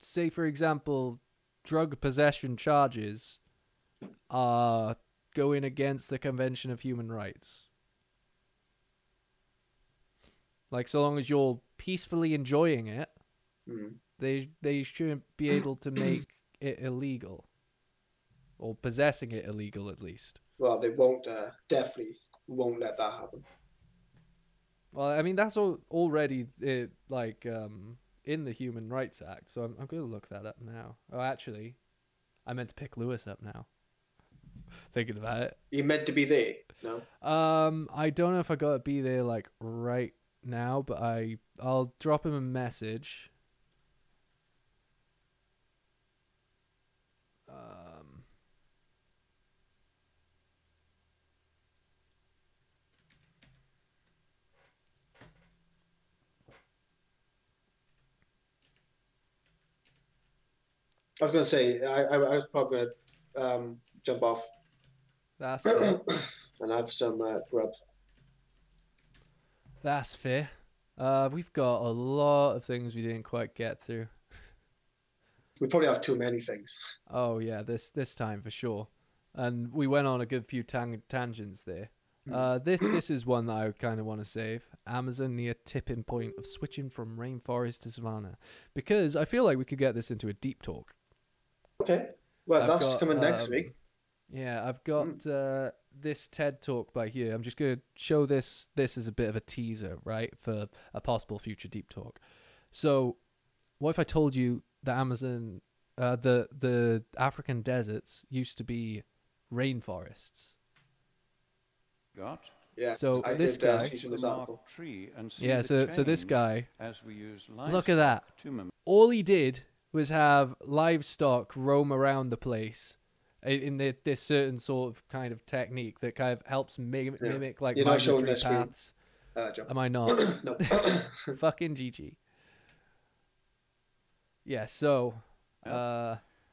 say, for example, drug possession charges are going against the Convention of Human Rights? Like, so long as you're peacefully enjoying it, they shouldn't be able to make it illegal. Or possessing it illegal, at least. Well, they won't, definitely won't let that happen. Well, I mean, that's already, in the Human Rights Act, so I'm going to look that up now. Oh, actually, I meant to pick Lewis up now. Thinking about it. You meant to be there, no? I don't know if I got to be there, like, right now, but I'll drop him a message. I was going to say, I was probably going to jump off. That's fair. And have some grub. That's fair. We've got a lot of things we didn't quite get through. We probably have too many things. Oh yeah, this time for sure. And we went on a good few tangents there. This is one that I kind of want to save. Amazon near tipping point of switching from rainforest to savanna. Because I feel like we could get this into a deep talk. Okay. Well, that's coming next week. Yeah, I've got this TED Talk by here. I'm just going to show this as a bit of a teaser, right, for a possible future deep talk. So, what if I told you the Amazon, the African deserts used to be rainforests? Got? Yeah. So I this did, guy, see some example. yeah. So this guy, as we use look at that. All he did was have livestock roam around the place in this certain sort of kind of technique that kind of helps mimic like migratory paths. Am I not? No. Fucking GG. Yeah, so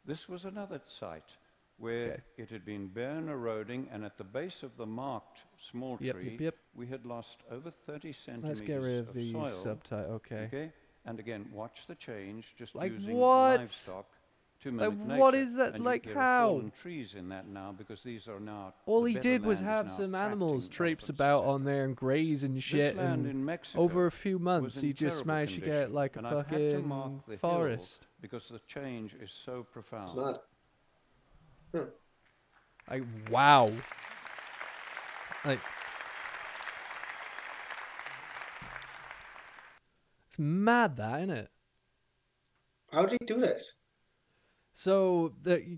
this was another site where it had been bare eroding, and at the base of the marked small tree, we had lost over 30 centimeters. Let's get rid of the soil. subtitle. Okay. And again, watch the change, just like using what? livestock Two-minute nature. what is that? And Like, there how? are fallen trees in that now because these are now. All the he better did was land is have now some animals attracting traipse elephants, about etc. on there and graze and shit. This land And in Mexico over a few was months, in he just terrible managed to get condition, like a and I've had to mark fucking the forest. hill because the change is so profound. It's mad. Huh. Like, wow. Like, it's mad, that, isn't it? How did he do this? So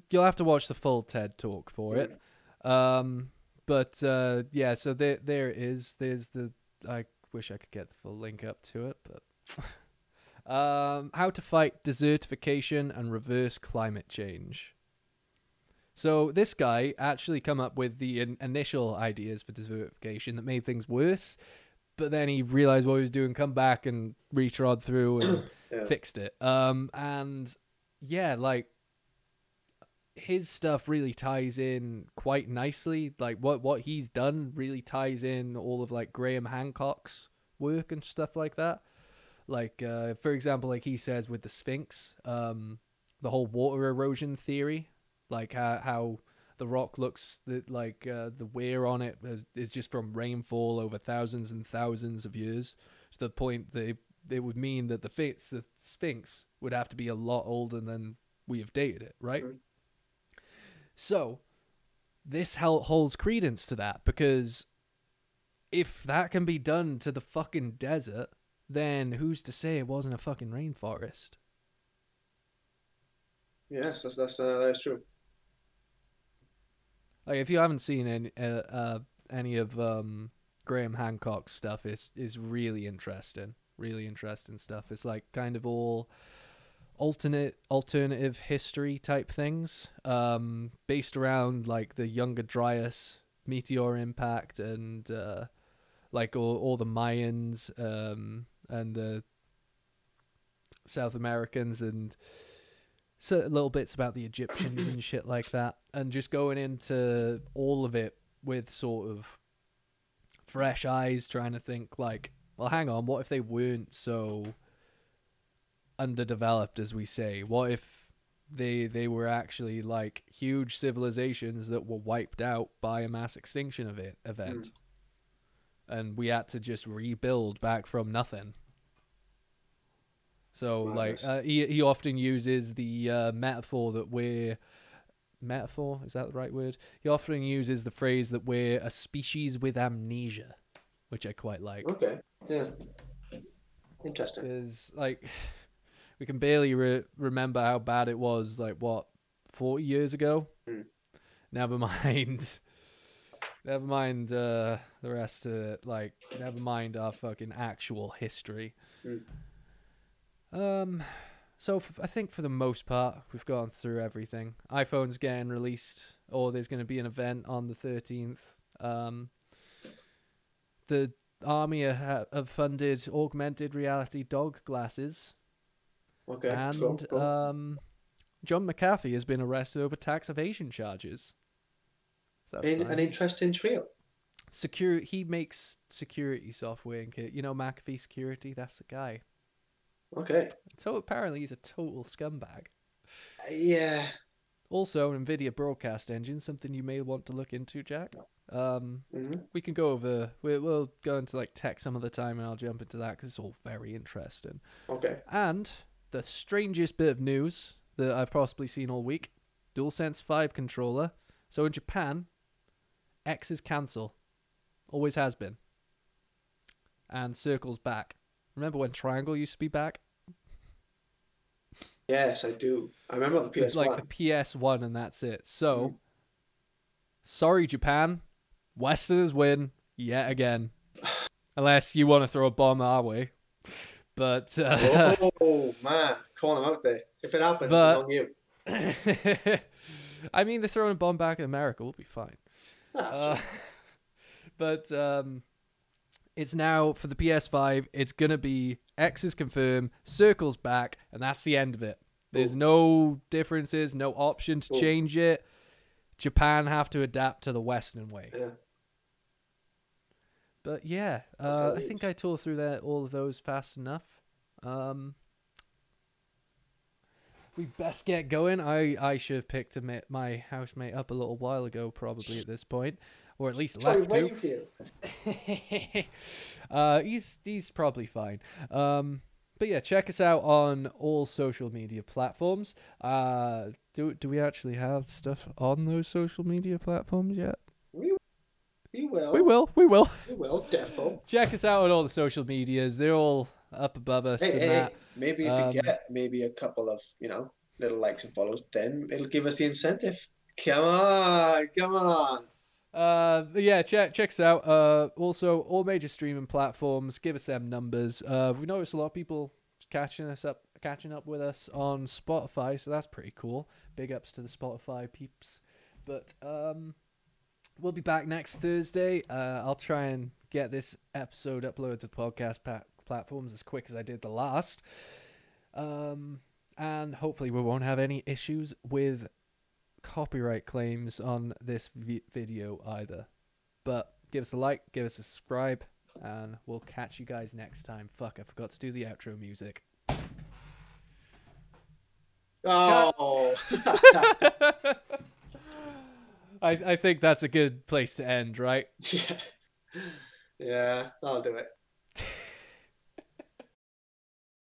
you'll have to watch the full TED talk for it. But yeah, so there it is. There's the. I wish I could get the full link up to it, but how to fight desertification and reverse climate change. So this guy actually come up with the initial ideas for desertification that made things worse, but then he realized what he was doing, come back and retrod through and fixed it. And yeah, like his stuff really ties in quite nicely. Like what he's done really ties in all of like Graham Hancock's work and stuff like that. Like for example, like he says with the Sphinx, the whole water erosion theory. Like how the rock looks, like the wear on it is just from rainfall over thousands and thousands of years, to the point that it would mean that the Sphinx would have to be a lot older than we have dated it, right? Mm-hmm. So this holds credence to that, because if that can be done to the fucking desert, then who's to say it wasn't a fucking rainforest? Yes, that's true. Like, if you haven't seen any of Graham Hancock's stuff, is really interesting stuff. It's like kind of all alternative history type things, based around like the Younger Dryas meteor impact and like all the Mayans and the South Americans, and so little bits about the Egyptians and shit like that, and just going into all of it with sort of fresh eyes, trying to think like, well, hang on, what if they weren't so underdeveloped as we say? What if they were actually like huge civilizations that were wiped out by a mass extinction event, and we had to just rebuild back from nothing? So, like, he often uses the metaphor that we're... Metaphor? Is that the right word? He often uses the phrase that we're a species with amnesia, which I quite like. Okay, yeah. Interesting. Because, like, we can barely remember how bad it was, like, what, 40 years ago? Never mind. Never mind the rest of it. Like, never mind our fucking actual history. So I think for the most part, we've gone through everything. iPhone's getting released, or there's going to be an event on the 13th. The Army have funded augmented reality dog glasses. Okay, and cool. John McAfee has been arrested over tax evasion charges. So that's an interesting trio. He makes security software and kit. You know McAfee Security? That's the guy. Okay. So apparently he's a total scumbag. Yeah. Also, NVIDIA broadcast engine, something you may want to look into, Jack. We can go over... We'll go into like tech some of the time, and I'll jump into that because it's all very interesting. Okay. And the strangest bit of news that I've possibly seen all week, DualSense 5 controller. So in Japan, X is cancel. Always has been. And Circle's back. Remember when Triangle used to be back? Yes, I do. I remember the PS1. It's like the PS1 and that's it. So, sorry Japan, Westerners win yet again. Unless you want to throw a bomb our way. But... oh, man. Calling them out there. If it happens, it's on you. I mean, they're throwing a bomb back in America. We'll be fine. But... it's now, for the PS5, it's going to be X is confirmed, Circle's back, and that's the end of it. There's no differences, no option to change it. Japan have to adapt to the Western way. Yeah. But yeah, I think I tore through all of those fast enough. we best get going. I should have picked my housemate up a little while ago, probably at this point, or at least left to. He's probably fine. But yeah, check us out on all social media platforms. Do we actually have stuff on those social media platforms yet? We will. We will. Defo. Check us out on all the social medias. They're all up above us. Hey, maybe if we get maybe a couple of, little likes and follows, then it'll give us the incentive. Come on. Yeah, check us out. Also, all major streaming platforms. Give us them numbers. We noticed a lot of people catching up with us on Spotify, so that's pretty cool. Big ups to the Spotify peeps. But we'll be back next Thursday. I'll try and get this episode uploaded to podcast platforms as quick as I did the last. And hopefully we won't have any issues with copyright claims on this video either. But give us a like, give us a subscribe, and we'll catch you guys next time. Fuck, I forgot to do the outro music. Oh. I think that's a good place to end, right? Yeah, I'll do it.